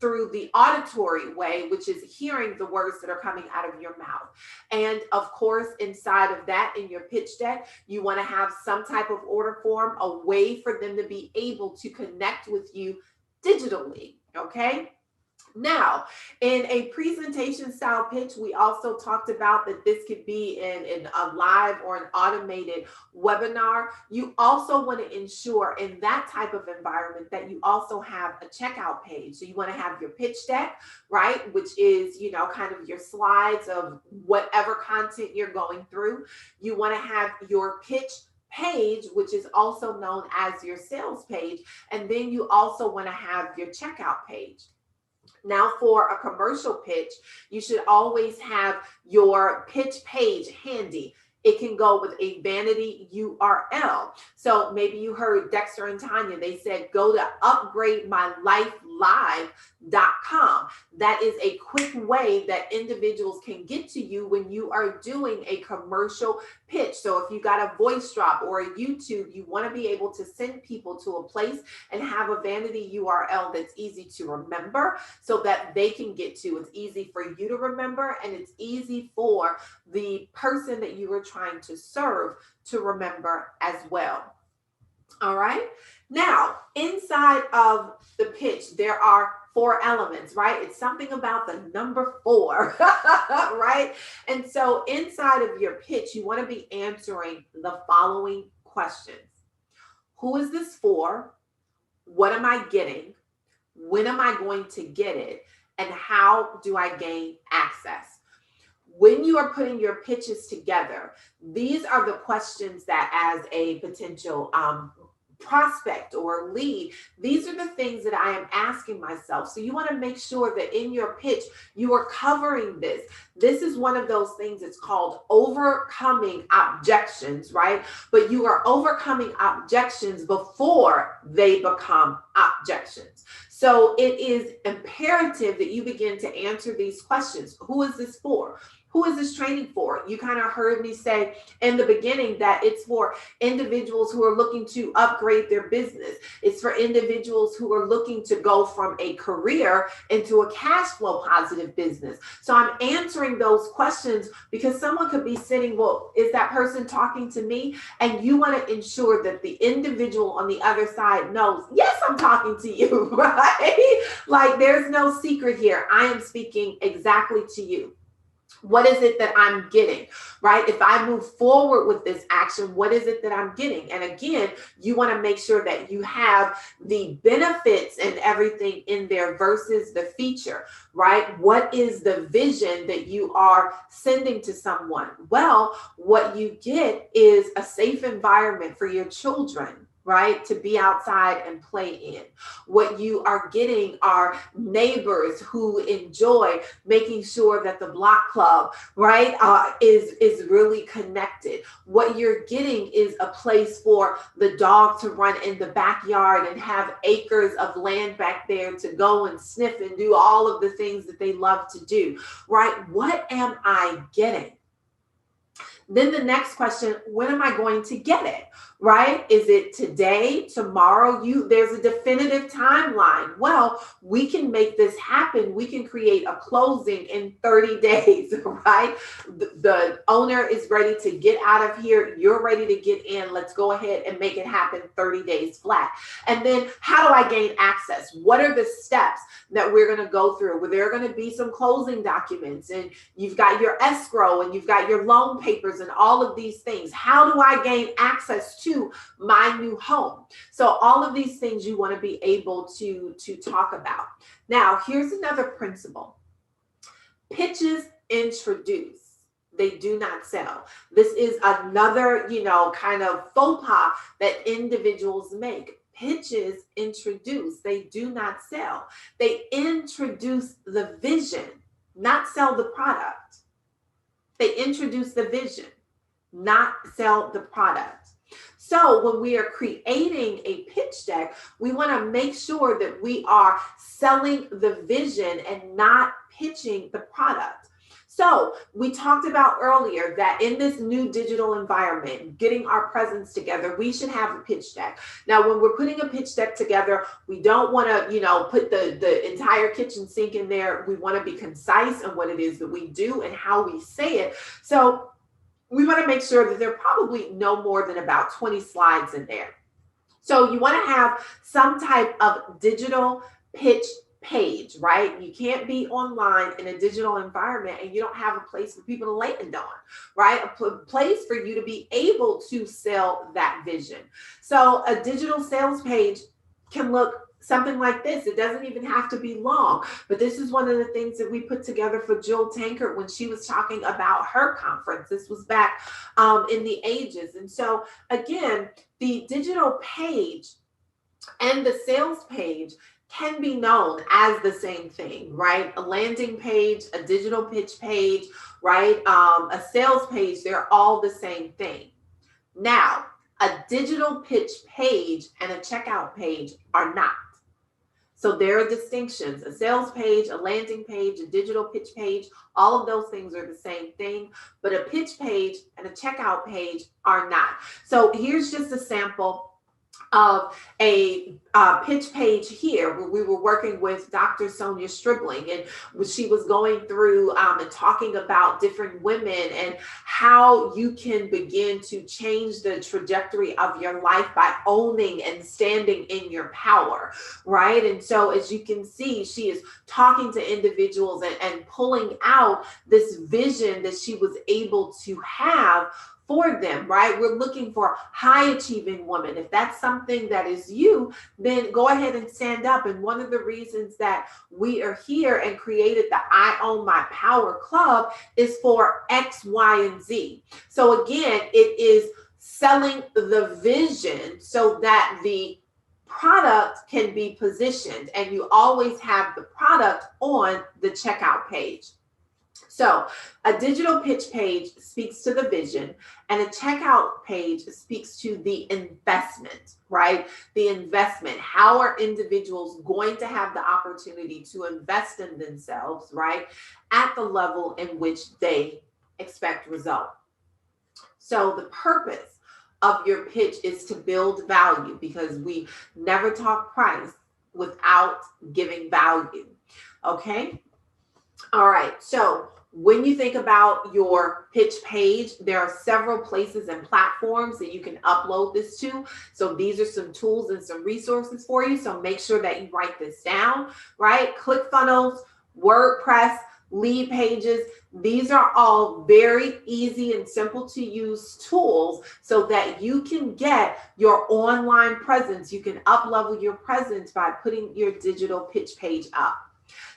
through the auditory way, which is hearing the words that are coming out of your mouth. And of course, inside of that, in your pitch deck, you want to have some type of order form, a way for them to be able to connect with you digitally, okay? Now, in a presentation style pitch, we also talked about that this could be in a live or an automated webinar. You also want to ensure in that type of environment that you also have a checkout page. So you want to have your pitch deck, right? Which is, you know, kind of your slides of whatever content you're going through. You want to have your pitch page, which is also known as your sales page. And then you also want to have your checkout page. Now, for a commercial pitch, you should always have your pitch page handy. It can go with a vanity URL. So maybe you heard Dexter and Tanya, they said, go to upgrademyLifeLive.com. That is a quick way that individuals can get to you when you are doing a commercial pitch. So if you got a voice drop or a YouTube, you want to be able to send people to a place and have a vanity URL that's easy to remember so that they can get to. It's easy for you to remember, and it's easy for the person that you are trying to serve to remember as well. All right. Now, inside of the pitch, there are 4 elements, right? It's something about the number 4, right? And so inside of your pitch, you want to be answering the following questions. Who is this for? What am I getting? When am I going to get it? And how do I gain access? When you are putting your pitches together, these are the questions that as a potential prospect or lead, these are the things that I am asking myself. So you want to make sure that in your pitch, you are covering this. This is one of those things, it's called overcoming objections, right? But you are overcoming objections before they become objections. So it is imperative that you begin to answer these questions. Who is this for? Who is this training for? You kind of heard me say in the beginning that it's for individuals who are looking to upgrade their business. It's for individuals who are looking to go from a career into a cash flow positive business. So I'm answering those questions because someone could be sitting, well, is that person talking to me? And you want to ensure that the individual on the other side knows, yes, I'm talking to you, right? Like there's no secret here. I am speaking exactly to you. What is it that I'm getting, right? If I move forward with this action, what is it that I'm getting? And again, you want to make sure that you have the benefits and everything in there versus the feature, right? What is the vision that you are sending to someone? Well, what you get is a safe environment for your children, right? To be outside and play in. What you are getting are neighbors who enjoy making sure that the block club, right, is really connected. What you're getting is a place for the dog to run in the backyard and have acres of land back there to go and sniff and do all of the things that they love to do, right? What am I getting? Then the next question, when am I going to get it, right? Is it today, tomorrow? There's a definitive timeline. Well, we can make this happen. We can create a closing in 30 days, right? The owner is ready to get out of here. You're ready to get in. Let's go ahead and make it happen 30 days flat. And then how do I gain access? What are the steps that we're going to go through? Well, there are going to be some closing documents, and you've got your escrow, and you've got your loan papers, and all of these things. How do I gain access to my new home? So all of these things you want to be able to talk about. Now, here's another principle. Pitches introduce. They do not sell. This is another, kind of faux pas that individuals make. pitches introduce, they do not sell. They introduce the vision, not sell the product. They introduce the vision, not sell the product. So when we are creating a pitch deck, we want to make sure that we are selling the vision and not pitching the product. So we talked about earlier that in this new digital environment, getting our presence together, we should have a pitch deck. Now, when we're putting a pitch deck together, we don't want to, put the entire kitchen sink in there. We want to be concise in what it is that we do and how we say it. So we want to make sure that there are probably no more than about 20 slides in there. So you want to have some type of digital pitch page, right? You can't be online in a digital environment and you don't have a place for people to land on, right? A place for you to be able to sell that vision. So a digital sales page can look something like this. It doesn't even have to be long, but this is one of the things that we put together for Jill Tankard when she was talking about her conference. This was back in the ages. And so again, the digital page and the sales page can be known as the same thing, right? A landing page, a digital pitch page, right? A sales page, they're all the same thing. Now, a digital pitch page and a checkout page are not. So there are distinctions. A sales page, a landing page, a digital pitch page, all of those things are the same thing, but a pitch page and a checkout page are not. So here's just a sample of a pitch page here where we were working with Dr. Sonia Stribling, and she was going through and talking about different women and how you can begin to change the trajectory of your life by owning and standing in your power, right? And so as you can see, she is talking to individuals and pulling out this vision that she was able to have for them, right? We're looking for high achieving women. If that's something that is you, then go ahead and stand up. And one of the reasons that we are here and created the I Own My Power Club is for X, Y, and Z. So again, it is selling the vision so that the product can be positioned, and you always have the product on the checkout page. So a digital pitch page speaks to the vision, and a checkout page speaks to the investment, right? The investment. How are individuals going to have the opportunity to invest in themselves, right? At the level in which they expect result. So the purpose of your pitch is to build value, because we never talk price without giving value. Okay. All right. So when you think about your pitch page, there are several places and platforms that you can upload this to. So these are some tools and some resources for you. So make sure that you write this down, right? ClickFunnels, WordPress, Lead Pages. These are all very easy and simple to use tools so that you can get your online presence. You can up-level your presence by putting your digital pitch page up.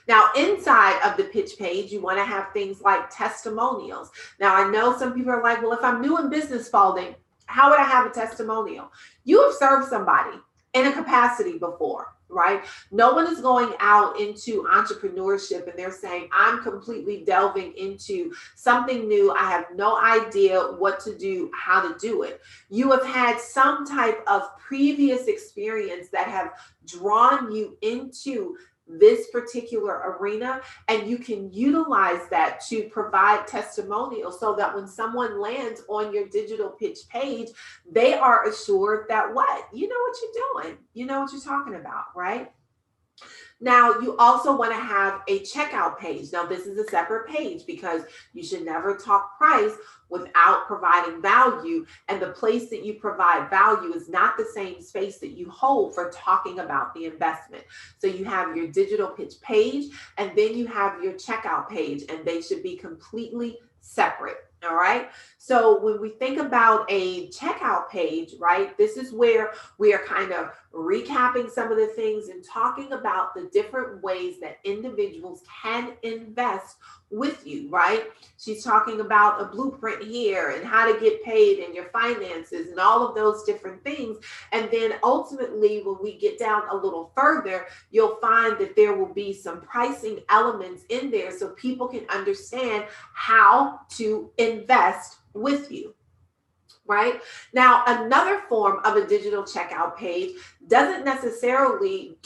Now, inside of the pitch page, you want to have things like testimonials. Now, I know some people are like, well, if I'm new in business, Spalding, how would I have a testimonial? You have served somebody in a capacity before, right? No one is going out into entrepreneurship and they're saying, I'm completely delving into something new. I have no idea what to do, how to do it. You have had some type of previous experience that have drawn you into this particular arena, and you can utilize that to provide testimonials so that when someone lands on your digital pitch page, they are assured that what? You know what you're doing. You know what you're talking about, right? Now, you also want to have a checkout page. Now, this is a separate page because you should never talk price without providing value. And the place that you provide value is not the same space that you hold for talking about the investment. So you have your digital pitch page, and then you have your checkout page, and they should be completely separate. All right. So when we think about a checkout page, right, this is where we are kind of recapping some of the things and talking about the different ways that individuals can invest with you, right? She's talking about a blueprint here and how to get paid and your finances and all of those different things. And then ultimately, when we get down a little further, you'll find that there will be some pricing elements in there so people can understand how to invest with you. Right? Now, another form of a digital checkout page doesn't necessarily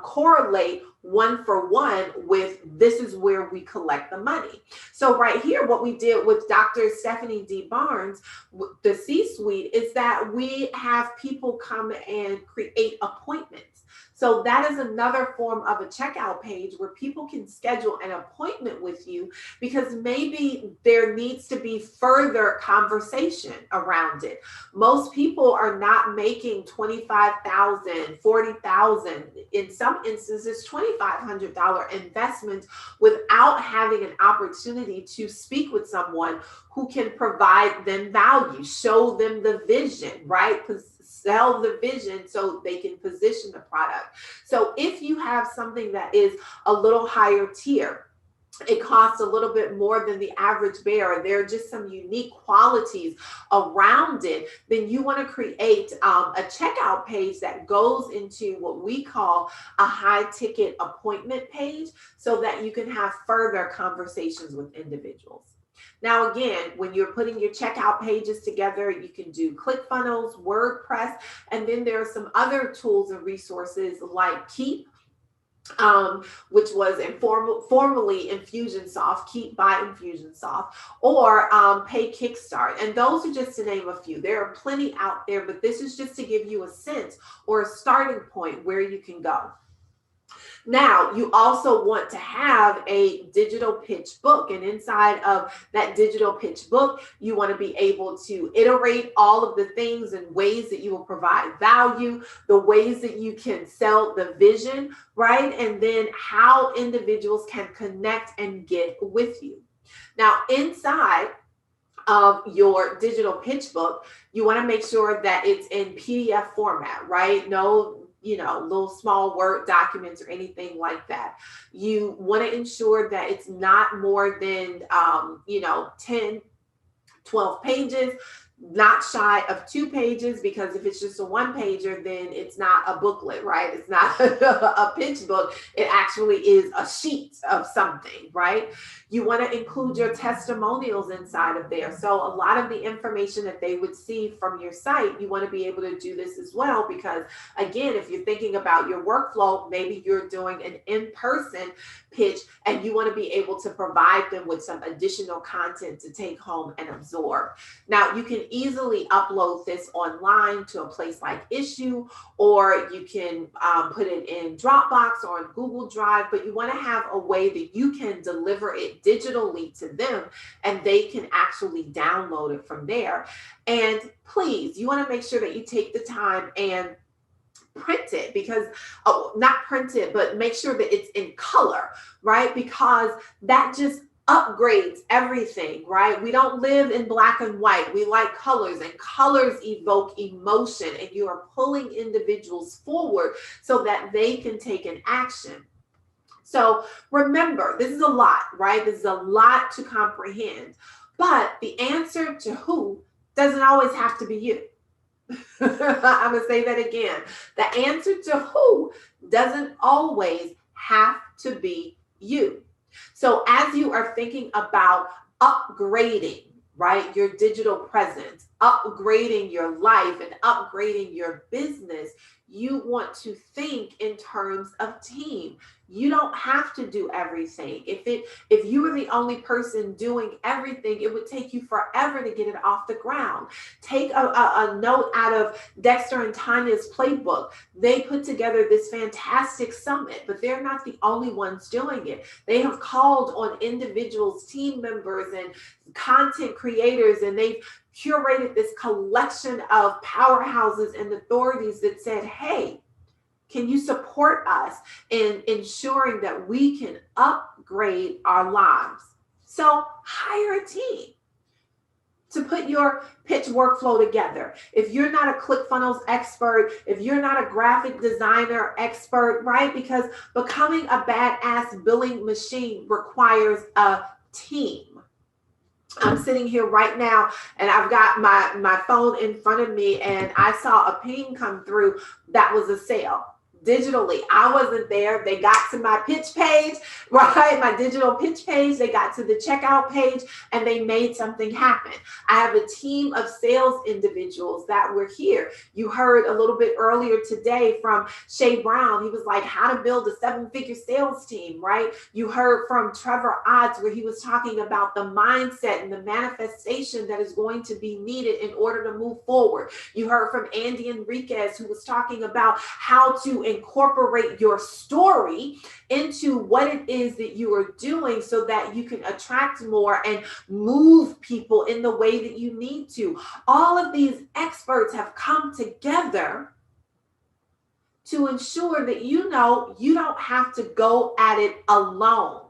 correlate one for one with this is where we collect the money. So right here, what we did with Dr. Stephanie D. Barnes, the C-suite, is that we have people come and create appointments. So that is another form of a checkout page where people can schedule an appointment with you because maybe there needs to be further conversation around it. Most people are not making $25,000, $40,000, in some instances $2,500 investments without having an opportunity to speak with someone who can provide them value, show them the vision, right? Sell the vision so they can position the product. So if you have something that is a little higher tier, it costs a little bit more than the average bearer, there are just some unique qualities around it, then you want to create a checkout page that goes into what we call a high ticket appointment page so that you can have further conversations with individuals. Now, again, when you're putting your checkout pages together, you can do ClickFunnels, WordPress, and then there are some other tools and resources like Keep, which was formerly Infusionsoft, Keep by Infusionsoft, or Pay Kickstart. And those are just to name a few. There are plenty out there, but this is just to give you a sense or a starting point where you can go. Now, you also want to have a digital pitch book, and inside of that digital pitch book, you want to be able to iterate all of the things and ways that you will provide value, the ways that you can sell the vision, right? And then how individuals can connect and get with you. Now, inside of your digital pitch book, you want to make sure that it's in PDF format, right? No, little small Word documents or anything like that. You want to ensure that it's not more than, 10, 12 pages, not shy of 2 pages, because if it's just a 1-pager, then it's not a booklet, right? It's not a pitch book. It actually is a sheet of something, right? You want to include your testimonials inside of there. So a lot of the information that they would see from your site, you want to be able to do this as well, because again, if you're thinking about your workflow, maybe you're doing an in-person pitch and you want to be able to provide them with some additional content to take home and absorb. Now, you can easily upload this online to a place like Issue, or you can put it in Dropbox or in Google Drive, but you want to have a way that you can deliver it digitally to them and they can actually download it from there. And please, you want to make sure that you take the time and print it, because not print it, but make sure that it's in color, right? Because that just upgrades everything, right? We don't live in black and white. We like colors, and colors evoke emotion, and you are pulling individuals forward so that they can take an action. So remember, this is a lot, right? This is a lot to comprehend, but the answer to who doesn't always have to be you. I'm going to say that again. The answer to who doesn't always have to be you. So as you are thinking about upgrading, right, your digital presence, upgrading your life and upgrading your business, you want to think in terms of team. You don't have to do everything. If you were the only person doing everything, it would take you forever to get it off the ground. Take a note out of Dexter and Tanya's playbook. They put together this fantastic summit, but they're not the only ones doing it. They have called on individuals, team members, and content creators, and they've curated this collection of powerhouses and authorities that said, hey, can you support us in ensuring that we can upgrade our lives? So hire a team. to put your pitch workflow together. If you're not a ClickFunnels expert, if you're not a graphic designer expert, right? Because becoming a badass billing machine requires a team. I'm sitting here right now and I've got my phone in front of me and I saw a ping come through that was a sale. Digitally, I wasn't there. They got to my pitch page, right? My digital pitch page. They got to the checkout page and they made something happen. I have a team of sales individuals that were here. You heard a little bit earlier today from Shay Brown. He was like, how to build a 7-figure sales team, right? You heard from Trevor Odds where he was talking about the mindset and the manifestation that is going to be needed in order to move forward. You heard from Andy Enriquez who was talking about how to incorporate your story into what it is that you are doing so that you can attract more and move people in the way that you need to. All of these experts have come together to ensure that you know you don't have to go at it alone.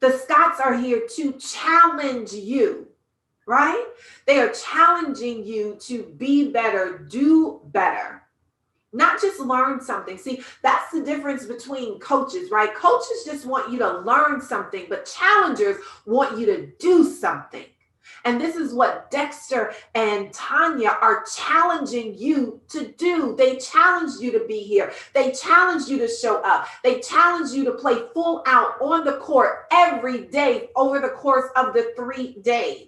The Scotts are here to challenge you, right? They are challenging you to be better, do better. Not just learn something. See, that's the difference between coaches, right? Coaches just want you to learn something, but challengers want you to do something. And this is what Dexter and Tanya are challenging you to do. They challenged you to be here. They challenged you to show up. They challenged you to play full out on the court every day over the course of the 3 days.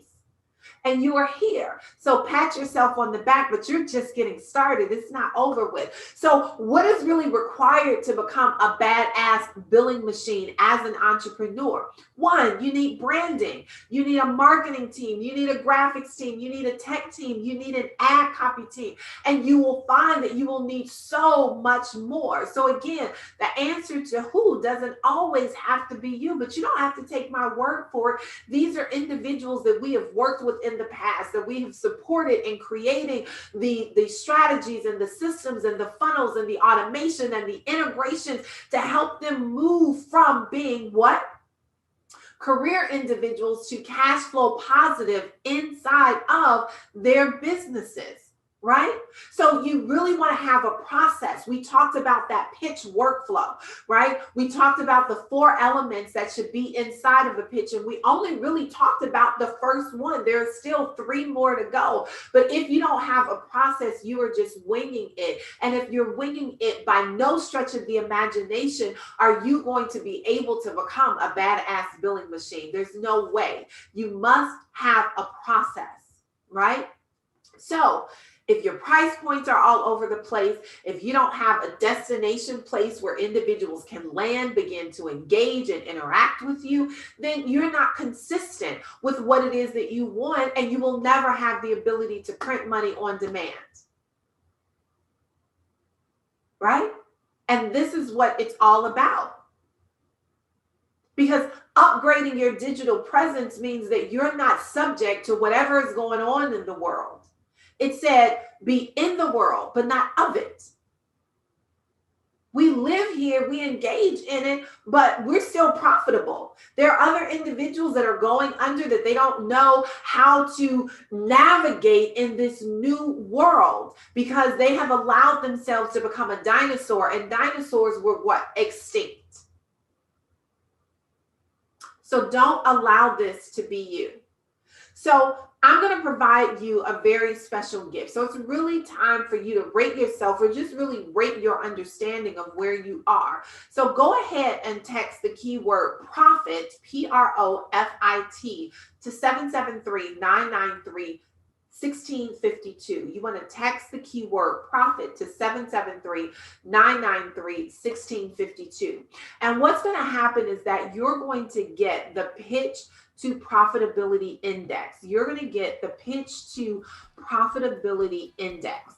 And you are here. So pat yourself on the back, but you're just getting started. It's not over with. So what is really required to become a badass billing machine as an entrepreneur? One, you need branding. You need a marketing team. You need a graphics team. You need a tech team. You need an ad copy team. And you will find that you will need so much more. So again, the answer to who doesn't always have to be you, but you don't have to take my word for it. These are individuals that we have worked with in the past, that we have supported in creating the strategies and the systems and the funnels and the automation and the integrations to help them move from being what? Career individuals to cash flow positive inside of their businesses. Right? So you really want to have a process. We talked about that pitch workflow, right? We talked about the 4 elements that should be inside of a pitch, and we only really talked about the first one. There's still 3 more to go. But if you don't have a process, you are just winging it. And if you're winging it, by no stretch of the imagination are you going to be able to become a badass billing machine. There's no way. You must have a process, right? So if your price points are all over the place, if you don't have a destination place where individuals can land, begin to engage and interact with you, then you're not consistent with what it is that you want, and you will never have the ability to print money on demand. Right? And this is what it's all about. Because upgrading your digital presence means that you're not subject to whatever is going on in the world. It said, be in the world, but not of it. We live here, we engage in it, but we're still profitable. There are other individuals that are going under that they don't know how to navigate in this new world because they have allowed themselves to become a dinosaur, and dinosaurs were what? Extinct. So don't allow this to be you. So I'm going to provide you a very special gift. So it's really time for you to rate yourself, or just really rate your understanding of where you are. So go ahead and text the keyword PROFIT, PROFIT, to 773-993-1652. You want to text the keyword PROFIT to 773-993-1652. And what's going to happen is that you're going to get the pitch to profitability index. You're going to get the pitch to profitability index.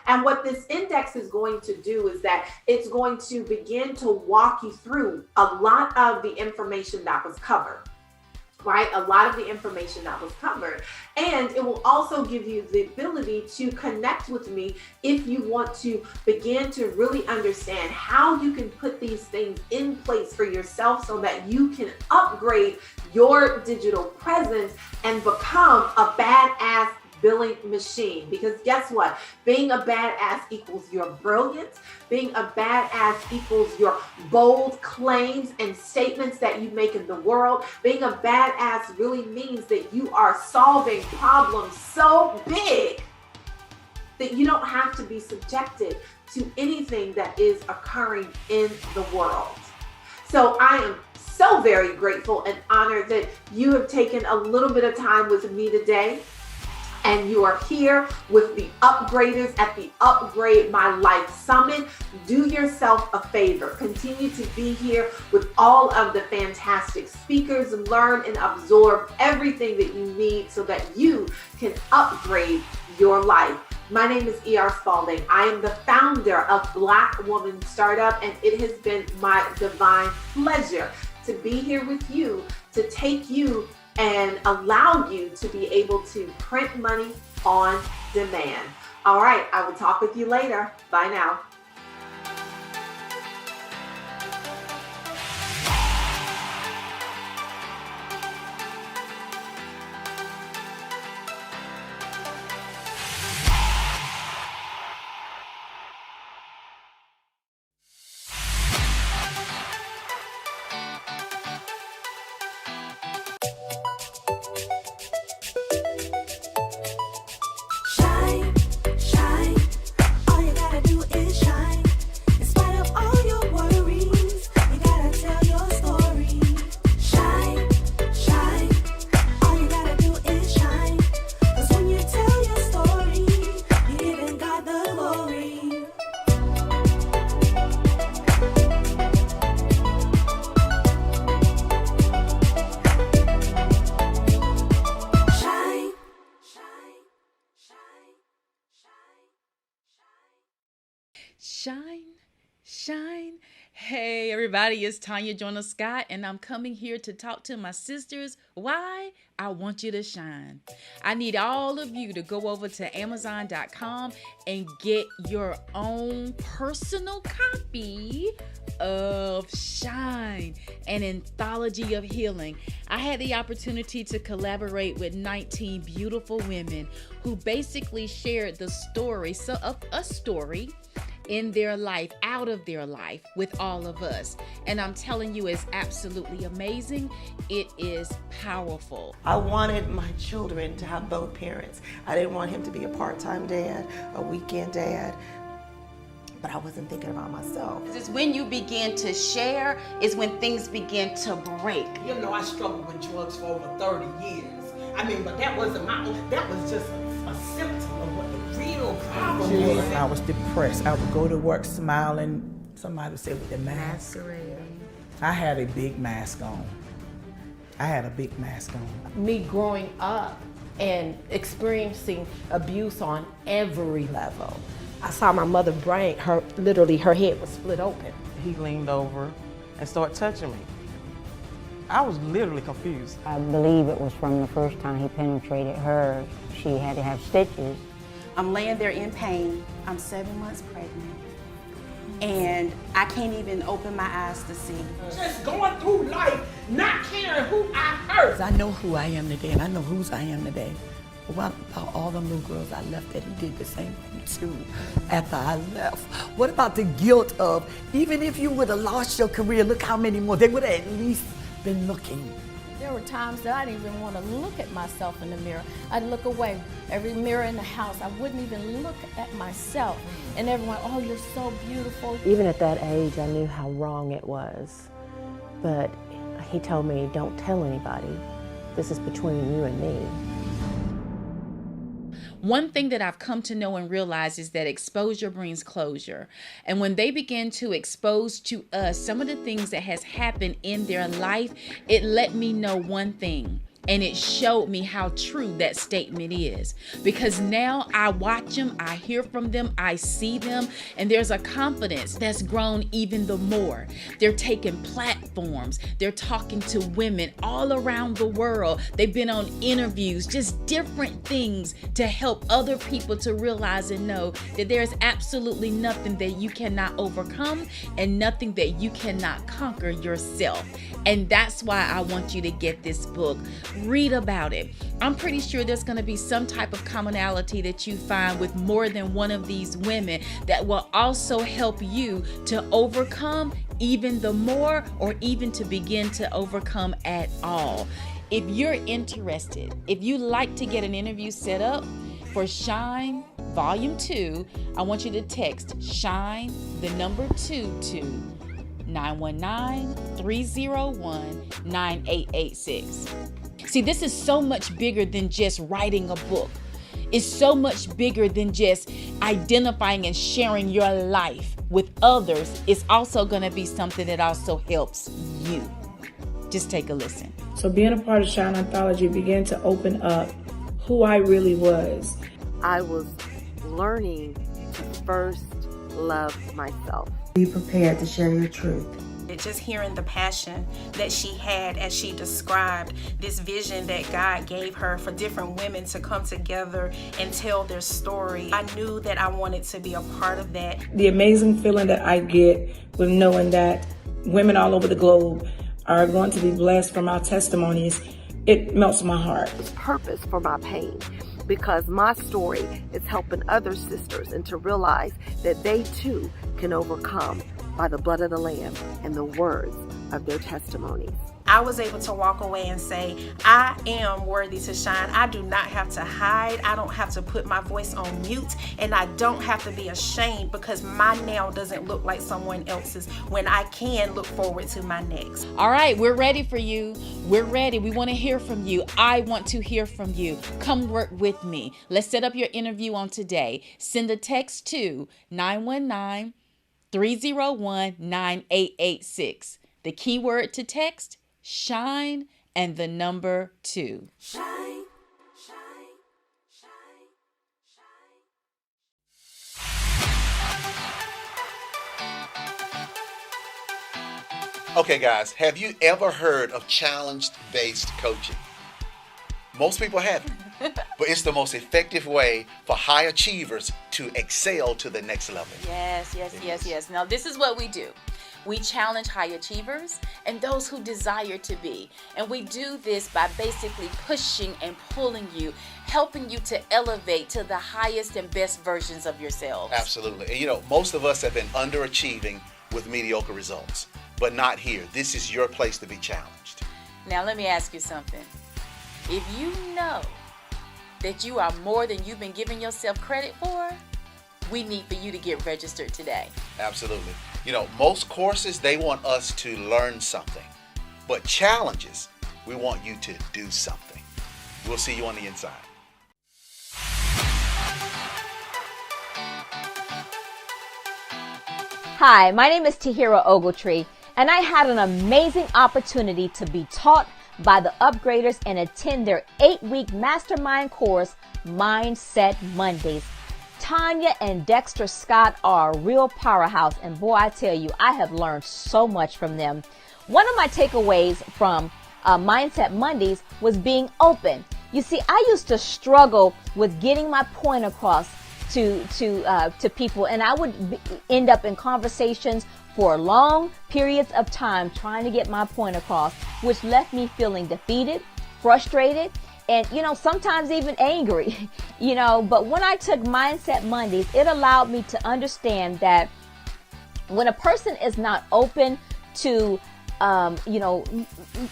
And what this index is going to do is that it's going to begin to walk you through a lot of the information that was covered. right? A lot of the information that was covered. And it will also give you the ability to connect with me if you want to begin to really understand how you can put these things in place for yourself so that you can upgrade your digital presence and become a badass billing machine. Because guess what? Being a badass equals your brilliance. Being a badass equals your bold claims and statements that you make in the world. Being a badass really means that you are solving problems so big that you don't have to be subjected to anything that is occurring in the world. So I am so very grateful and honored that you have taken a little bit of time with me today. And you are here with the upgraders at the Upgrade My Life Summit. Do yourself a favor. Continue to be here with all of the fantastic speakers. Learn and absorb everything that you need so that you can upgrade your life. My name is E.R. Spalding. I am the founder of Black Woman Startup, and it has been my divine pleasure to be here with you, to take you and allow you to be able to print money on demand. All right, I will talk with you later. Bye now. Shine, shine. All you gotta do is shine. In spite of all your worries, you gotta tell your story. Shine, shine. All you gotta do is shine. 'Cause when you tell your story, you giving God the glory. Shine. Shine, shine. Hey, everybody, it's Tanya Joyner Scott, and I'm coming here to talk to my sisters. Why? I want you to shine. I need all of you to go over to Amazon.com and get your own personal copy of Shine, an anthology of healing. I had the opportunity to collaborate with 19 beautiful women who basically shared the story, a story in their life, out of their life with all of us. And I'm telling you, it's absolutely amazing. It is powerful. I wanted my children to have both parents. I didn't want him to be a part-time dad, a weekend dad, but I wasn't thinking about myself. It's when you begin to share, is when things begin to break. You know, I struggled with drugs for over 30 years. I mean, but that wasn't my own, that was just a symptom of what the real problem was. I was depressed. I would go to work smiling. Somebody would say with the mask. I had a big mask on. Me growing up and experiencing abuse on every level. I saw my mother brain, her head was split open. He leaned over and started touching me. I was literally confused. I believe it was from the first time he penetrated her. She had to have stitches. I'm laying there in pain. I'm 7 months pregnant. And I can't even open my eyes to see. Just going through life, not caring who I hurt. I know who I am today, and I know whose I am today. What about all them little girls I left that he did the same thing to after I left? What about the guilt of, even if you would have lost your career, look how many more, they would have at least been looking. There were times that I didn't even want to look at myself in the mirror. I'd look away. Every mirror in the house, I wouldn't even look at myself. And everyone, oh, you're so beautiful. Even at that age, I knew how wrong it was. But he told me, don't tell anybody. This is between you and me. One thing that I've come to know and realize is that exposure brings closure. And when they begin to expose to us some of the things that has happened in their life, it let me know one thing. And it showed me how true that statement is. Because now I watch them, I hear from them, I see them, and there's a confidence that's grown even the more. They're taking platforms. They're talking to women all around the world. They've been on interviews, just different things to help other people to realize and know that there's absolutely nothing that you cannot overcome and nothing that you cannot conquer yourself. And that's why I want you to get this book. Read about it. I'm pretty sure there's going to be some type of commonality that you find with more than one of these women that will also help you to overcome even the more, or even to begin to overcome at all. If you're interested, if you like to get an interview set up for Shine Volume 2, I want you to text Shine, the number 2 to 919-301-9886. See, this is so much bigger than just writing a book. It's so much bigger than just identifying and sharing your life with others. It's also going to be something that also helps you. Just take a listen. So being a part of Shine Anthology began to open up who I really was. I was learning to first love myself. Be prepared to share your truth. Just hearing the passion that she had as she described this vision that God gave her for different women to come together and tell their story. I knew that I wanted to be a part of that. The amazing feeling that I get with knowing that women all over the globe are going to be blessed from our testimonies, it melts my heart. There's purpose for my pain, because my story is helping other sisters and to realize that they too can overcome by the blood of the Lamb and the words of their testimonies. I was able to walk away and say, I am worthy to shine. I do not have to hide. I don't have to put my voice on mute, and I don't have to be ashamed because my now doesn't look like someone else's when I can look forward to my next. All right, we're ready for you. We're ready. We want to hear from you. I want to hear from you. Come work with me. Let's set up your interview on today. Send a text to 919-301-9886. The keyword to text, Shine, and the number 2. Shine, shine, shine, shine. Okay, guys, have you ever heard of challenge-based coaching? Most people haven't, but it's the most effective way for high achievers to excel to the next level. Yes. Now, this is what we do. We challenge high achievers and those who desire to be. And we do this by basically pushing and pulling you, helping you to elevate to the highest and best versions of yourselves. Absolutely. And you know, most of us have been underachieving with mediocre results, but not here. This is your place to be challenged. Now, let me ask you something. If you know that you are more than you've been giving yourself credit for, we need for you to get registered today. Absolutely. You know, most courses, they want us to learn something, but challenges, we want you to do something. We'll see you on the inside. Hi, my name is Tahira Ogletree, and I had an amazing opportunity to be taught by the Upgraders and attend their 8-week mastermind course, Mindset Mondays. Tanya and Dexter Scott are a real powerhouse, and boy, I tell you, I have learned so much from them. One of my takeaways from Mindset Mondays was being open. You see, I used to struggle with getting my point across to people, and I would end up in conversations for long periods of time trying to get my point across, which left me feeling defeated, frustrated, and, you know, sometimes even angry, you know. But when I took Mindset Mondays, it allowed me to understand that when a person is not open to, you know,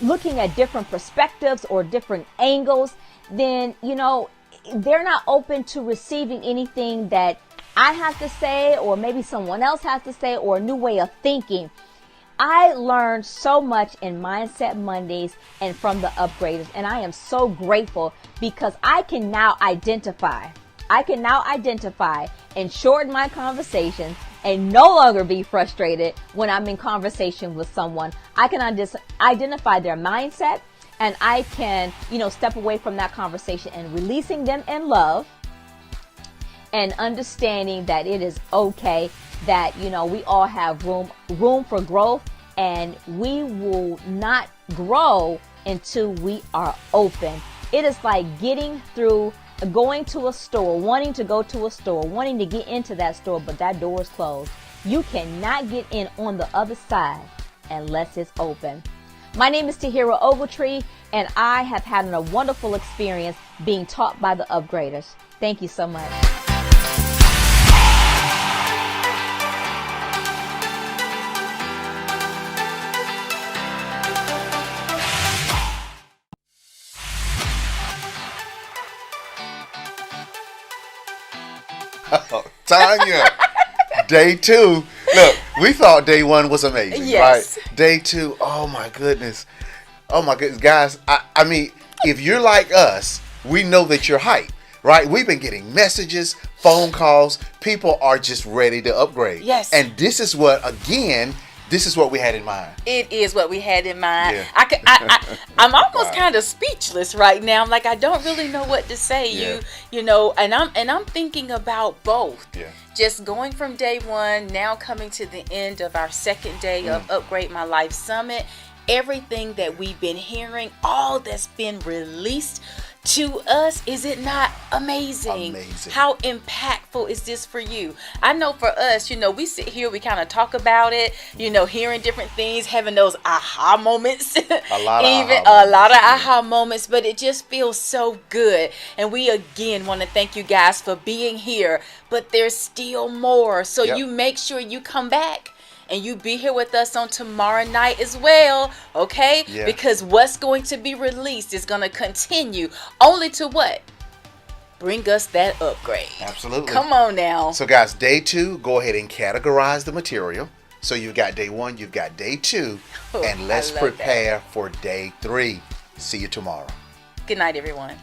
looking at different perspectives or different angles, then, you know, they're not open to receiving anything that I have to say, or maybe someone else has to say, or a new way of thinking. I learned so much in Mindset Mondays and from the Upgraders, and I am so grateful because I can now identify and shorten my conversations and no longer be frustrated when I'm in conversation with someone. I can identify their mindset, and I can, step away from that conversation and releasing them in love and understanding that it is okay, that, we all have room for growth, and we will not grow until we are open. It is like going to a store, wanting to go to a store, wanting to get into that store, but that door is closed. You cannot get in on the other side unless it's open. My name is Tahira Ogletree, and I have had a wonderful experience being taught by the Upgraders. Thank you so much. Tanya, day 2. Look, we thought day 1 was amazing, Yes. right? Day 2, oh my goodness, guys. I mean, if you're like us, we know that you're hyped, right? We've been getting messages, phone calls. People are just ready to upgrade. Yes. And this is what we had in mind. It is what we had in mind. Yeah. I'm almost kind of speechless right now. I'm like, I don't really know what to say. Yeah. And I'm thinking about both. Yeah. Just going from day 1, now coming to the end of our second day of Upgrade My Life Summit. Everything that we've been hearing, all that's been released to us, is it not amazing? Amazing. How impactful is this for you? I know for us, we sit here, we kind of talk about it, hearing different things, having those aha moments. A lot of aha moments, but it just feels so good. And we again want to thank you guys for being here, but there's still more. So you make sure you come back. And you be here with us on tomorrow night as well, okay? Yeah. Because what's going to be released is going to continue only to what? Bring us that upgrade. Absolutely. Come on now. So guys, day 2, go ahead and categorize the material. So you've got day 1, you've got day 2, and let's prepare for day 3. See you tomorrow. Good night, everyone.